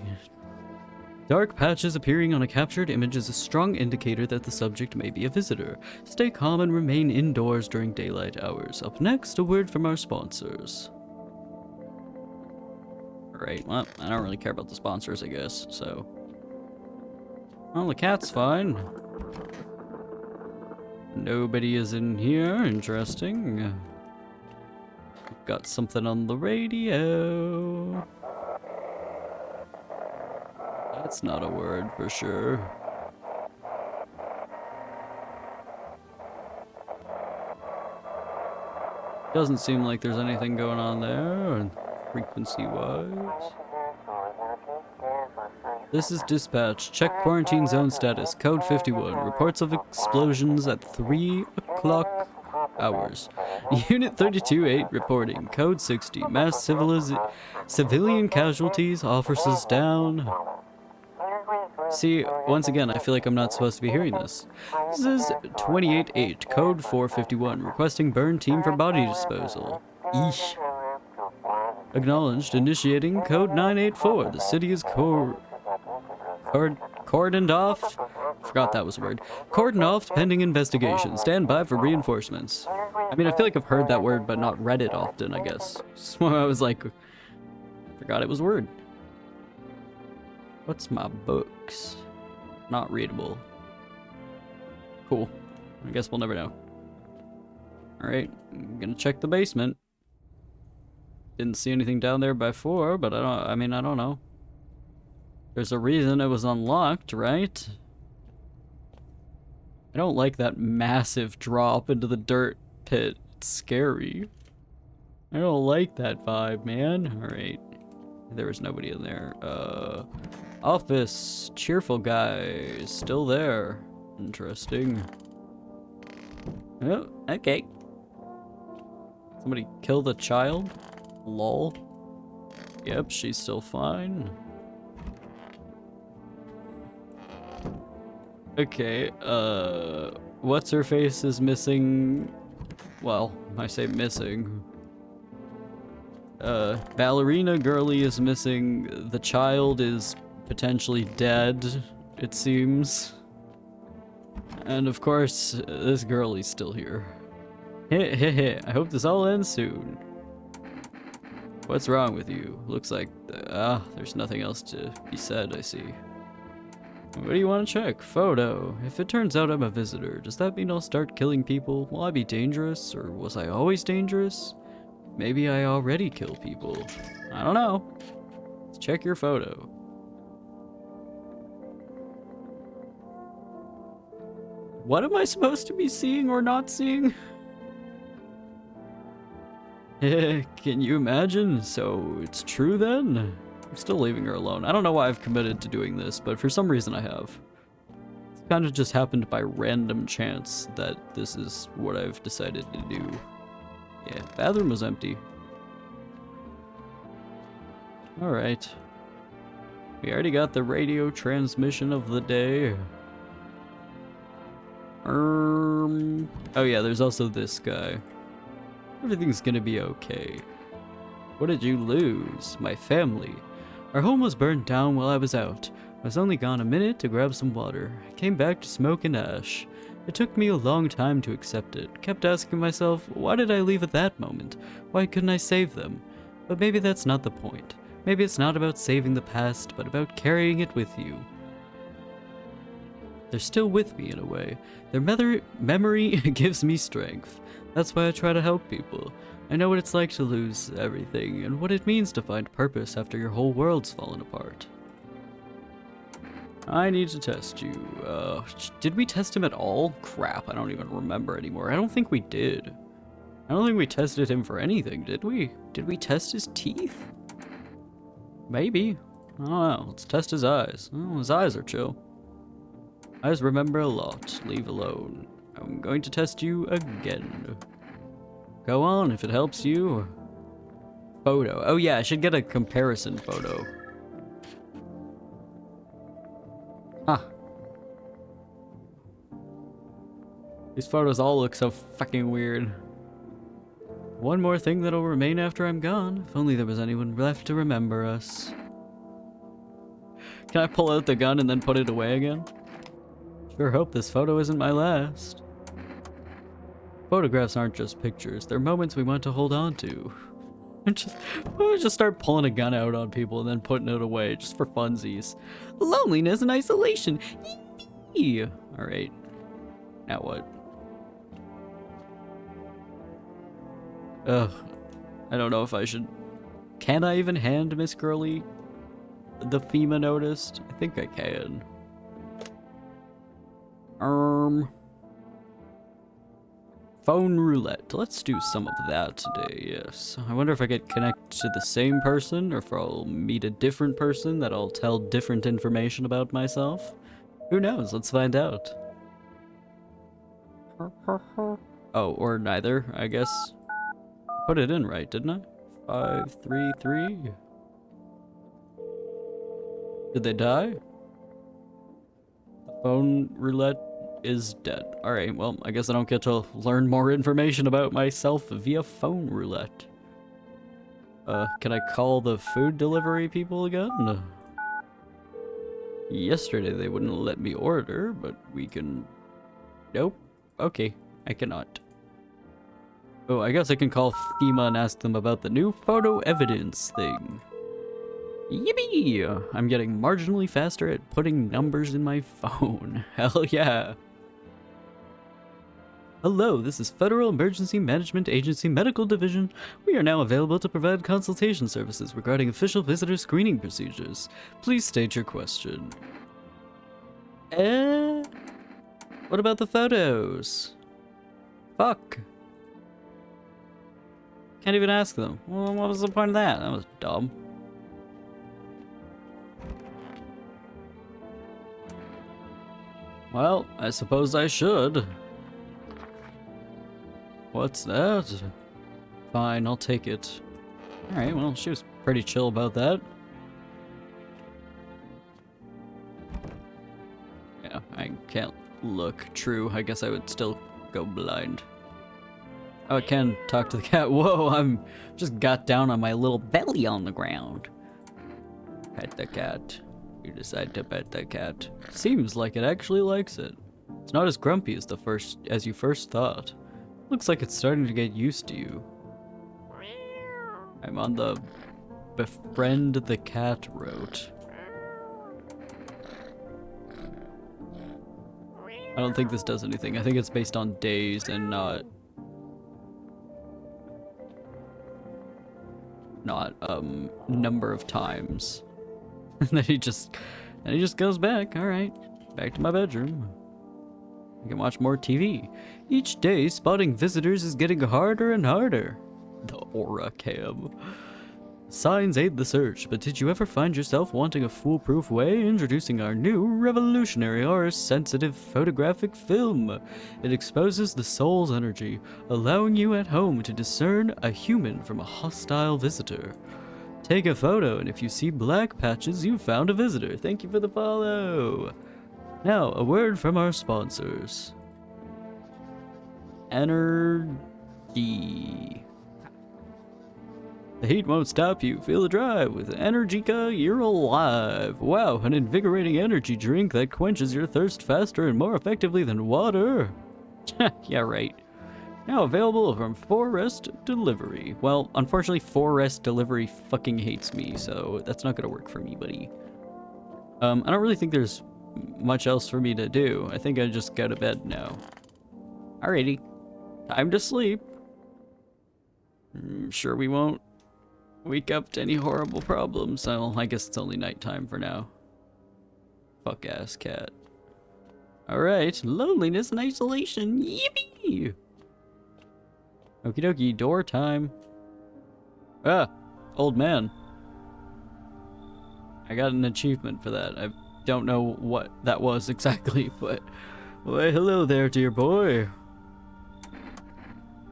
Dark patches appearing on a captured image is a strong indicator that the subject may be a visitor. Stay calm and remain indoors during daylight hours. Up next, a word from our sponsors. Alright, well, I don't really care about the sponsors, I guess, so... Well, the cat's fine. Nobody is in here. Interesting. Got something on the radio. That's not a word for sure. Doesn't seem like there's anything going on there, frequency-wise. This is dispatch. Check quarantine zone status. Code 51. Reports of explosions at 3 o'clock hours. Unit 32-8 reporting. Code 60. Mass civilian casualties. Officers down. See, once again, I feel like I'm not supposed to be hearing this. This is 28-8, code 451, requesting burn team for body disposal. Eesh. Acknowledged, initiating code 984. The city is cordoned off. Forgot that was a word. Cordoned off pending investigation. Stand by for reinforcements. I mean, I feel like I've heard that word, but not read it often, I guess. So I was like, forgot it was a word. What's my books? Not readable. Cool. I guess we'll never know. Alright, I'm gonna check the basement. Didn't see anything down there before, but I don't know. There's a reason it was unlocked, right? I don't like that massive drop into the dirt pit. It's scary. I don't like that vibe, man. Alright. There was nobody in there. Office. Cheerful guy. Still there. Interesting. Oh, okay. Somebody killed a child? Lol. Yep, she's still fine. Okay, what's her face is missing. Well, I say missing. Ballerina girly is missing. The child is potentially dead, it seems. And of course, this girlie's still here. Heh, I hope this all ends soon. What's wrong with you? Looks like, there's nothing else to be said, I see. What do you want to check? Photo. If it turns out I'm a visitor, does that mean I'll start killing people? Will I be dangerous? Or was I always dangerous? Maybe I already kill people. I don't know. Let's check your photo. What am I supposed to be seeing or not seeing? Can you imagine? So it's true then? I'm still leaving her alone. I don't know why I've committed to doing this, but for some reason I have. It's kind of just happened by random chance that this is what I've decided to do. Yeah, bathroom was empty. Alright. We already got the radio transmission of the day. Oh yeah, there's also this guy. Everything's gonna be okay. What did you lose? My family. Our home was burned down while I was out. I was only gone a minute to grab some water. I came back to smoke and ash. It took me a long time to accept it. Kept asking myself, why did I leave at that moment? Why couldn't I save them? But maybe that's not the point. Maybe it's not about saving the past, but about carrying it with you. They're still with me in a way. Their memory gives me strength. That's why I try to help people. I know what it's like to lose everything, and what it means to find purpose after your whole world's fallen apart. I need to test you. Did we test him at all? Crap, I don't even remember anymore. I don't think we did. I don't think we tested him for anything, did we? Did we test his teeth? Maybe. I don't know. Let's test his eyes. Oh, his eyes are chill. Eyes remember a lot. Leave alone. I'm going to test you again. Go on if it helps you. Photo. Oh yeah, I should get a comparison photo. Huh. These photos all look so fucking weird. One more thing that'll remain after I'm gone. If only there was anyone left to remember us. Can I pull out the gun and then put it away again? Sure hope this photo isn't my last. Photographs aren't just pictures, they're moments we want to hold on to. Just start pulling a gun out on people and then putting it away just for funsies. Loneliness and isolation. Alright. Now what? Ugh. I don't know if I should... Can I even hand Miss Girly the FEMA notice? I think I can. Phone roulette. Let's do some of that today, yes. I wonder if I get connected to the same person, or if I'll meet a different person that I'll tell different information about myself. Who knows? Let's find out. Oh, or neither, I guess. Put it in right, didn't I? 533. Did they die? Phone roulette is dead. Alright, well, I guess I don't get to learn more information about myself via phone roulette. Can I call the food delivery people again? Yesterday they wouldn't let me order, but we can... Nope. Okay, I cannot. Oh, I guess I can call FEMA and ask them about the new photo evidence thing. Yippee! I'm getting marginally faster at putting numbers in my phone. Hell yeah. Hello, this is Federal Emergency Management Agency Medical Division. We are now available to provide consultation services regarding official visitor screening procedures. Please state your question. What about the photos? Fuck. Can't even ask them. Well, what was the point of that? That was dumb. Well, I suppose I should. What's that? Fine, I'll take it. Alright, well, she was pretty chill about that. Yeah, I can't look. True, I guess I would still go blind. Oh, I can talk to the cat. Whoa, I'm just got down on my little belly on the ground. Pet the cat. You decide to pet the cat. Seems like it actually likes it. It's not as grumpy as you first thought. Looks like it's starting to get used to you. I'm on the befriend the cat route. I don't think this does anything. I think it's based on days and not number of times. And then he just goes back. All right, back to my bedroom. I can watch more TV. Each day, spotting visitors is getting harder and harder. The Aura Cam. Signs aid the search, but did you ever find yourself wanting a foolproof way? Introducing our new revolutionary aura-sensitive photographic film. It exposes the soul's energy, allowing you at home to discern a human from a hostile visitor. Take a photo, and if you see black patches, you've found a visitor. Thank you for the follow. Now, a word from our sponsors. Energy. The heat won't stop you. Feel the drive. With Energica, you're alive. Wow, an invigorating energy drink that quenches your thirst faster and more effectively than water. Yeah, right. Now available from Forest Delivery. Well, unfortunately, Forest Delivery fucking hates me, so that's not gonna work for me, buddy. I don't really think there's much else for me to do. I think I just go to bed now. Alrighty. Time to sleep. I'm sure we won't wake up to any horrible problems. Well, I guess it's only nighttime for now. Fuck ass cat. Alright, loneliness and isolation. Yippee! Okie dokie, door time. Ah, old man. I got an achievement for that. I don't know what that was exactly, but... Why, hello there, dear boy.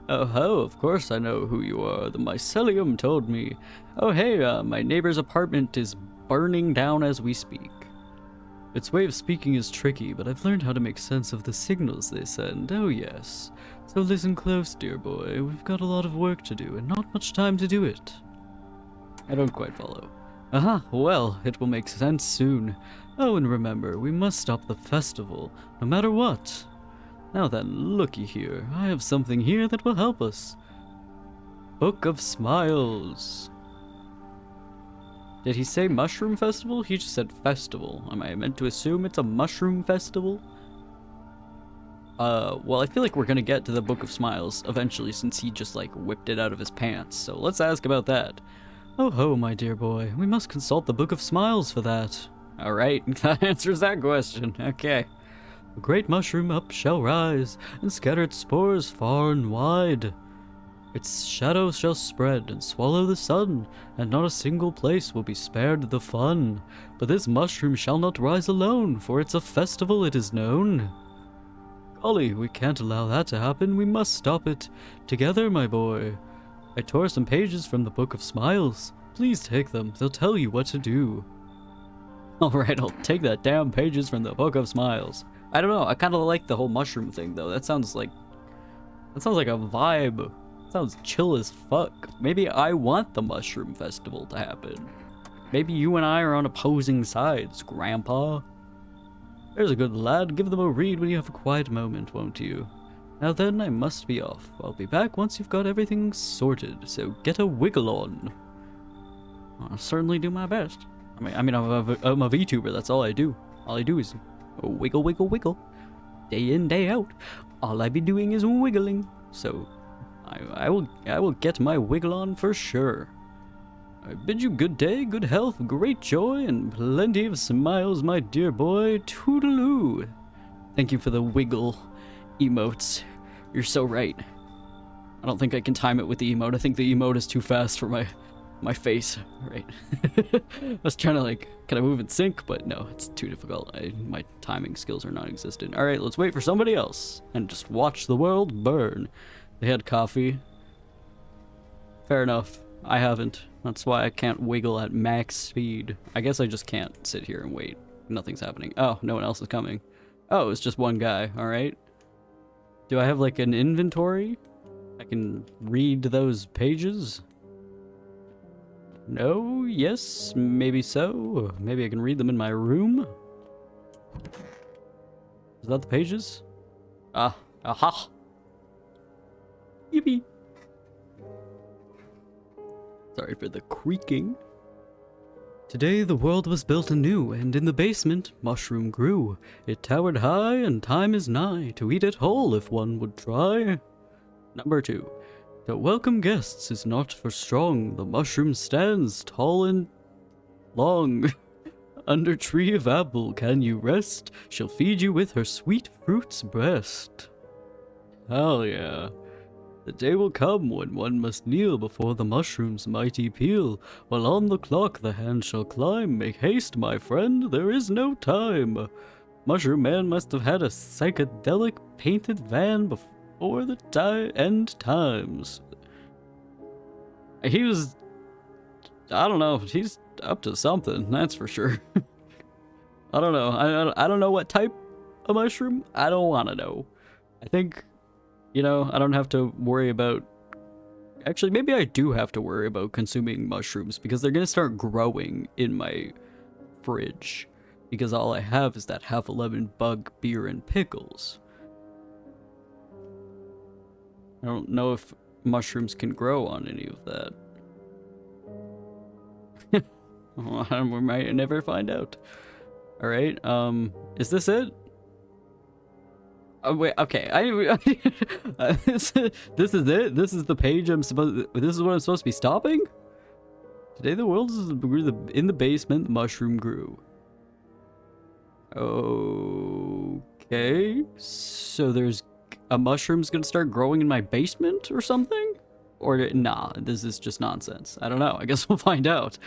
Oh ho, of course I know who you are. The mycelium told me. Oh hey, my neighbor's apartment is burning down as we speak. Its way of speaking is tricky, but I've learned how to make sense of the signals they send. Oh yes. So listen close, dear boy. We've got a lot of work to do, and not much time to do it. I don't quite follow. Aha, well, it will make sense soon. Oh, and remember, we must stop the festival, no matter what. Now then, looky here. I have something here that will help us. Book of Smiles. Did he say mushroom festival? He just said festival. Am I meant to assume it's a mushroom festival? Well, I feel like we're gonna get to the Book of Smiles eventually, since he just, like, whipped it out of his pants. So let's ask about that. Oh ho, my dear boy. We must consult the Book of Smiles for that. Alright, that answers that question. Okay. A great mushroom up shall rise, and scatter its spores far and wide. Its shadow shall spread and swallow the sun, and not a single place will be spared the fun. But this mushroom shall not rise alone, for it's a festival, it is known. Golly, we can't allow that to happen. We must stop it. Together, my boy. I tore some pages from the Book of Smiles. Please take them. They'll tell you what to do. Alright, I'll take that damn pages from the Book of Smiles. I don't know, I kind of like the whole mushroom thing though. That sounds like a vibe. Sounds chill as fuck. Maybe I want the mushroom festival to happen. Maybe you and I are on opposing sides, Grandpa. There's a good lad. Give them a read when you have a quiet moment, won't you? Now then, I must be off. I'll be back once you've got everything sorted, so get a wiggle on. I'll certainly do my best. I mean, I'm a VTuber, that's all I do. All I do is wiggle, wiggle, wiggle. Day in, day out. All I be doing is wiggling. So, I will get my wiggle on for sure. I bid you good day, good health, great joy, and plenty of smiles, my dear boy. Toodaloo. Thank you for the wiggle emotes. You're so right. I don't think I can time it with the emote. I think the emote is too fast for my face. Right. I was trying to like, can I move in sync? But no, it's too difficult. My timing skills are non-existent. All right, let's wait for somebody else and just watch the world burn. They had coffee. Fair enough. I haven't. That's why I can't wiggle at max speed. I guess I just can't sit here and wait. Nothing's happening. Oh, no one else is coming. Oh, it's just one guy. All right. Do I have like an inventory? I can read those pages? No? Yes? Maybe so? Maybe I can read them in my room? Is that the pages? Ah. Aha! Yippee! Sorry for the creaking. Today the world was built anew, and in the basement mushroom grew. It towered high, and time is nigh to eat it whole if one would try. Number 2. To welcome guests is not for strong. The mushroom stands tall and long. Under tree of apple can you rest? She'll feed you with her sweet fruit's breast. Hell yeah. The day will come when one must kneel before the mushroom's mighty peel. While on the clock the hand shall climb. Make haste, my friend, there is no time. Mushroom Man must have had a psychedelic painted van before the end times. He was... I don't know, he's up to something, that's for sure. I don't know, I don't know what type of mushroom. I don't want to know. I think... You know, I don't have to worry about... Actually, maybe I do have to worry about consuming mushrooms because they're going to start growing in my fridge. Because all I have is that half-lemon bug beer and pickles. I don't know if mushrooms can grow on any of that. We might never find out. Alright, is this it? Oh, wait, okay. This is it. This is the page this is what I'm supposed to be stopping? Today the world is in the basement the mushroom grew. Okay. So there's a mushroom's gonna start growing in my basement or something? Or nah, this is just nonsense. I don't know. I guess we'll find out.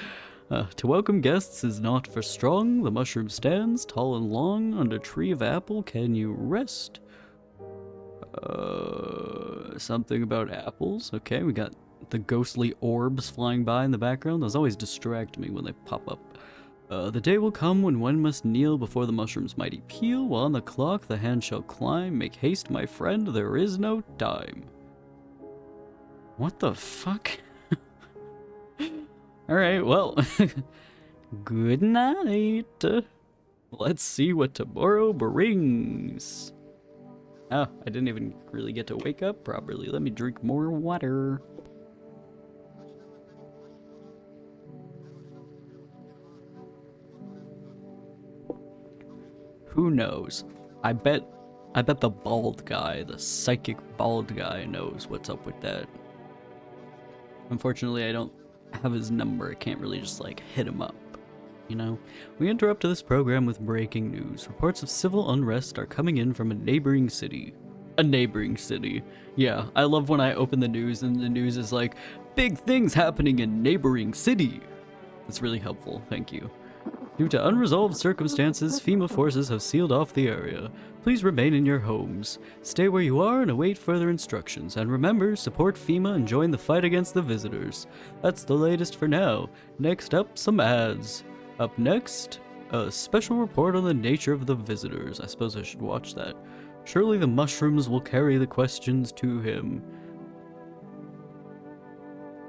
To welcome guests is not for strong. The mushroom stands tall and long. Under tree of apple can you rest? Something about apples. Okay, we got the ghostly orbs flying by in the background. Those always distract me when they pop up. The day will come when one must kneel before the mushroom's mighty peel. While on the clock the hand shall climb. Make haste, my friend, there is no time. What the fuck? Alright, well, good night. Let's see what tomorrow brings. Oh, I didn't even really get to wake up properly. Let me drink more water. Who knows? I bet the bald guy, the psychic bald guy, knows what's up with that. Unfortunately, I don't have his number. I can't really just like hit him up, you know? We interrupt this program with breaking news. Reports of civil unrest are coming in from a neighboring city. A neighboring city. Yeah, I love when I open the news and the news is like, big things happening in neighboring city. That's really helpful, thank you. Due to unresolved circumstances, FEMA forces have sealed off the area. Please remain in your homes. Stay where you are and await further instructions. And remember, support FEMA and join the fight against the visitors. That's the latest for now. Next up, some ads. Up next, a special report on the nature of the visitors. I suppose I should watch that. Surely the mushrooms will carry the questions to him.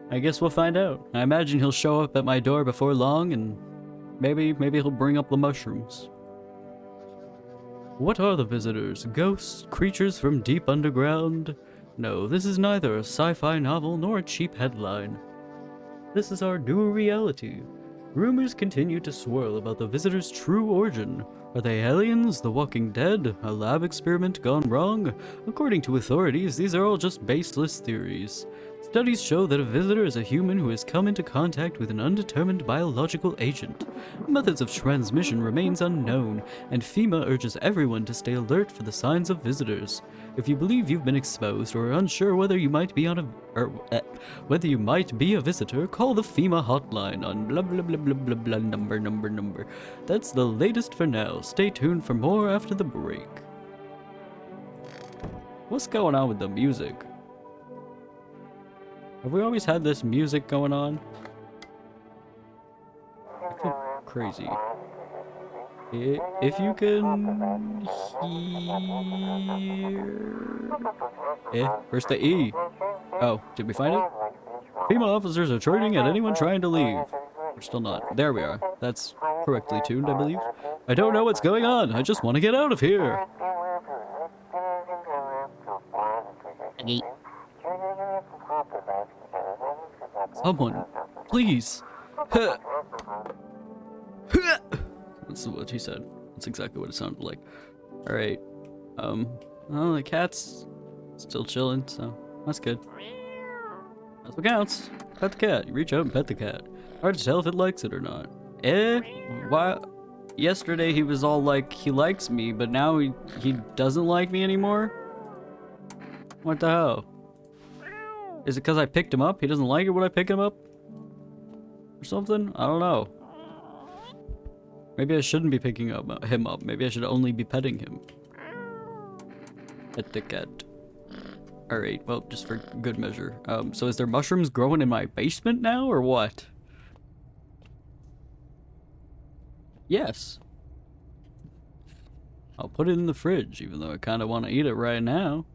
I guess we'll find out. I imagine he'll show up at my door before long, and maybe he'll bring up the mushrooms. What are the visitors? Ghosts? Creatures from deep underground? No, this is neither a sci-fi novel nor a cheap headline. This is our new reality. Rumors continue to swirl about the visitors' true origin. Are they aliens, the Walking Dead, a lab experiment gone wrong? According to authorities, these are all just baseless theories. Studies show that a visitor is a human who has come into contact with an undetermined biological agent. Methods of transmission remains unknown, and FEMA urges everyone to stay alert for the signs of visitors. If you believe you've been exposed or are unsure whether you might be whether you might be a visitor, call the FEMA hotline on blah blah blah blah blah blah number. That's the latest for now. Stay tuned for more after the break. What's going on with the music? Have we always had this music going on? Crazy. If you can hear... where's the E? Oh, did we find it? FEMA officers are trading at anyone trying to leave. We're still not. There we are. That's correctly tuned, I believe. I don't know what's going on. I just want to get out of here. Okay. Someone, please. That's what he said. That's exactly what it sounded like. Alright. Well, the cat's still chilling, so that's good. That's what counts. Pet the cat. You reach out and pet the cat. Hard to tell if it likes it or not. Why? Yesterday he was all like, he likes me, but now he doesn't like me anymore? What the hell? Is it because I picked him up? He doesn't like it when I pick him up? Or something? I don't know. Maybe I shouldn't be picking him up. Maybe I should only be petting him. Pet the cat. Alright, well, just for good measure. So is there mushrooms growing in my basement now, or what? Yes. I'll put it in the fridge, even though I kind of want to eat it right now.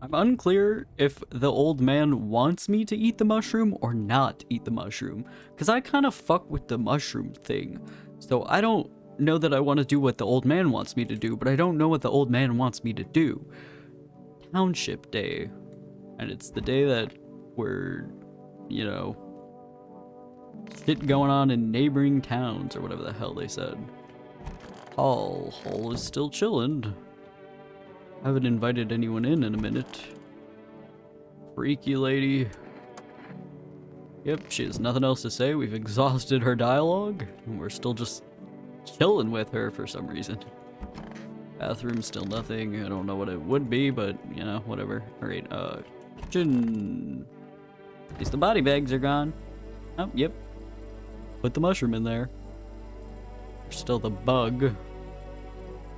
I'm unclear if the old man wants me to eat the mushroom or not eat the mushroom, because I kind of fuck with the mushroom thing. So I don't know that I want to do what the old man wants me to do, but I don't know what the old man wants me to do. Township Day. And it's the day that we're, you know, shit going on in neighboring towns, or whatever the hell they said. Hall is still chillin'. Haven't invited anyone in a minute. Freaky lady. Yep, she has nothing else to say. We've exhausted her dialogue, and we're still just chilling with her for some reason. Bathroom, still nothing. I don't know what it would be, but, you know, whatever. Alright, kitchen. At least the body bags are gone. Oh, yep. Put the mushroom in there. There's still the bug.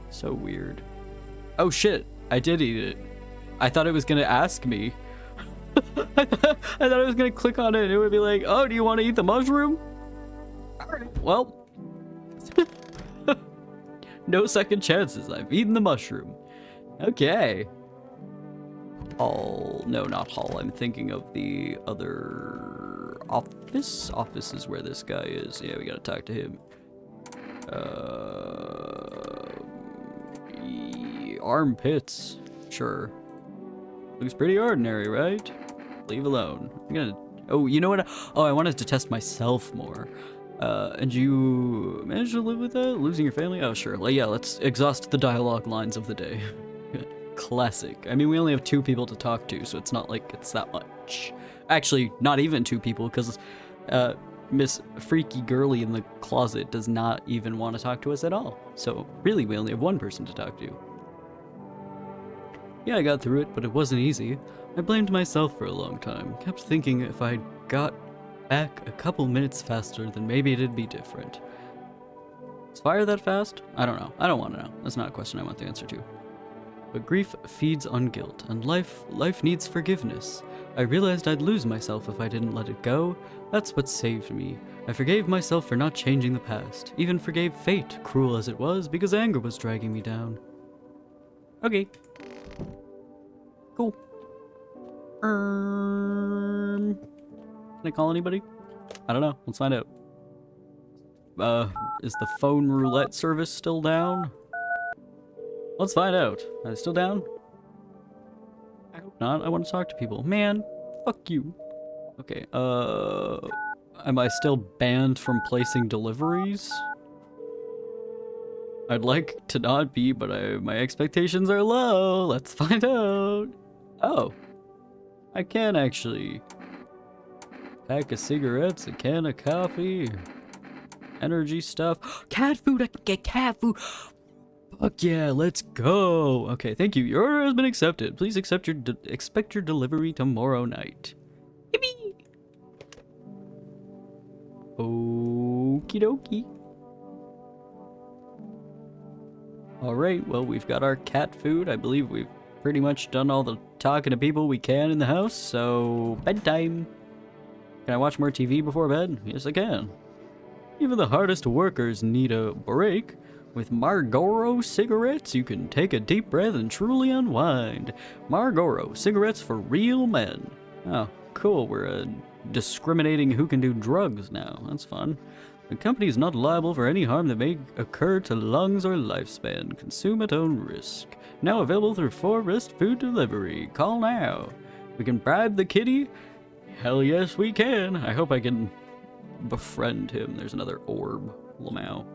So weird. Oh shit, I did eat it. I thought it was gonna ask me. I thought I was gonna click on it and it would be like, oh, do you want to eat the mushroom? Alright, well. No second chances, I've eaten the mushroom. Okay. Hall, no, not Hall, I'm thinking of the other office. Office is where this guy is. Yeah, we gotta talk to him. Armpits. Sure. Looks pretty ordinary, right? Leave alone. I'm gonna... Oh, you know what? Oh, I wanted to test myself more. And you managed to live with that? Losing your family? Oh, sure. Well, yeah, let's exhaust the dialogue lines of the day. Classic. I mean, we only have 2 people to talk to, so it's not like it's that much. Actually, not even 2 people, because Miss Freaky Girly in the closet does not even want to talk to us at all. So, really, we only have 1 person to talk to. Yeah, I got through it, but it wasn't easy. I blamed myself for a long time. Kept thinking if I got back a couple minutes faster, then maybe it'd be different. Is fire that fast? I don't know. I don't want to know. That's not a question I want the answer to. But grief feeds on guilt, and life needs forgiveness. I realized I'd lose myself if I didn't let it go. That's what saved me. I forgave myself for not changing the past. Even forgave fate, cruel as it was, because anger was dragging me down. Okay. Cool. Can I call anybody? I don't know. Let's find out. Is the phone roulette service still down? Let's find out. Are they still down? I hope not. I want to talk to people. Man, fuck you. Okay, am I still banned from placing deliveries? I'd like to not be, but my expectations are low. Let's find out. Oh. I can actually. Pack of cigarettes, a can of coffee, energy stuff. Cat food, I can get cat food. Fuck yeah, let's go. Okay, thank you. Your order has been accepted. Please expect your delivery tomorrow night. Yippee! Okie dokie. Alright, well, we've got our cat food. I believe we've pretty much done all the talking to people we can in the house, so bedtime. Can I watch more TV before bed? Yes, I can. Even the hardest workers need a break. With Marlboro cigarettes, you can take a deep breath and truly unwind. Marlboro, cigarettes for real men. Oh, cool. We're discriminating who can do drugs now. That's fun. The company is not liable for any harm that may occur to lungs or lifespan. Consume at own risk. Now available through Forest Food Delivery. Call now. We can bribe the kitty. Hell yes, we can. I hope I can befriend him. There's another orb. Lamau.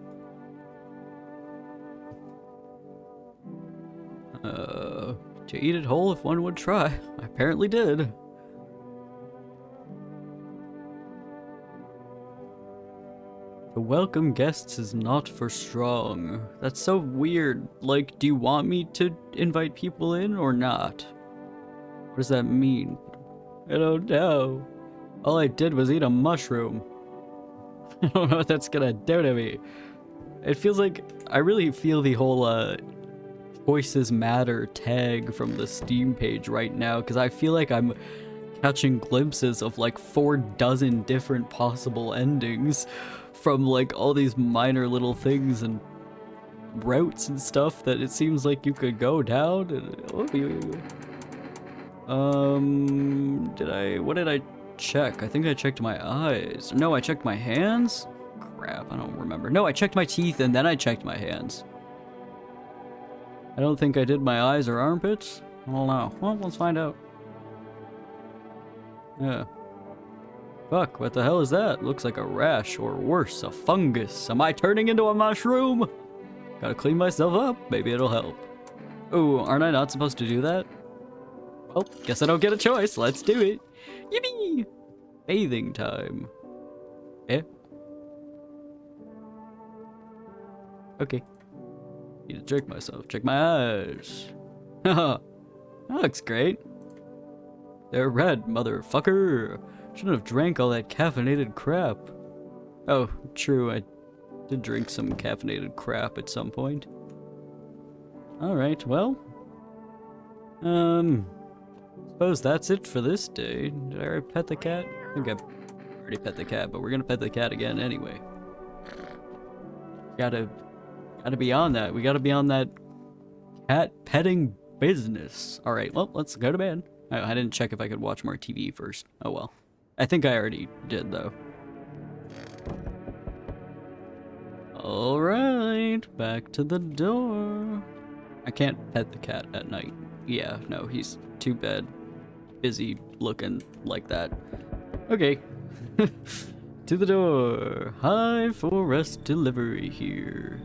To eat it whole if one would try. I apparently did. To welcome guests is not for strong. That's so weird. Like, do you want me to invite people in or not? What does that mean? I don't know. All I did was eat a mushroom. I don't know what that's gonna do to me. It feels like, I really feel the whole, Voices Matter tag from the Steam page right now, because I feel like I'm catching glimpses of like 4 dozen different possible endings from like all these minor little things and routes and stuff that it seems like you could go down. What did I check? I think I checked my eyes. No, I checked my hands? Crap, I don't remember. No, I checked my teeth and then I checked my hands. I don't think I did my eyes or armpits. I don't know. Well, let's find out. Yeah. Fuck, what the hell is that? Looks like a rash, or worse, a fungus. Am I turning into a mushroom? Gotta clean myself up. Maybe it'll help. Ooh, aren't I not supposed to do that? Well, guess I don't get a choice. Let's do it. Yippee! Bathing time. Yeah. Okay. Need to check myself. Check my eyes. Haha. That looks great. They're red, motherfucker. Shouldn't have drank all that caffeinated crap. Oh, true. I did drink some caffeinated crap at some point. Alright, well. Suppose that's it for this day. Did I already pet the cat? I think I've already pet the cat, but we're gonna pet the cat again anyway. Gotta be on that. We gotta be on that cat petting business. Alright, well, let's go to bed. I didn't check if I could watch more TV first. Oh well. I think I already did, though. Alright, back to the door. I can't pet the cat at night. Yeah, no, he's too bad. Busy looking like that. Okay. To the door. Hi, Forest Delivery here.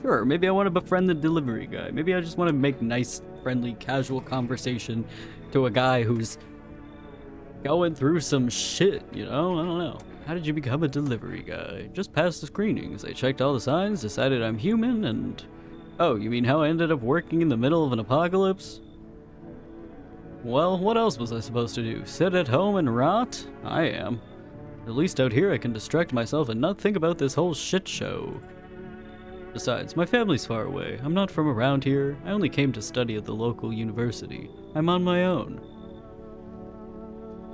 Sure, maybe I want to befriend the delivery guy. Maybe I just want to make nice, friendly, casual conversation to a guy who's going through some shit, you know? I don't know. How did you become a delivery guy? Just passed the screenings. I checked all the signs, decided I'm human, and... Oh, you mean how I ended up working in the middle of an apocalypse? Well, what else was I supposed to do? Sit at home and rot? I am. At least out here I can distract myself and not think about this whole shit show. Besides, my family's far away. I'm not from around here. I only came to study at the local university. I'm on my own.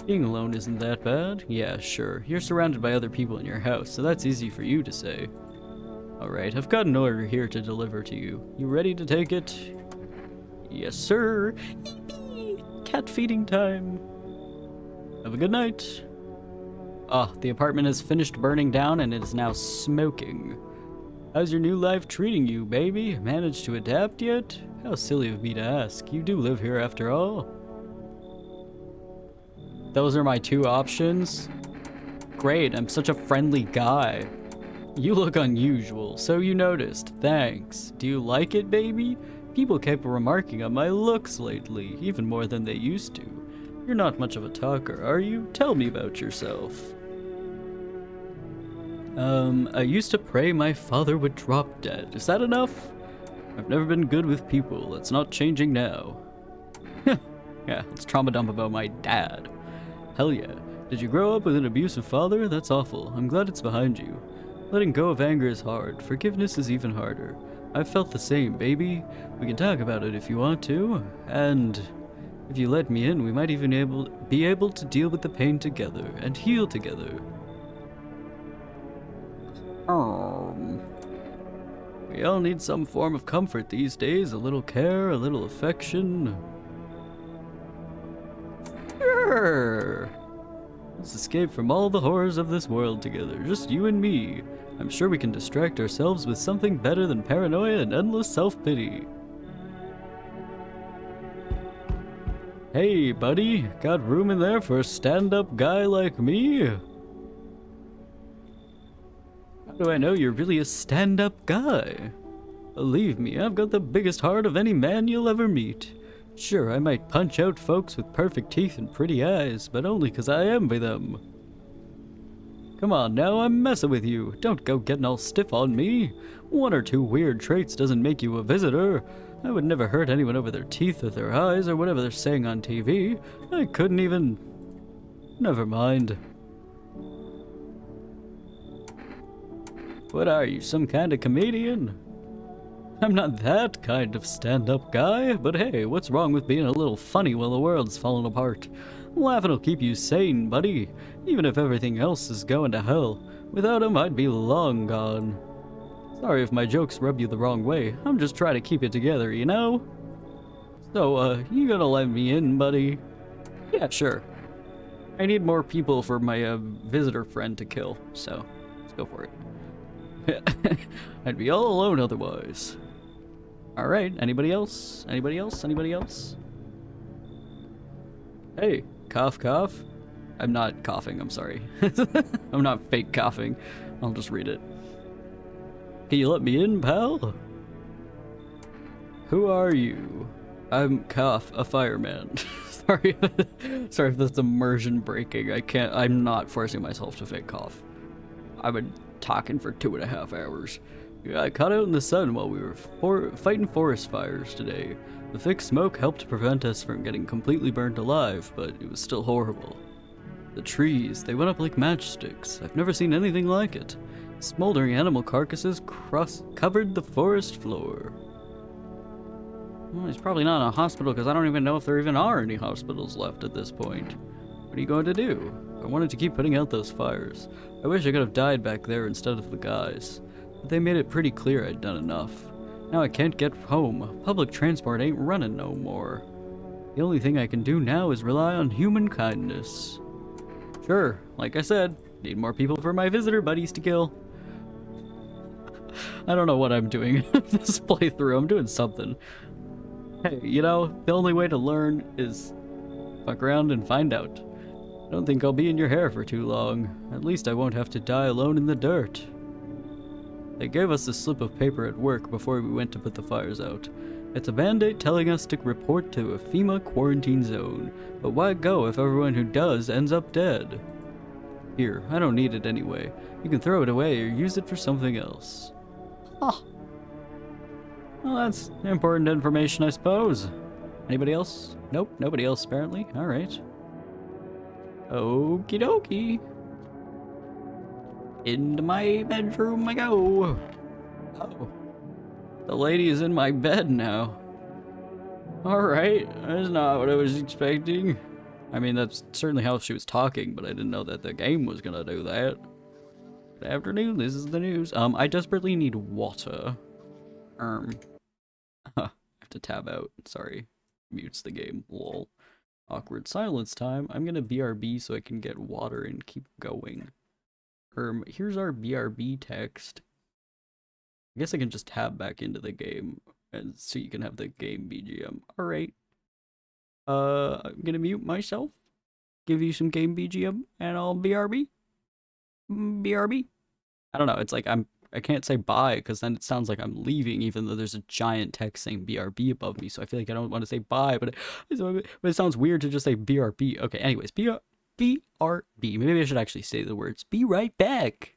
Being alone isn't that bad. Yeah, sure. You're surrounded by other people in your house, so that's easy for you to say. Alright, I've got an order here to deliver to you. You ready to take it? Yes, sir. Yippee! Cat feeding time. Have a good night. Ah, the apartment has finished burning down and it is now smoking. How's your new life treating you, baby? Managed to adapt yet? How silly of me to ask. You do live here after all. Those are my two options. Great, I'm such a friendly guy. You look unusual, so you noticed. Thanks. Do you like it, baby? People kept remarking on my looks lately, even more than they used to. You're not much of a talker, are you? Tell me about yourself. I used to pray my father would drop dead. Is that enough? I've never been good with people. That's not changing now. Yeah, let's trauma dump about my dad. Hell yeah. Did you grow up with an abusive father? That's awful. I'm glad it's behind you. Letting go of anger is hard. Forgiveness is even harder. I've felt the same, baby. We can talk about it if you want to. And if you let me in, we might even be able to deal with the pain together and heal together. We all need some form of comfort these days. A little care, a little affection. Sure. Let's escape from all the horrors of this world together. Just you and me. I'm sure we can distract ourselves with something better than paranoia and endless self-pity. Hey, buddy. Got room in there for a stand-up guy like me? How do I know you're really a stand-up guy? Believe me, I've got the biggest heart of any man you'll ever meet. Sure, I might punch out folks with perfect teeth and pretty eyes, but only 'cause I envy them. Come on now, I'm messing with you. Don't go getting all stiff on me. One or two weird traits doesn't make you a visitor. I would never hurt anyone over their teeth or their eyes or whatever they're saying on TV. I couldn't even... Never mind. What are you, some kind of comedian? I'm not that kind of stand-up guy, but hey, what's wrong with being a little funny while the world's falling apart? Laughing will keep you sane, buddy, even if everything else is going to hell. Without him, I'd be long gone. Sorry if my jokes rub you the wrong way. I'm just trying to keep it together, you know? So, you gonna let me in, buddy? Yeah, sure. I need more people for my, visitor friend to kill, so let's go for it. I'd be all alone otherwise. Alright, anybody else? Anybody else? Anybody else? Hey, cough cough. I'm not coughing, I'm sorry. I'm not fake coughing. I'll just read it. Can you let me in, pal? Who are you? I'm Cough, a fireman. Sorry. Sorry if that's immersion breaking. I'm not forcing myself to fake cough. I've been talking for 2.5 hours. Yeah, I caught out in the sun while we were fighting forest fires today. The thick smoke helped prevent us from getting completely burnt alive, but it was still horrible. The trees, they went up like matchsticks. I've never seen anything like it. Smoldering animal carcasses covered the forest floor. Well, he's probably not in a hospital because I don't even know if there even are any hospitals left at this point. What are you going to do? I wanted to keep putting out those fires. I wish I could have died back there instead of the guys. But they made it pretty clear I'd done enough. Now I can't get home. Public transport ain't running no more. The only thing I can do now is rely on human kindness. Sure, like I said, need more people for my visitor buddies to kill. I don't know what I'm doing this playthrough. I'm doing something. Hey, you know, the only way to learn is fuck around and find out. I don't think I'll be in your hair for too long. At least I won't have to die alone in the dirt. They gave us a slip of paper at work before we went to put the fires out. It's a band-aid telling us to report to a FEMA quarantine zone. But why go if everyone who does ends up dead? Here, I don't need it anyway. You can throw it away or use it for something else. Huh. Well, that's important information, I suppose. Anybody else? Nope, nobody else apparently. Alright. Okie dokie. Into my bedroom I go. Oh, The lady is in my bed now. Alright, that's not what I was expecting. I mean, that's certainly how she was talking, but I didn't know that the game was gonna do that. Good afternoon, this is the news. I desperately need water. I have to tab out, sorry. Mutes the game, lol. Awkward silence time. I'm gonna BRB so I can get water and keep going. Here's our BRB text. I guess I can just tab back into the game and so you can have the game BGM. Alright. I'm gonna mute myself, give you some game BGM, and I'll BRB. BRB. I don't know, it's like I can't say bye because then it sounds like I'm leaving even though there's a giant text saying BRB above me, so I feel like I don't want to say bye, but it sounds weird to just say BRB. Okay, anyways, BRB. Maybe I should actually say the words. Be right back.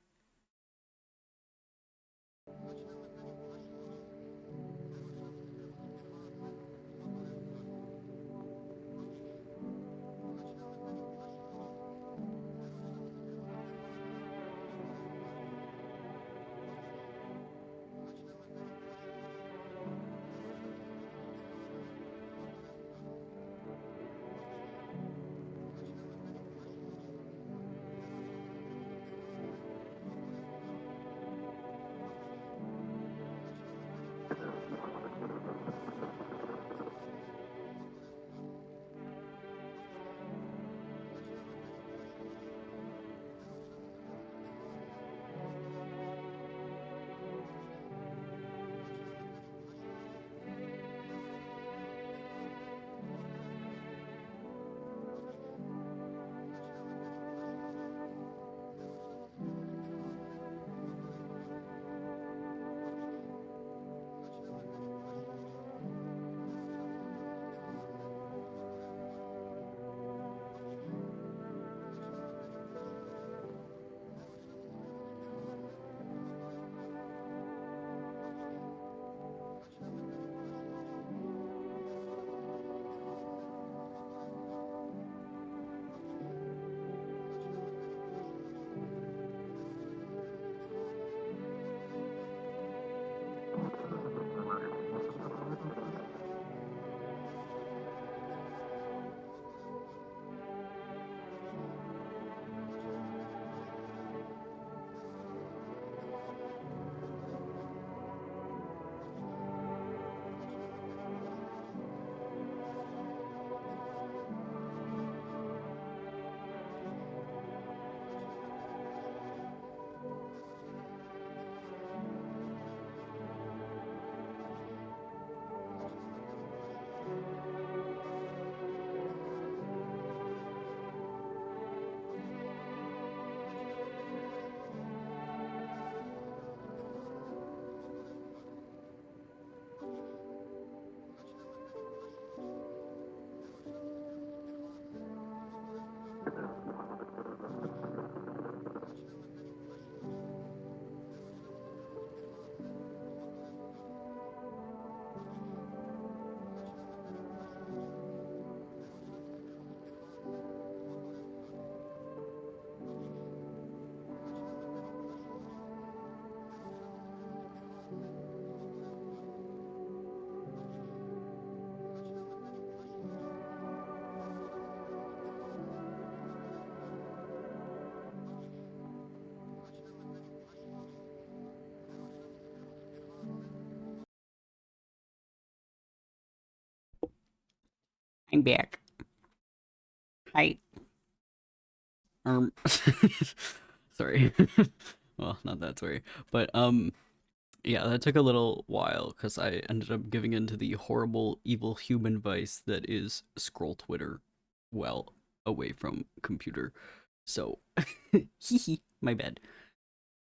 I'm back. Hi. Sorry. Well, not that sorry. But, yeah, that took a little while because I ended up giving into the horrible, evil human vice that is scroll Twitter well away from computer. So, hee my bad.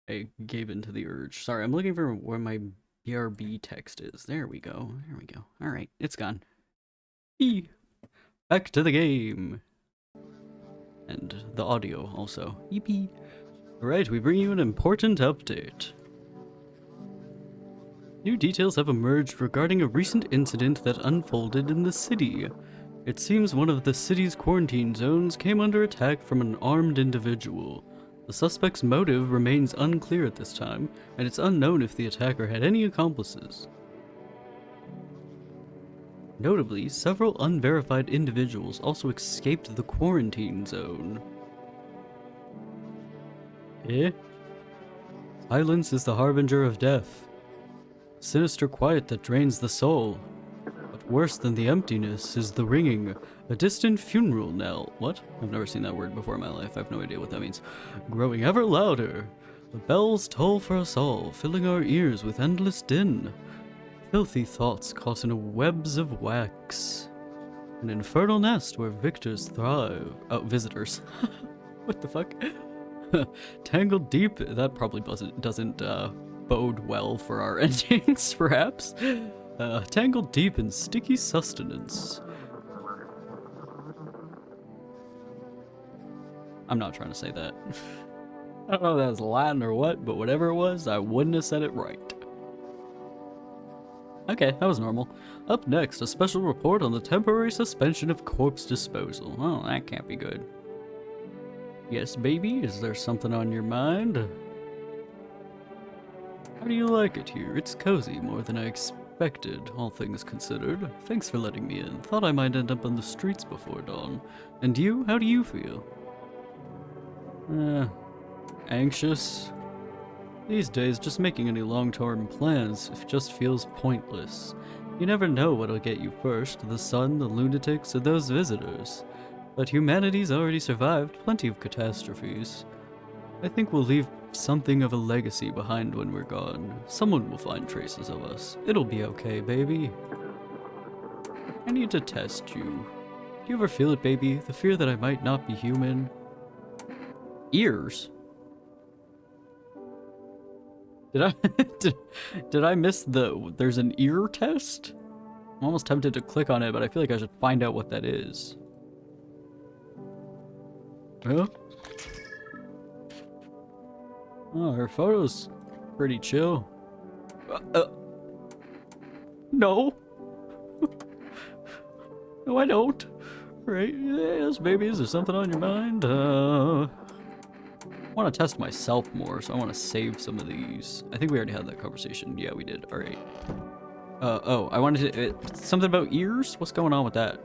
I gave into the urge. Sorry, I'm looking for where my BRB text is. There we go. There we go. Alright, it's gone. Eee. Back to the game. And the audio also. Yippee. Alright, we bring you an important update. New details have emerged regarding a recent incident that unfolded in the city. It seems one of the city's quarantine zones came under attack from an armed individual. The suspect's motive remains unclear at this time, and it's unknown if the attacker had any accomplices. Notably, several unverified individuals also escaped the quarantine zone. Eh? Silence is the harbinger of death. Sinister quiet that drains the soul. But worse than the emptiness is the ringing, a distant funeral knell. What? I've never seen that word before in my life. I have no idea what that means. Growing ever louder. The bells toll for us all, filling our ears with endless din. Filthy thoughts caught in webs of wax. An infernal nest where victors thrive. Oh, visitors. What the fuck? Tangled deep. That probably doesn't bode well for our endings, perhaps. Tangled deep in sticky sustenance. I'm not trying to say that. I don't know if that was Latin or what, but whatever it was, I wouldn't have said it right. Okay, that was normal. Up next, a special report on the temporary suspension of corpse disposal. Oh, that can't be good. Yes, baby, is there something on your mind? How do you like it here? It's cozy, more than I expected, all things considered. Thanks for letting me in. Thought I might end up on the streets before dawn. And you? How do you feel? Anxious? These days, just making any long-term plans just feels pointless. You never know what'll get you first, the sun, the lunatics, or those visitors. But humanity's already survived plenty of catastrophes. I think we'll leave something of a legacy behind when we're gone. Someone will find traces of us. It'll be okay, baby. I need to test you. Do you ever feel it, baby? The fear that I might not be human? Ears? Did I did I miss there's an ear test? I'm almost tempted to click on it, but I feel like I should find out what that is. Huh? Oh, her photo's pretty chill. No. No, I don't. Right? Yes, baby, is there something on your mind? I want to test myself more, so I want to save some of these. I think we already had that conversation. Yeah, we did. All right. Oh, I wanted to... something about ears? What's going on with that?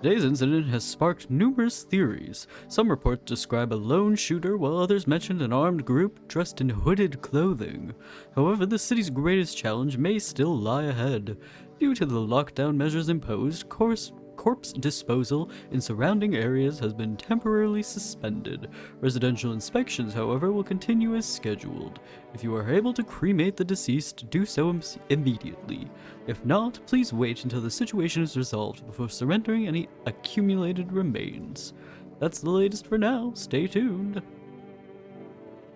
Today's incident has sparked numerous theories. Some reports describe a lone shooter, while others mention an armed group dressed in hooded clothing. However, the city's greatest challenge may still lie ahead. Due to the lockdown measures imposed, corpse disposal in surrounding areas has been temporarily suspended. Residential inspections, however, will continue as scheduled. If you are able to cremate the deceased, do so immediately. If not, please wait until the situation is resolved before surrendering any accumulated remains. That's the latest for now. Stay tuned.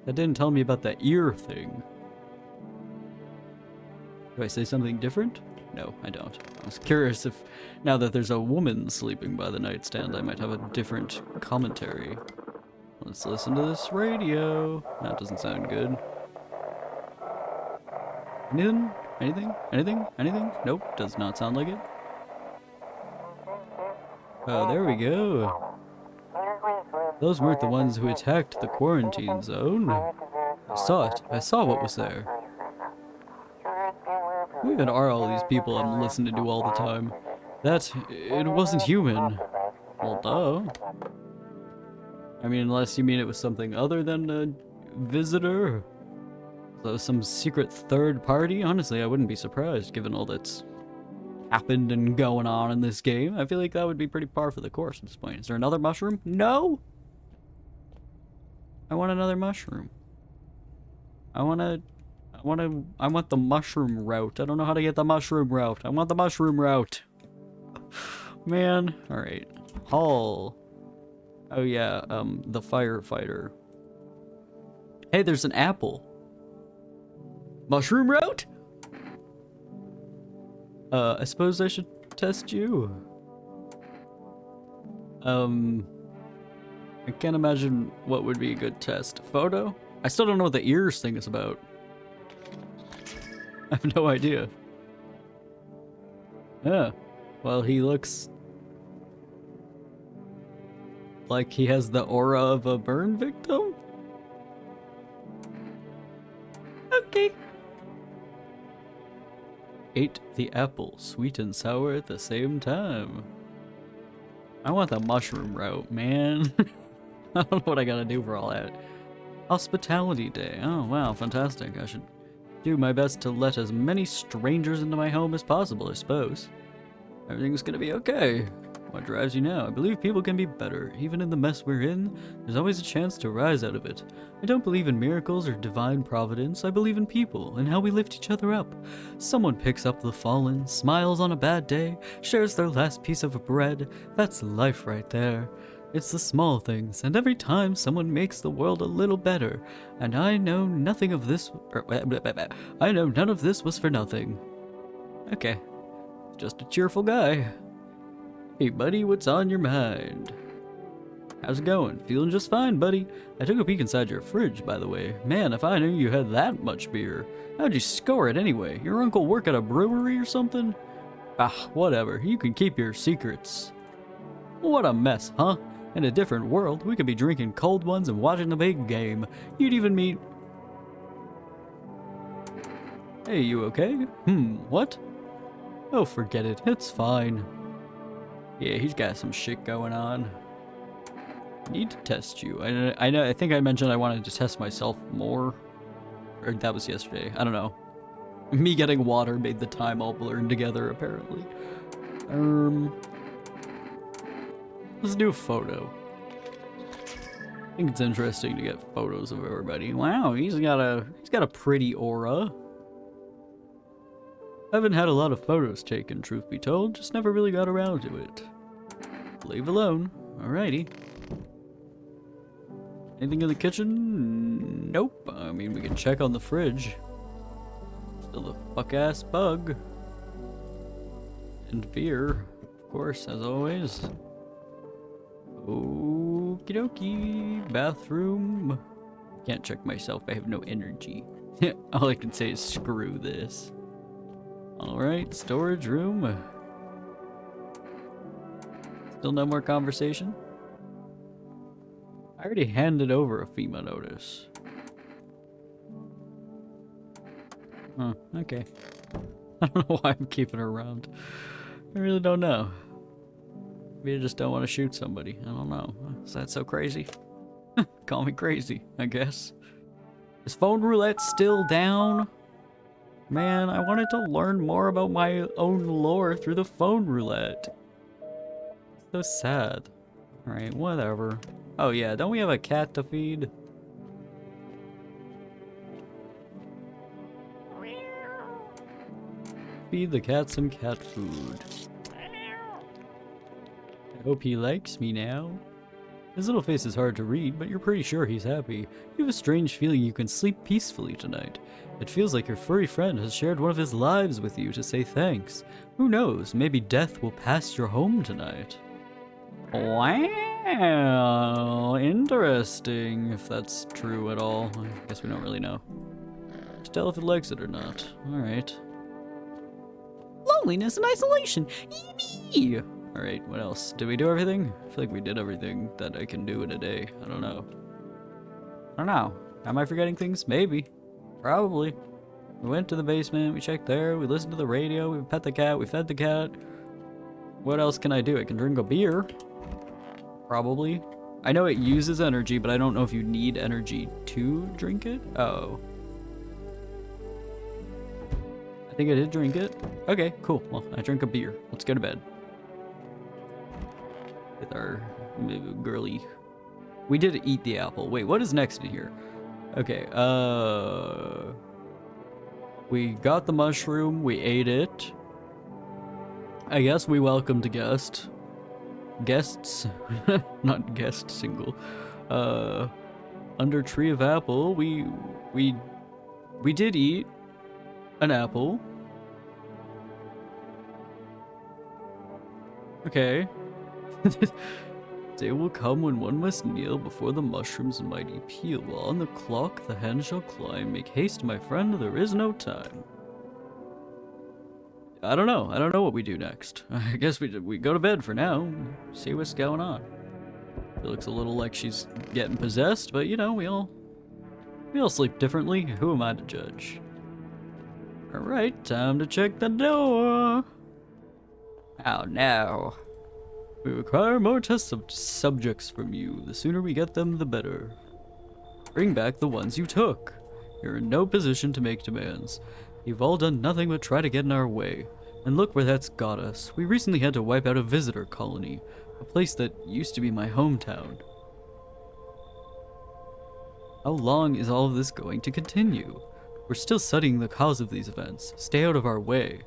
That didn't tell me about the ear thing. Do I say something different? No, I don't. I was curious if, now that there's a woman sleeping by the nightstand, I might have a different commentary. Let's listen to this radio. That doesn't sound good. Anything? Anything? Anything? Anything? Nope, does not sound like it. Oh, there we go. Those weren't the ones who attacked the quarantine zone. I saw it. I saw what was there. Who even are all these people I'm listening to all the time? It wasn't human. Well, duh. I mean, unless you mean it was something other than a visitor? So some secret third party? Honestly, I wouldn't be surprised given all that's happened and going on in this game. I feel like that would be pretty par for the course at this point. Is there another mushroom? No! I want another mushroom. I want the mushroom route. I don't know how to get the mushroom route. I want the mushroom route. Man. Alright. Hall. Oh yeah, the firefighter. Hey, there's an apple. Mushroom route? I suppose I should test you. I can't imagine what would be a good test. Photo? I still don't know what the ears thing is about. I have no idea. Yeah. Well, he looks like he has the aura of a burn victim? Okay. ate the apple, sweet and sour at the same time. I want the mushroom route, man. I don't know what I gotta do for all that. Hospitality Day. Oh, wow, fantastic. I should do my best to let as many strangers into my home as possible, I suppose. Everything's gonna be okay. What drives you now? I believe people can be better. Even in the mess we're in, there's always a chance to rise out of it. I don't believe in miracles or divine providence. I believe in people and how we lift each other up. Someone picks up the fallen, smiles on a bad day, shares their last piece of bread. That's life right there. It's the small things, and every time someone makes the world a little better. And I know nothing of this. I know none of this was for nothing. Okay, just a cheerful guy. Hey buddy, what's on your mind? How's it going? Feeling just fine, buddy. I took a peek inside your fridge, by the way. Man, if I knew you had that much beer. How'd you score it anyway? Your uncle work at a brewery or something? Ah, whatever. You can keep your secrets. What a mess, huh? In a different world, we could be drinking cold ones and watching the big game. You'd even meet... Hey, you okay? What? Oh, forget it. It's fine. Yeah, he's got some shit going on. Need to test you. I think I mentioned I wanted to test myself more. Or that was yesterday. I don't know. Me getting water made the time all blurred together, apparently. Let's do a photo. I think it's interesting to get photos of everybody. Wow, he's got a pretty aura. I haven't had a lot of photos taken, truth be told, just never really got around to it. Leave alone. Alrighty. Anything in the kitchen? Nope. I mean, we can check on the fridge. Still a fuck-ass bug. And beer, of course, as always. Okie dokie. Bathroom. Can't check myself, I have no energy. All I can say is screw this. Alright, storage room. Still no more conversation? I already handed over a FEMA notice. Huh, okay. I don't know why I'm keeping her around. I really don't know. Maybe I just don't want to shoot somebody. I don't know. Is that so crazy? Call me crazy, I guess. Is phone roulette still down? Man, I wanted to learn more about my own lore through the phone roulette. So sad. Alright, whatever. Oh yeah, don't we have a cat to feed? Feed the cat some cat food. I hope he likes me now. His little face is hard to read, but you're pretty sure he's happy. You have a strange feeling you can sleep peacefully tonight. It feels like your furry friend has shared one of his lives with you to say thanks. Who knows, maybe death will pass your home tonight. Wow, interesting, if that's true at all. I guess we don't really know. Just tell if it likes it or not. Alright. Loneliness and isolation! Eee! Alright, what else? Did we do everything? I feel like we did everything that I can do in a day. I don't know. Am I forgetting things? Maybe. Probably. We went to the basement, we checked there, we listened to the radio, we pet the cat, we fed the cat. What else can I do? I can drink a beer. Probably. I know it uses energy, but I don't know if you need energy to drink it. Oh. I think I did drink it. Okay, cool. Well, I drank a beer. Let's go to bed. With our girly. We did eat the apple. Wait, what is next in here? Okay, we got the mushroom, we ate it. I guess we welcomed a guest. Guests? Not guest, single. Under Tree of Apple, we did eat an apple. Okay. Day will come when one must kneel before the mushroom's mighty peel. While on the clock the hand shall climb. Make haste, my friend, there is no time. I don't know. I don't know what we do next. I guess we go to bed for now. See what's going on. It looks a little like she's getting possessed, but you know, we all sleep differently. Who am I to judge? Alright, time to check the door. Oh no. We require more test subjects from you. The sooner we get them, the better. Bring back the ones you took. You're in no position to make demands. You've all done nothing but try to get in our way. And look where that's got us. We recently had to wipe out a visitor colony, a place that used to be my hometown. How long is all of this going to continue? We're still studying the cause of these events. Stay out of our way.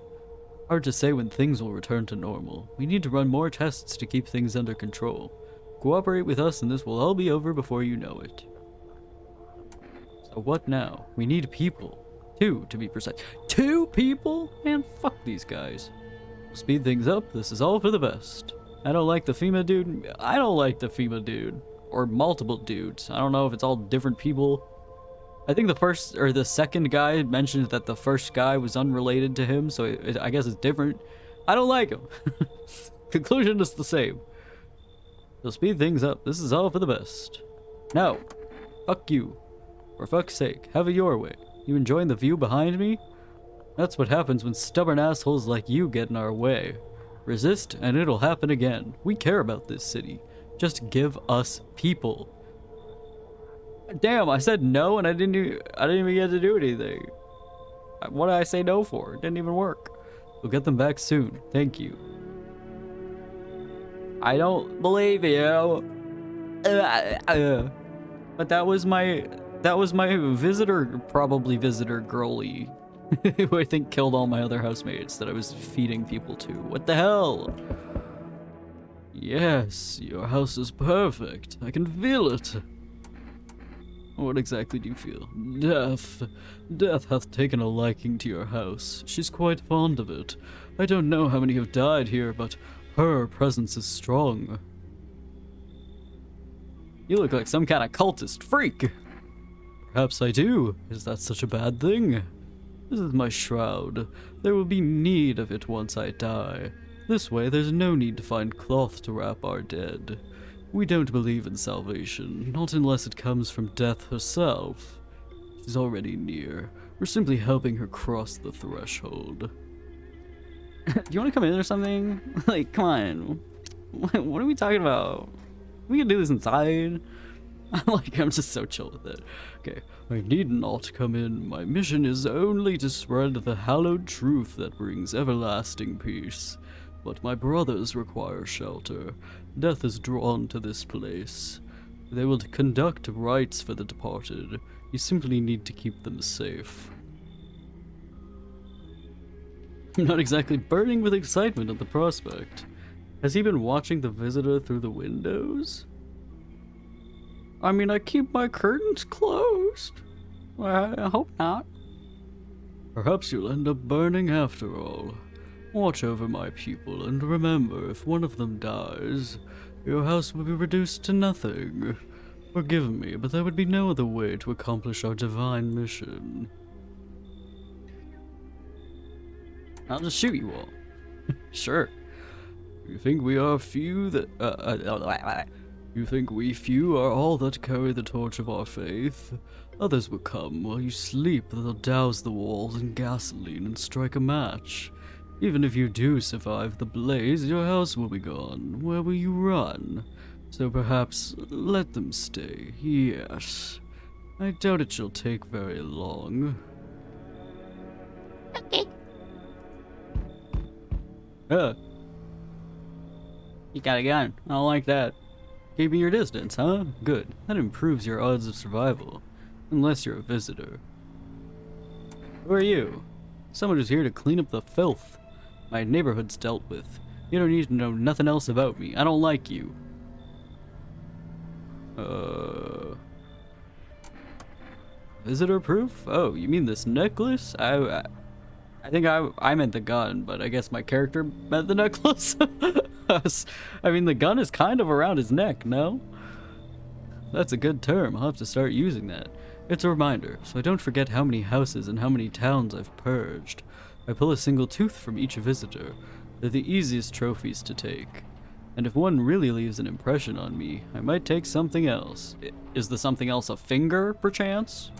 Hard to say when things will return to normal. We need to run more tests to keep things under control. Cooperate with us and this will all be over before you know it. So what now? We need people. 2 to be precise. 2 people? Man, fuck these guys. Speed things up, this is all for the best. I don't like the FEMA dude. I don't like the FEMA dude. Or multiple dudes. I don't know if it's all different people. I think the second guy mentioned that the first guy was unrelated to him, so I guess it's different. I don't like him. Conclusion is the same. So speed things up. This is all for the best. No. Fuck you. For fuck's sake, have it your way. You enjoying the view behind me? That's what happens when stubborn assholes like you get in our way. Resist, and it'll happen again. We care about this city. Just give us people. Damn, I said no and I didn't even get to do anything. What did I say no for? It didn't even work. We'll get them back soon. Thank you. I don't believe you. But that was my visitor, probably visitor girly, who I think killed all my other housemates that I was feeding people to. What the hell? Yes, your house is perfect. I can feel it. What exactly do you feel? Death. Death hath taken a liking to your house. She's quite fond of it. I don't know how many have died here, but her presence is strong. You look like some kind of cultist freak. Perhaps I do. Is that such a bad thing? This is my shroud. There will be need of it once I die. This way, there's no need to find cloth to wrap our dead. We don't believe in salvation, not unless it comes from death herself. She's already near. We're simply helping her cross the threshold. Do you want to come in or something? Like, come on. What are we talking about? We can do this inside. I'm just so chill with it. Okay, I need not come in. My mission is only to spread the hallowed truth that brings everlasting peace. But my brothers require shelter. Death is drawn to this place. They will conduct rites for the departed. You simply need to keep them safe. I'm not exactly burning with excitement at the prospect. Has he been watching the visitor through the windows? I mean, I keep my curtains closed. I hope not. Perhaps you'll end up burning after all. Watch over my people, and remember, if one of them dies, your house will be reduced to nothing. Forgive me, but there would be no other way to accomplish our divine mission. I'll just shoot you all. Sure. You think we are few that... You think we few are all that carry the torch of our faith? Others will come while you sleep. They'll douse the walls in gasoline and strike a match. Even if you do survive the blaze, your house will be gone. Where will you run? So perhaps let them stay. Yes. I doubt it shall take very long. Okay. You got a gun. I don't like that. Keeping your distance, huh? Good. That improves your odds of survival. Unless you're a visitor. Who are you? Someone who's here to clean up the filth my neighborhood's dealt with. You don't need to know nothing else about me. I don't like you. Visitor proof? Oh, you mean this necklace? I think I meant the gun, but I guess my character meant the necklace. I mean, the gun is kind of around his neck, no? That's a good term. I'll have to start using that. It's a reminder, so I don't forget how many houses and how many towns I've purged. I pull a single tooth from each visitor. They're the easiest trophies to take. And if one really leaves an impression on me, I might take something else. Is the something else a finger, perchance?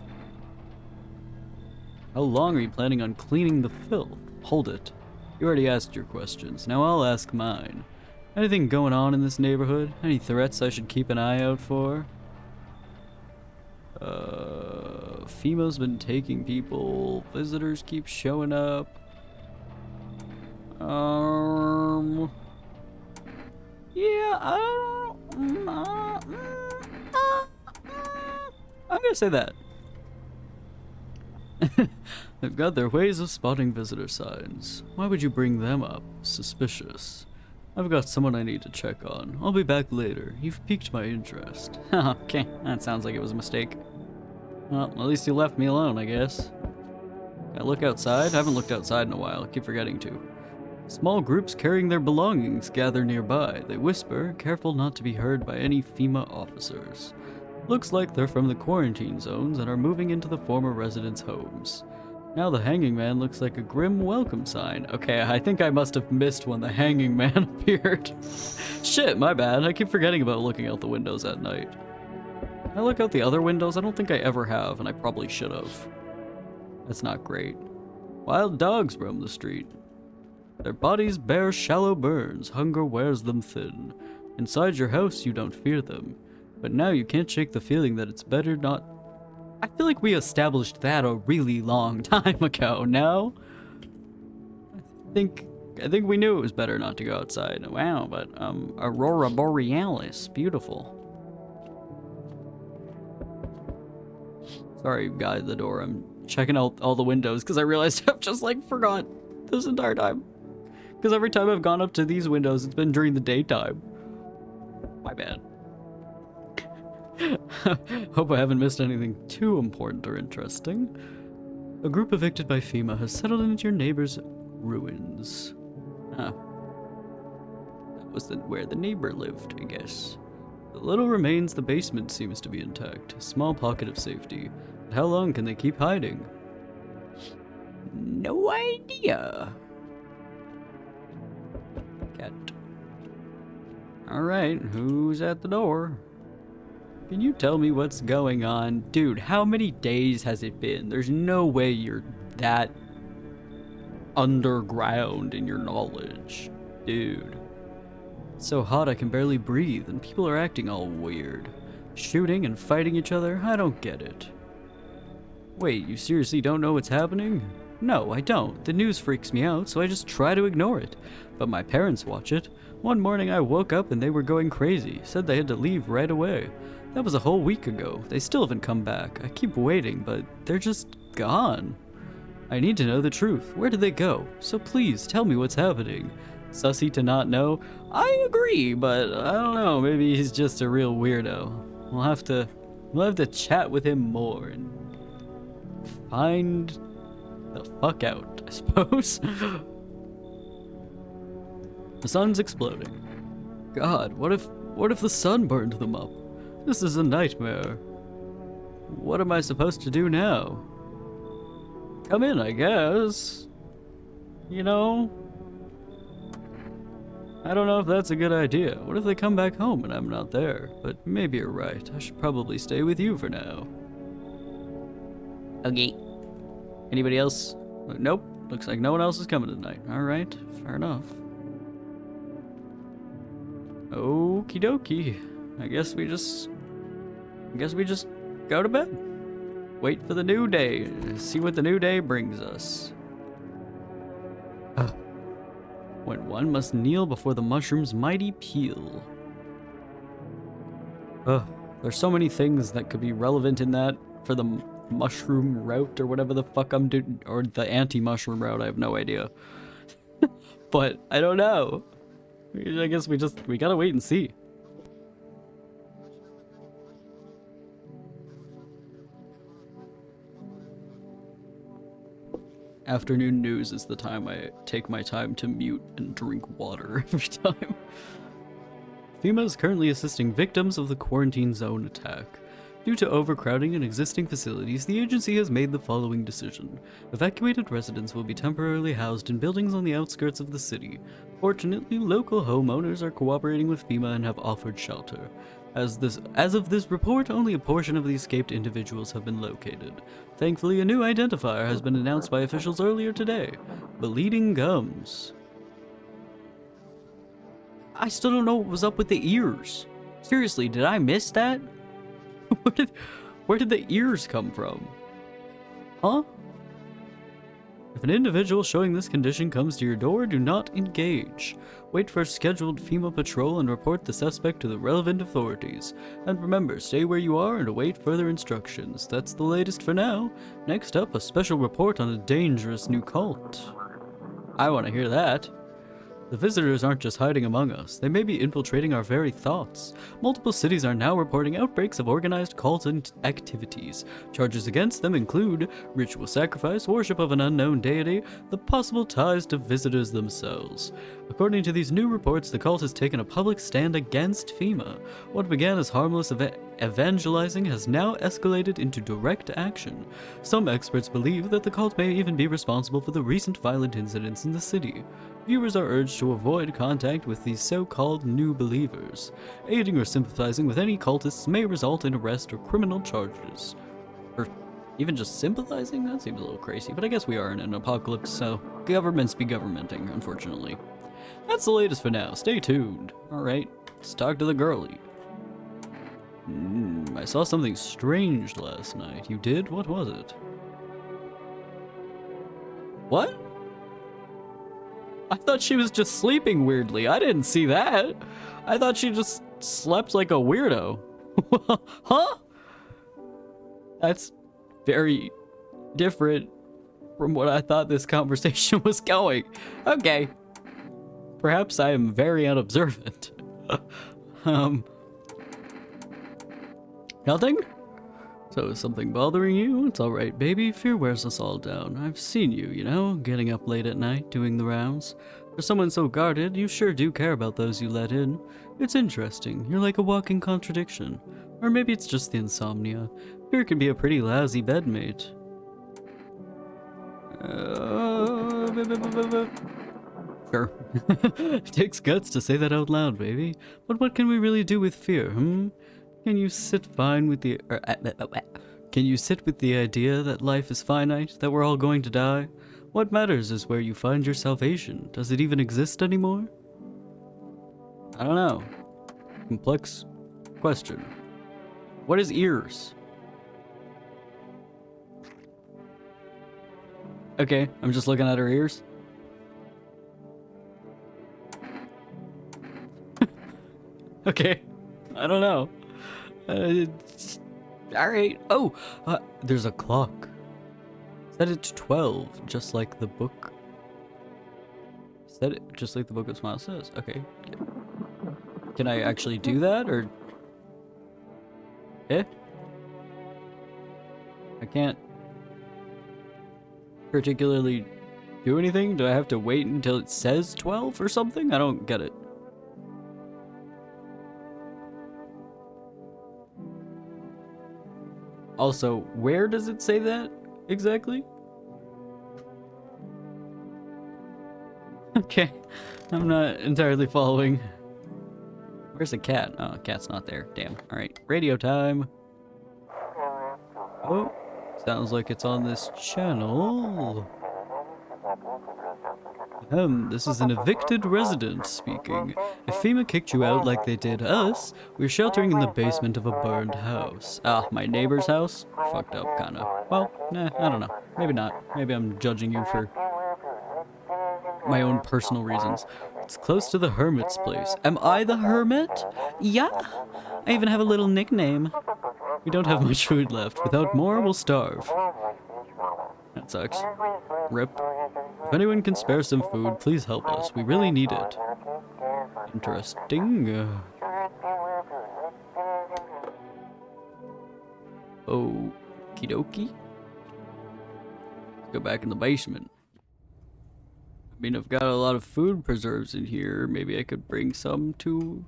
How long are you planning on cleaning the filth? Hold it. You already asked your questions. Now I'll ask mine. Anything going on in this neighborhood? Any threats I should keep an eye out for? FEMA's been taking people. Visitors keep showing up. Yeah, I'm gonna say that. They've got their ways of spotting visitor signs. Why would you bring them up? Suspicious. I've got someone I need to check on. I'll be back later. You've piqued my interest. Okay, that sounds like it was a mistake. Well, at least you left me alone, I guess. Can I look outside? I haven't looked outside in a while. I keep forgetting to. Small groups carrying their belongings gather nearby. They whisper, careful not to be heard by any FEMA officers. Looks like they're from the quarantine zones and are moving into the former residents' homes. Now the hanging man looks like a grim welcome sign. Okay, I think I must have missed when the hanging man appeared. Shit, my bad. I keep forgetting about looking out the windows at night. Can I look out the other windows? I don't think I ever have, and I probably should have. That's not great. Wild dogs roam the street. Their bodies bear shallow burns. Hunger wears them thin. Inside your house, you don't fear them. But now you can't shake the feeling that it's better not... I feel like we established that a really long time ago, no? I think we knew it was better not to go outside. Wow, but Aurora Borealis, beautiful. Sorry, guy at the door. I'm checking out all the windows because I realized I've just like forgot this entire time. Because every time I've gone up to these windows, it's been during the daytime. My bad. Hope I haven't missed anything too important or interesting. A group evicted by FEMA has settled into your neighbor's ruins. That was where the neighbor lived, I guess. The little remains the basement seems to be intact. A small pocket of safety. But how long can they keep hiding? No idea. Cat. Alright, who's at the door? Can you tell me what's going on? Dude, how many days has it been? There's no way you're that underground in your knowledge. Dude. It's so hot I can barely breathe, and people are acting all weird. Shooting and fighting each other? I don't get it. Wait, you seriously don't know what's happening? No, I don't. The news freaks me out, so I just try to ignore it. But my parents watch it. One morning I woke up and they were going crazy. Said they had to leave right away. That was a whole week ago. They still haven't come back. I keep waiting, but they're just gone. I need to know the truth. Where did they go? So please, tell me what's happening. Sussy to not know? I agree, but I don't know. Maybe he's just a real weirdo. We'll have to chat with him more and find the fuck out, I suppose. The sun's exploding. God, what if the sun burned them up? This is a nightmare. What am I supposed to do now? Come in, I guess. You know? I don't know if that's a good idea. What if they come back home and I'm not there? But maybe you're right. I should probably stay with you for now. Okay. Anybody else? Nope. Looks like no one else is coming tonight. Alright, fair enough. Okie dokie. I guess we just go to bed. Wait for the new day. See what the new day brings us. When one must kneel before the mushroom's mighty peel. There's so many things that could be relevant in that for the mushroom route or whatever the fuck I'm doing, or the anti-mushroom route. I have no idea. But I don't know. I guess we gotta wait and see. Afternoon news is the time I take my time to mute and drink water every time. FEMA is currently assisting victims of the quarantine zone attack. Due to overcrowding in existing facilities, the agency has made the following decision. Evacuated residents will be temporarily housed in buildings on the outskirts of the city. Fortunately, local homeowners are cooperating with FEMA and have offered shelter. As of this report, only a portion of the escaped individuals have been located. Thankfully, a new identifier has been announced by officials earlier today. Bleeding gums. I still don't know what was up with the ears. Seriously, did I miss that? Where did the ears come from? Huh? If an individual showing this condition comes to your door, do not engage. Wait for a scheduled FEMA patrol and report the suspect to the relevant authorities. And remember, stay where you are and await further instructions. That's the latest for now. Next up, a special report on a dangerous new cult. I want to hear that. The visitors aren't just hiding among us, they may be infiltrating our very thoughts. Multiple cities are now reporting outbreaks of organized cult activities. Charges against them include ritual sacrifice, worship of an unknown deity, the possible ties to visitors themselves. According to these new reports, the cult has taken a public stand against FEMA. What began as harmless evangelizing has now escalated into direct action. Some experts believe that the cult may even be responsible for the recent violent incidents in the city. Viewers are urged to avoid contact with these so-called new believers. Aiding or sympathizing with any cultists may result in arrest or criminal charges. Or even just sympathizing? That seems a little crazy, but I guess we are in an apocalypse, so governments be governmenting, unfortunately. That's the latest for now. Stay tuned. Alright, let's talk to the girlie. I saw something strange last night. You did? What was it? What? I thought she was just sleeping weirdly. I didn't see that. I thought she just slept like a weirdo. Huh? That's very different from what I thought this conversation was going. Okay. Perhaps I am very unobservant. Nothing? So is something bothering you? It's alright, baby. Fear wears us all down. I've seen you, you know, getting up late at night, doing the rounds. For someone so guarded, you sure do care about those you let in. It's interesting. You're like a walking contradiction. Or maybe it's just the insomnia. Fear can be a pretty lousy bedmate. Sure. It takes guts to say that out loud, baby. But what can we really do with fear, Can you sit fine with the Can you sit with the idea that life is finite, that we're all going to die? What matters is where you find your salvation. Does it even exist anymore? I don't know. Complex question. What is ears? Okay, I'm just looking at her ears. Okay, I don't know. Alright. Oh, there's a clock. Set it to 12, just like the book. Set it just like the Book of Smiles says. Okay. Can I actually do that, or? I can't particularly do anything? Do I have to wait until it says 12 or something? I don't get it. Also, where does it say that exactly? Okay, I'm not entirely following. Where's the cat? Oh, the cat's not there. Damn. Alright, radio time. Oh, sounds like it's on this channel. This is an evicted resident speaking. If FEMA kicked you out like they did us, we're sheltering in the basement of a burned house. Ah, my neighbor's house? Fucked up, kinda. Well, I don't know. Maybe not. Maybe I'm judging you for my own personal reasons. It's close to the hermit's place. Am I the hermit? Yeah. I even have a little nickname. We don't have much food left. Without more, we'll starve. That sucks. Rip. If anyone can spare some food, please help us. We really need it. Interesting. Okie dokie. Go back in the basement. I mean, I've got a lot of food preserves in here. Maybe I could bring some to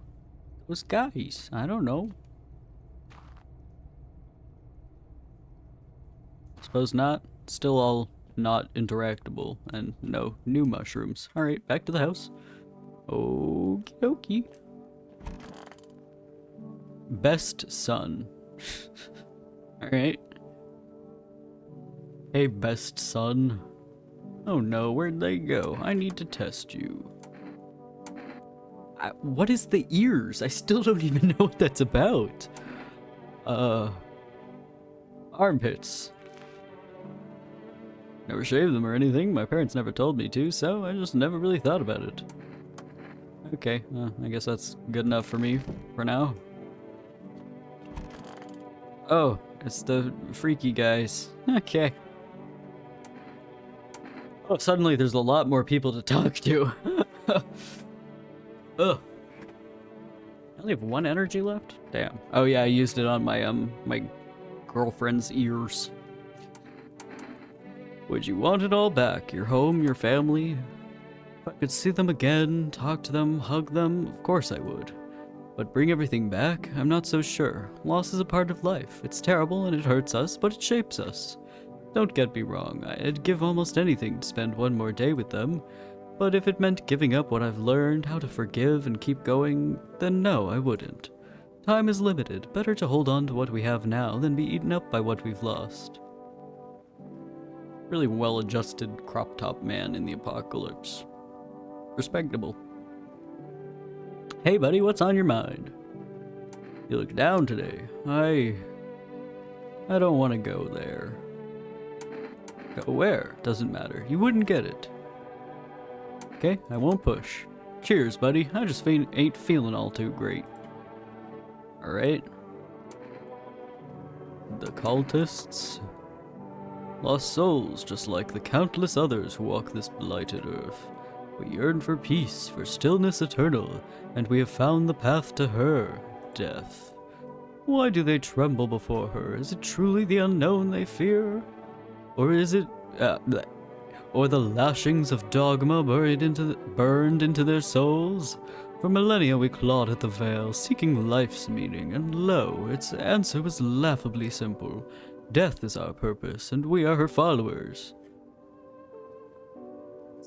those guys. I don't know. Suppose not. Still all not interactable, and no new mushrooms. Alright, back to the house. Okie dokie. Best son. Alright. Hey, best son. Oh no, where'd they go? I need to test you. What is the ears? I still don't even know what that's about. Armpits. Never shaved them or anything. My parents never told me to, so I just never really thought about it. Okay, I guess that's good enough for me for now. Oh, it's the freaky guys. Okay. Oh, suddenly there's a lot more people to talk to. Ugh. I only have one energy left? Damn. Oh yeah, I used it on my, my girlfriend's ears. Would you want it all back? Your home, your family? If I could see them again, talk to them, hug them, of course I would. But bring everything back? I'm not so sure. Loss is a part of life. It's terrible and it hurts us, but it shapes us. Don't get me wrong, I'd give almost anything to spend one more day with them. But if it meant giving up what I've learned, how to forgive and keep going, then no, I wouldn't. Time is limited. Better to hold on to what we have now than be eaten up by what we've lost. Really well-adjusted crop top man in the apocalypse. Respectable. Hey buddy, what's on your mind? You look down today. I don't want to go there. Go where? Doesn't matter. You wouldn't get it. Okay, I won't push. Cheers, buddy. I just ain't feeling all too great. Alright. The cultists. Lost souls, just like the countless others who walk this blighted earth. We yearn for peace, for stillness eternal, and we have found the path to her, death. Why do they tremble before her? Is it truly the unknown they fear? Or is it, or the lashings of dogma burned into their souls? For millennia we clawed at the veil, seeking life's meaning, and lo, its answer was laughably simple. Death is our purpose, and we are her followers.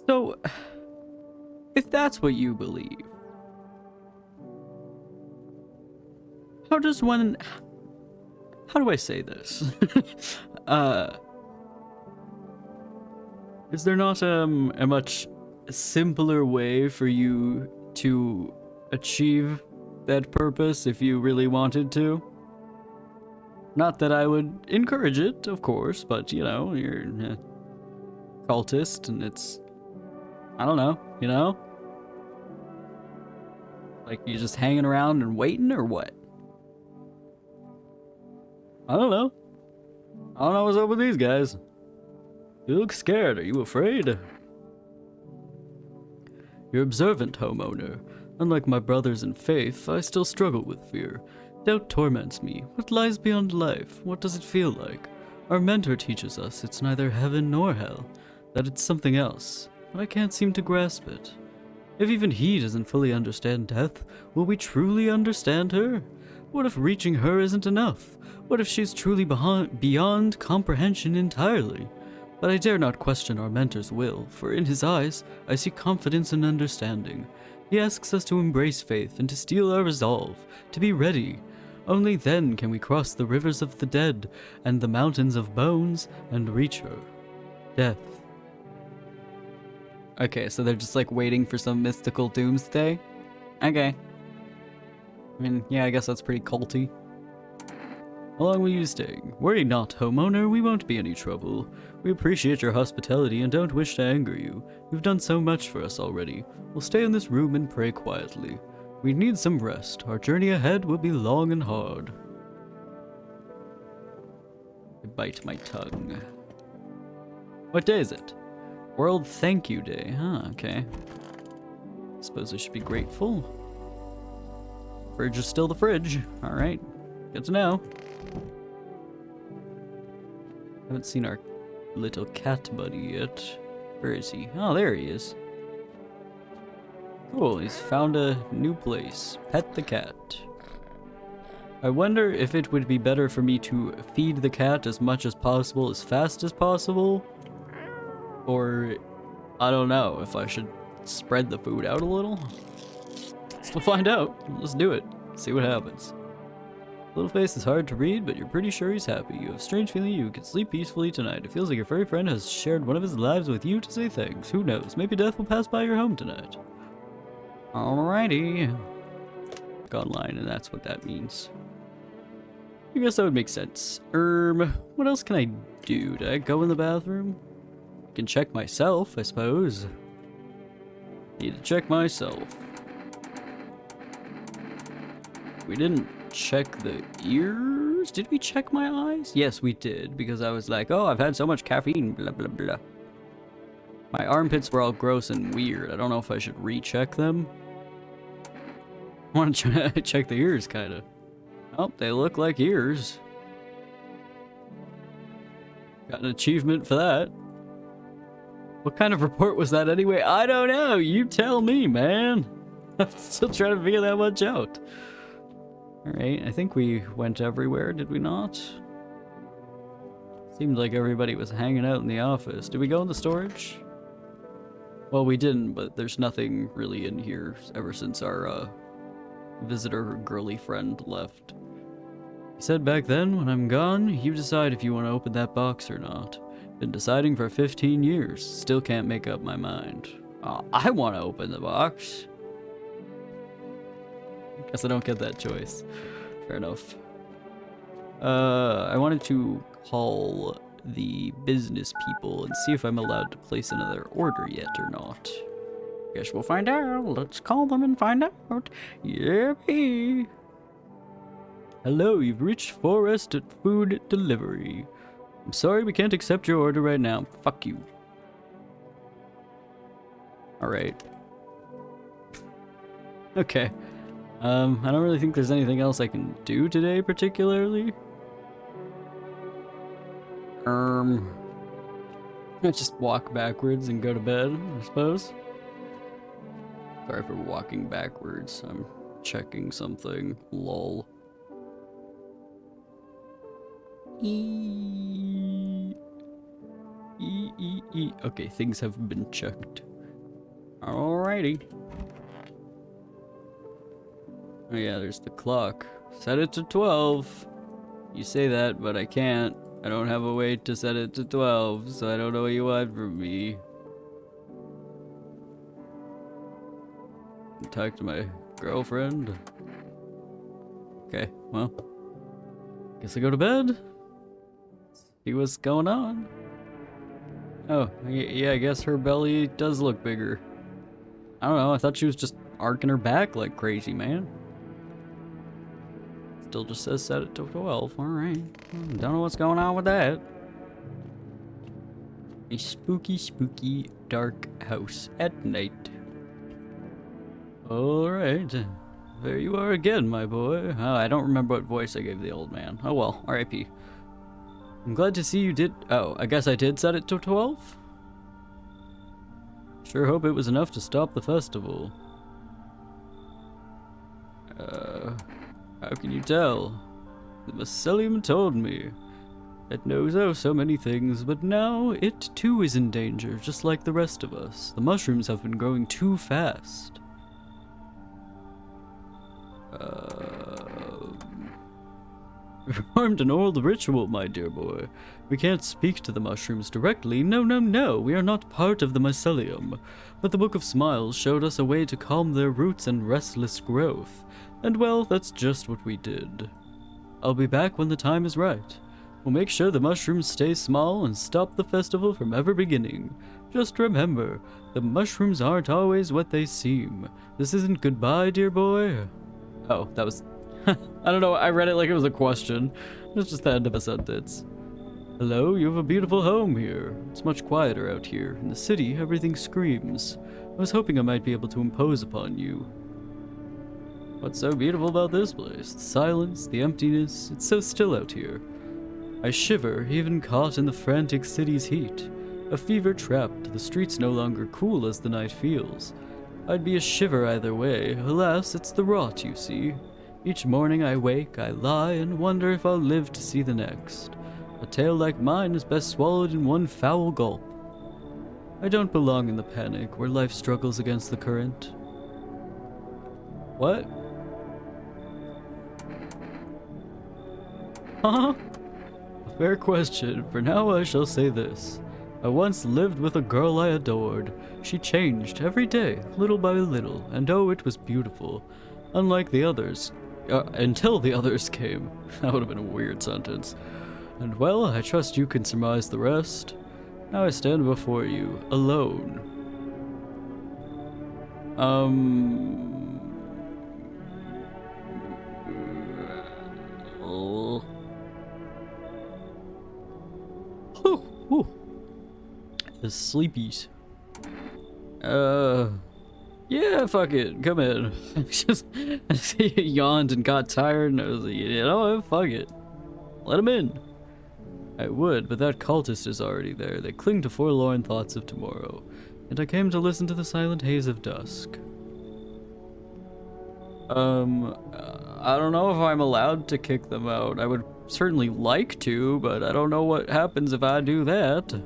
So, if that's what you believe, how do I say this? Is there not a much simpler way for you to achieve that purpose if you really wanted to? Not that I would encourage it, of course, but you know, you're a cultist and it's, I don't know, you know? Like you just hanging around and waiting or what? I don't know. I don't know what's up with these guys. You look scared. Are you afraid? You're observant, homeowner. Unlike my brothers in faith, I still struggle with fear. Doubt torments me. What lies beyond life? What does it feel like? Our mentor teaches us it's neither heaven nor hell, that it's something else, but I can't seem to grasp it. If even he doesn't fully understand death, will we truly understand her? What if reaching her isn't enough? What if she's truly beyond comprehension entirely? But I dare not question our mentor's will, for in his eyes I see confidence and understanding. He asks us to embrace faith and to steel our resolve, to be ready. Only then can we cross the rivers of the dead and the mountains of bones and reach her. Death. Okay, so they're just like waiting for some mystical doomsday? Okay. I mean, yeah, I guess that's pretty culty. How long will you stay? Worry not, homeowner, we won't be any trouble. We appreciate your hospitality and don't wish to anger you. You've done so much for us already. We'll stay in this room and pray quietly. We need some rest. Our journey ahead will be long and hard. I bite my tongue. What day is it? World Thank You Day. Huh, okay. Suppose I should be grateful. Fridge is still the fridge. Alright. Good to know. Haven't seen our little cat buddy yet. Where is he? Oh, there he is. Cool, he's found a new place. Pet the cat. I wonder if it would be better for me to feed the cat as much as possible, as fast as possible, or I don't know if I should spread the food out a little. We'll find out. Let's do it. See what happens. Little face is hard to read, but you're pretty sure he's happy. You have a strange feeling you can sleep peacefully tonight. It feels like your furry friend has shared one of his lives with you to say thanks. Who knows? Maybe death will pass by your home tonight. Alrighty. Look online, and that's what that means. I guess that would make sense. What else can I do? Did I go in the bathroom? I can check myself, I suppose. Need to check myself. We didn't check the ears? Did we check my eyes? Yes, we did, because I was like, oh, I've had so much caffeine, blah, blah, blah. My armpits were all gross and weird. I don't know if I should recheck them. I want to check the ears, kind of. Oh, they look like ears. Got an achievement for that. What kind of report was that anyway? I don't know. You tell me, man. I'm still trying to figure that much out. Alright, I think we went everywhere, did we not? Seemed like everybody was hanging out in the office. Did we go in the storage? Well, we didn't, but there's nothing really in here ever since our visitor girly friend left. He said back then, when I'm gone, you decide if you want to open that box or not. Been deciding for 15 years. Still can't make up my mind. I want to open the box. Guess I don't get that choice. Fair enough. I wanted to call the business people and see if I'm allowed to place another order yet or not. Guess we'll find out. Let's call them and find out. Yippee! Hello, you've reached Forest Food Delivery. I'm sorry we can't accept your order right now. Fuck you. Alright. Okay. I don't really think there's anything else I can do today particularly. Let's just walk backwards and go to bed, I suppose. Sorry for walking backwards. I'm checking something. Lol. Okay, things have been checked. Alrighty. Oh yeah, there's the clock. Set it to 12. You say that, but I can't. I don't have a way to set it to 12, so I don't know what you want from me. Talk to my girlfriend. Okay, well. Guess I go to bed. See what's going on. Oh, yeah, I guess her belly does look bigger. I don't know, I thought she was just arcing her back like crazy, man. Still just says set it to 12. Alright. Don't know what's going on with that. A spooky, spooky, dark house at night. Alright. There you are again, my boy. Oh, I don't remember what voice I gave the old man. Oh well, R.I.P. I'm glad to see you did. Oh, I guess I did set it to 12? Sure hope it was enough to stop the festival. How can you tell? The mycelium told me. It knows oh so many things, but now it too is in danger, just like the rest of us. The mushrooms have been growing too fast. Performed an old ritual, my dear boy. We can't speak to the mushrooms directly. No, no, no. We are not part of the mycelium. But the Book of Smiles showed us a way to calm their roots and restless growth. And well, that's just what we did. I'll be back when the time is right. We'll make sure the mushrooms stay small and stop the festival from ever beginning. Just remember, the mushrooms aren't always what they seem. This isn't goodbye, dear boy. Oh, that was... I don't know, I read it like it was a question. It's just the end of a sentence. Hello, you have a beautiful home here. It's much quieter out here. In the city, everything screams. I was hoping I might be able to impose upon you. What's so beautiful about this place? The silence, the emptiness, it's so still out here. I shiver, even caught in the frantic city's heat. A fever trapped, the streets no longer cool as the night feels. I'd be a shiver either way. Alas, it's the rot, you see. Each morning I wake, I lie, and wonder if I'll live to see the next. A tale like mine is best swallowed in one foul gulp. I don't belong in the panic where life struggles against the current. What? Huh? A fair question. For now I shall say this. I once lived with a girl I adored. She changed every day, little by little, and oh, it was beautiful. Unlike the others. Until the others came. That would have been a weird sentence. And well, I trust you can surmise the rest. Now I stand before you, alone. The sleepies. Yeah, fuck it, come in. I see you yawned and got tired, and I was like, you know, fuck it. Let him in. I would, but that cultist is already there. They cling to forlorn thoughts of tomorrow, and I came to listen to the silent haze of dusk. I don't know if I'm allowed to kick them out. I would certainly like to, but I don't know what happens if I do that.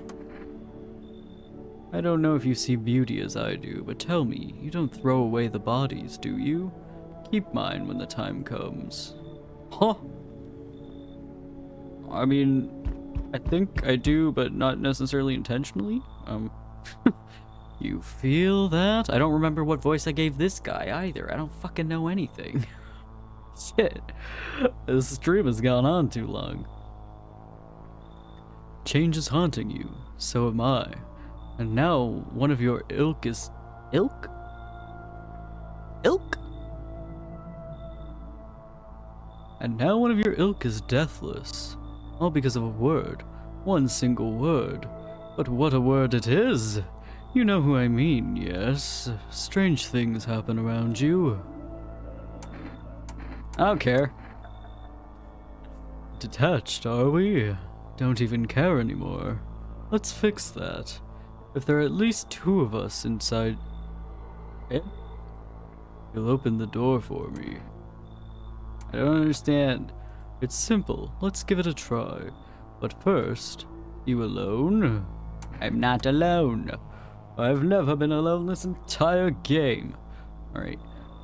I don't know if you see beauty as I do, but tell me, you don't throw away the bodies, do you? Keep mine when the time comes. Huh? I mean, I think I do, but not necessarily intentionally. You feel that? I don't remember what voice I gave this guy either. I don't fucking know anything. Shit. This stream has gone on too long. Change is haunting you. So am I. And now one of your ilk is... Ilk? Ilk? And now one of your ilk is deathless. All because of a word. One single word. But what a word it is! You know who I mean, yes? Strange things happen around you. I don't care. Detached, are we? Don't even care anymore. Let's fix that. If there are at least two of us inside... Eh? You'll open the door for me. I don't understand. It's simple. Let's give it a try. But first, you alone? I'm not alone. I've never been alone this entire game. Alright.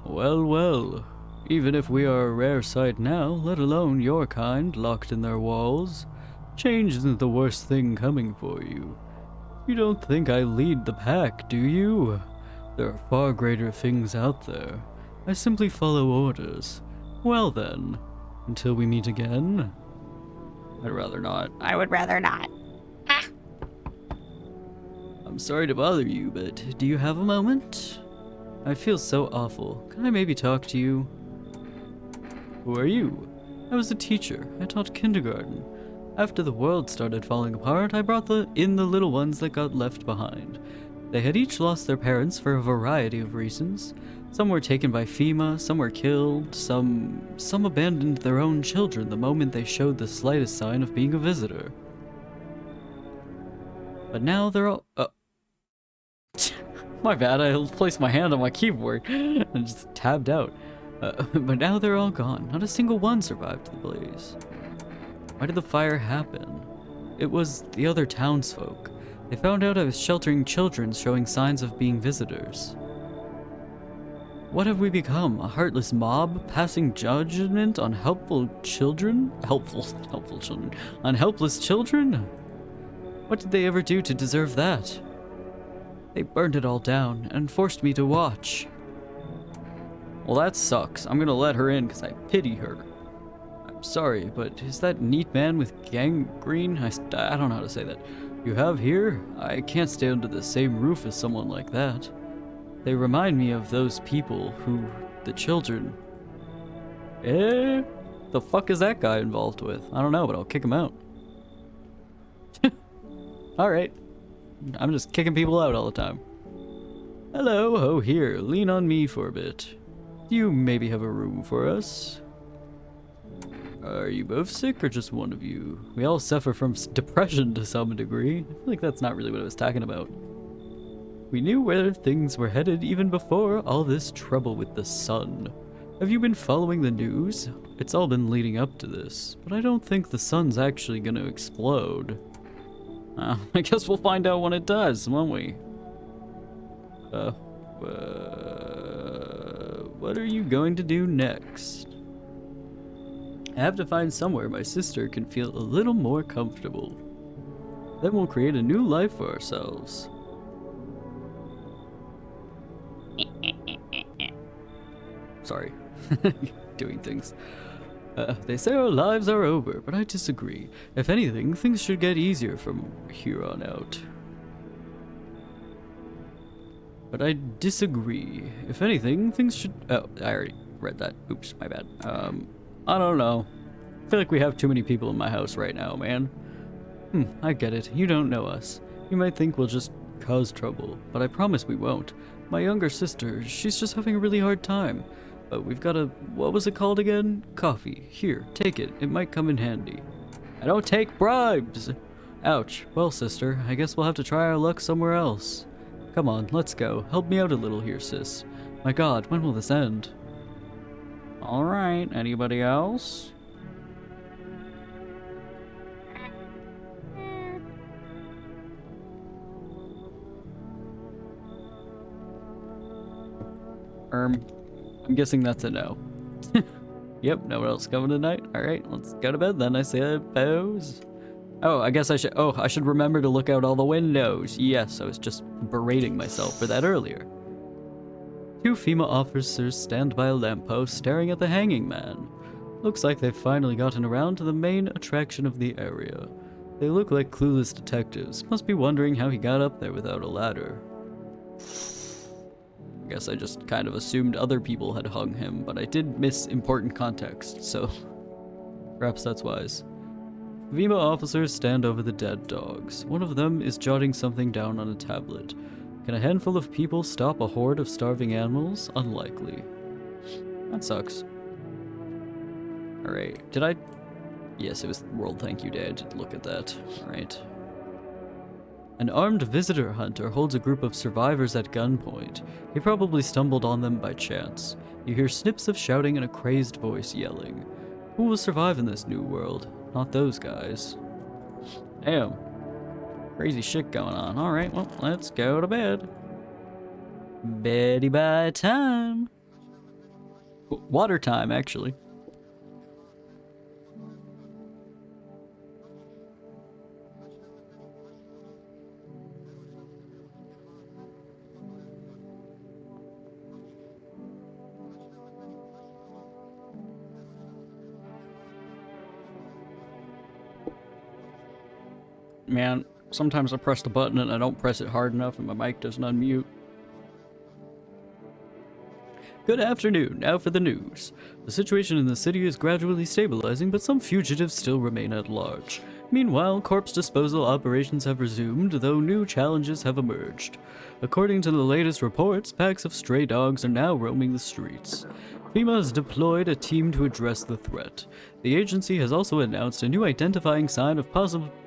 Well, well. Even if we are a rare sight now, let alone your kind locked in their walls, change isn't the worst thing coming for you. You don't think I lead the pack, do you? There are far greater things out there. I simply follow orders. Well then, until we meet again. I'd rather not. I would rather not. Ah. I'm sorry to bother you, but do you have a moment? I feel so awful. Can I maybe talk to you? Who are you? I was a teacher. I taught kindergarten. After the world started falling apart, I brought in the little ones that got left behind. They had each lost their parents for a variety of reasons. Some were taken by FEMA, some were killed, some abandoned their own children the moment they showed the slightest sign of being a visitor. But now they're all... My bad, I placed my hand on my keyboard and just tabbed out. But now they're all gone. Not a single one survived the blaze. Why did the fire happen? It was the other townsfolk. They found out I was sheltering children showing signs of being visitors. What have we become? A heartless mob passing judgment on helpful children? Helpful children. On helpless children? What did they ever do to deserve that? They burned it all down and forced me to watch. Well, that sucks. I'm gonna let her in because I pity her. I'm sorry, but is that neat man with gangrene? I don't know how to say that. You have here? I can't stay under the same roof as someone like that. They remind me of those people who... the children. Eh? The fuck is that guy involved with? I don't know, but I'll kick him out. Alright. I'm just kicking people out all the time. Hello, oh here, lean on me for a bit. Do you maybe have a room for us? Are you both sick or just one of you? We all suffer from depression to some degree. I feel like that's not really what I was talking about. We knew where things were headed even before all this trouble with the sun. Have you been following the news? It's all been leading up to this, but I don't think the sun's actually gonna explode. I guess we'll find out when it does, won't we? What are you going to do next? I have to find somewhere my sister can feel a little more comfortable. Then we'll create a new life for ourselves. Sorry. Doing things. They say our lives are over, but I disagree. If anything, things should get easier from here on out. But I disagree. If anything, things should... Oh, I already read that. Oops, my bad. I don't know. I feel like we have too many people in my house right now, man. I get it. You don't know us. You might think we'll just cause trouble, but I promise we won't. My younger sister, she's just having a really hard time. But we've got a... what was it called again? Coffee. Here, take it. It might come in handy. I don't take bribes! Ouch. Well, sister, I guess we'll have to try our luck somewhere else. Come on, let's go. Help me out a little here, sis. My god, when will this end? Alright, anybody else? I'm guessing that's a no. Yep, no one else coming tonight? Alright, let's go to bed then, I suppose. Oh, I guess I should remember to look out all the windows. Yes, I was just berating myself for that earlier. Two FEMA officers stand by a lamppost staring at the hanging man. Looks like they've finally gotten around to the main attraction of the area. They look like clueless detectives, must be wondering how he got up there without a ladder. I guess I just kind of assumed other people had hung him, but I did miss important context, so perhaps that's wise. FEMA officers stand over the dead dogs. One of them is jotting something down on a tablet. Can a handful of people stop a horde of starving animals? Unlikely. That sucks. Alright, did I... Yes, it was World Thank You Day, I did look at that. Alright. An armed visitor hunter holds a group of survivors at gunpoint. He probably stumbled on them by chance. You hear snips of shouting and a crazed voice yelling. Who will survive in this new world? Not those guys. Damn. Crazy shit going on. Alright, well, let's go to bed. Beddy bye time. Water time, actually. Man, sometimes I press the button and I don't press it hard enough and my mic doesn't unmute. Good afternoon, now for the news. The situation in the city is gradually stabilizing, but some fugitives still remain at large. Meanwhile, corpse disposal operations have resumed, though new challenges have emerged. According to the latest reports, packs of stray dogs are now roaming the streets. FEMA has deployed a team to address the threat. The agency has also announced a new identifying sign of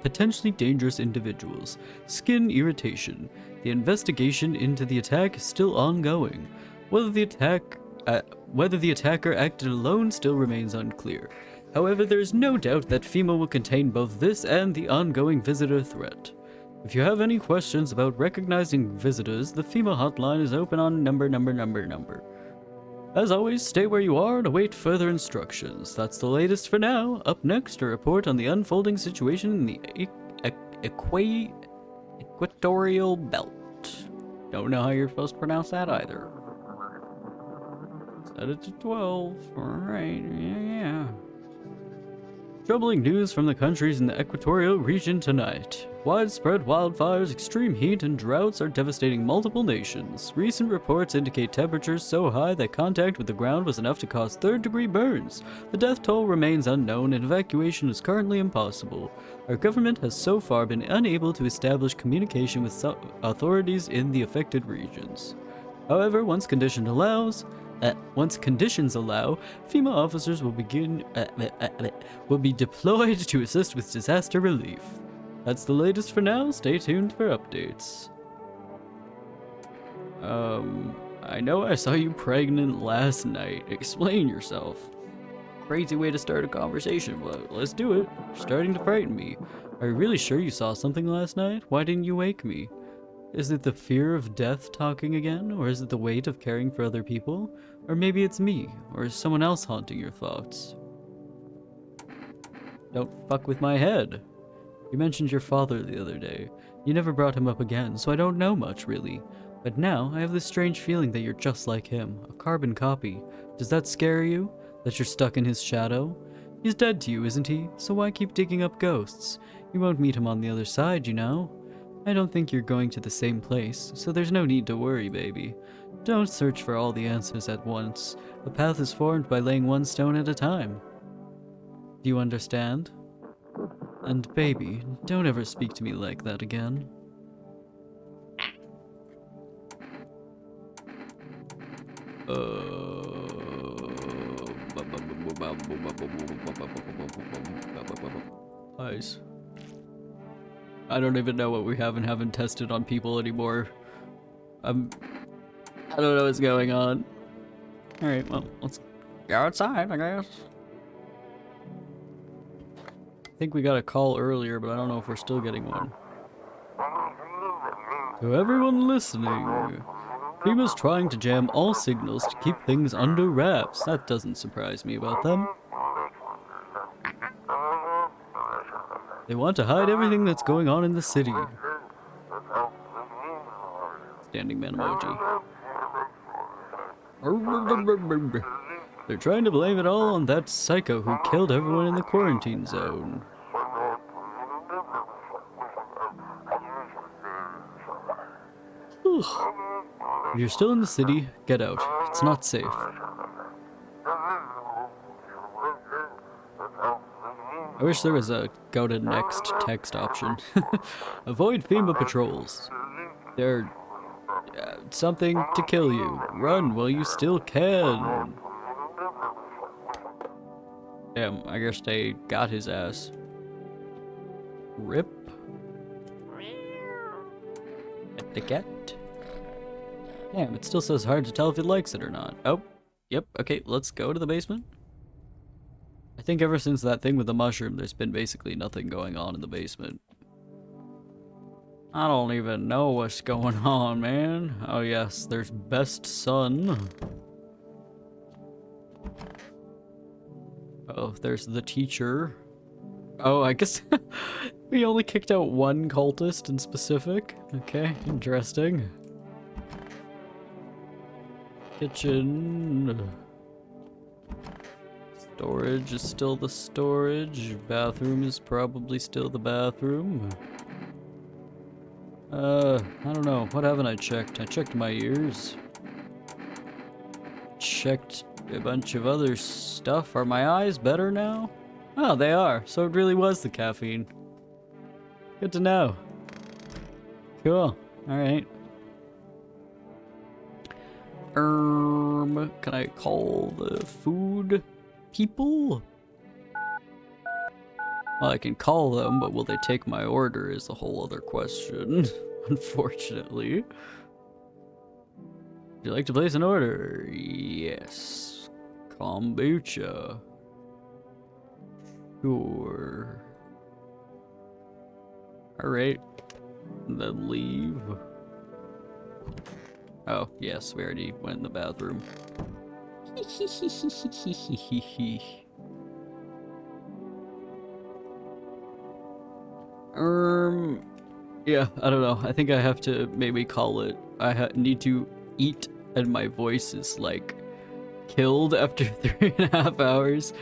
potentially dangerous individuals: skin irritation. The investigation into the attack is still ongoing. Whether the attacker acted alone still remains unclear. However, there is no doubt that FEMA will contain both this and the ongoing visitor threat. If you have any questions about recognizing visitors, the FEMA hotline is open on number. As always, stay where you are and await further instructions. That's the latest for now. Up next, a report on the unfolding situation in the equatorial belt. Don't know how you're supposed to pronounce that either. Set it to 12. Alright, yeah. Troubling news from the countries in the equatorial region tonight. Widespread wildfires, extreme heat, and droughts are devastating multiple nations. Recent reports indicate temperatures so high that contact with the ground was enough to cause third-degree burns. The death toll remains unknown and evacuation is currently impossible. Our government has so far been unable to establish communication with authorities in the affected regions. However, once conditions allow, FEMA officers will be deployed to assist with disaster relief. That's the latest for now. Stay tuned for updates. I know I saw you pregnant last night. Explain yourself. Crazy way to start a conversation, but let's do it. You're starting to frighten me. Are you really sure you saw something last night? Why didn't you wake me? Is it the fear of death talking again? Or is it the weight of caring for other people? Or maybe it's me, or is someone else haunting your thoughts? Don't fuck with my head. You mentioned your father the other day. You never brought him up again, so I don't know much, really. But now, I have this strange feeling that you're just like him, a carbon copy. Does that scare you? That you're stuck in his shadow? He's dead to you, isn't he? So why keep digging up ghosts? You won't meet him on the other side, you know? I don't think you're going to the same place, so there's no need to worry, baby. Don't search for all the answers at once. A path is formed by laying one stone at a time. Do you understand? And baby, don't ever speak to me like that again. Nice. I don't even know what we have and haven't tested on people anymore. I don't know what's going on. Alright, well, let's go outside, I guess. I think we got a call earlier, but I don't know if we're still getting one. To everyone listening, Prima's trying to jam all signals to keep things under wraps. That doesn't surprise me about them. They want to hide everything that's going on in the city. Standing man emoji. They're trying to blame it all on that psycho who killed everyone in the quarantine zone. Ugh. If you're still in the city, get out. It's not safe. I wish there was a go to next text option. Avoid FEMA patrols. They're something to kill you. Run while you still can. Damn, I guess they got his ass. Rip. At the cat. Damn, it still says hard to tell if it likes it or not. Oh, yep, okay, let's go to the basement. I think ever since that thing with the mushroom, there's been basically nothing going on in the basement. I don't even know what's going on, man. Oh yes, there's best son. Oh, there's the teacher. Oh, I guess we only kicked out one cultist in specific. Okay, interesting. Kitchen. Storage is still the storage. Bathroom is probably still the bathroom. I don't know. What haven't I checked? I checked my ears. Checked a bunch of other stuff. Are my eyes better now? Oh, they are. So it really was the caffeine. Good to know. Cool. Alright. Can I call the food people? Well, I can call them, but will they take my order is a whole other question, unfortunately. Would you like to place an order? Yes. Kombucha. Sure. Alright. Then leave. Oh, yes, we already went in the bathroom. Yeah, I don't know. I think I have to maybe call it. I need to eat, and my voice is like killed after 3.5 hours.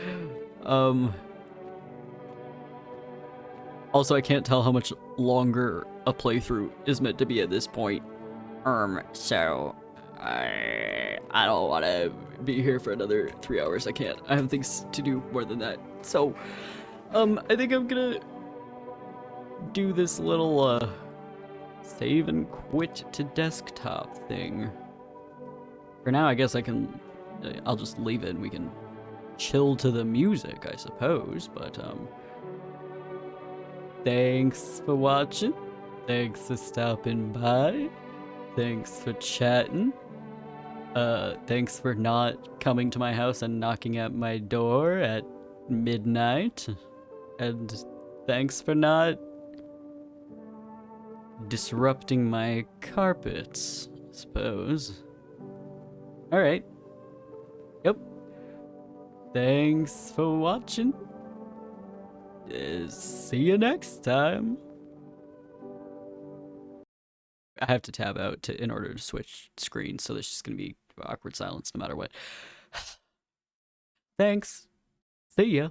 Also, I can't tell how much longer a playthrough is meant to be at this point. So I don't want to be here for another 3 hours. I can't. I have things to do more than that. So, I think I'm gonna do this little, save and quit to desktop thing. For now, I guess I'll just leave it and we can chill to the music, I suppose, but, thanks for watching. Thanks for stopping by. Thanks for chatting. Thanks for not coming to my house and knocking at my door at midnight. And thanks for not disrupting my carpets, I suppose. Alright. Yep. Thanks for watching. See you next time. I have to tab out in order to switch screens, so there's just gonna be awkward silence no matter what. Thanks. See ya.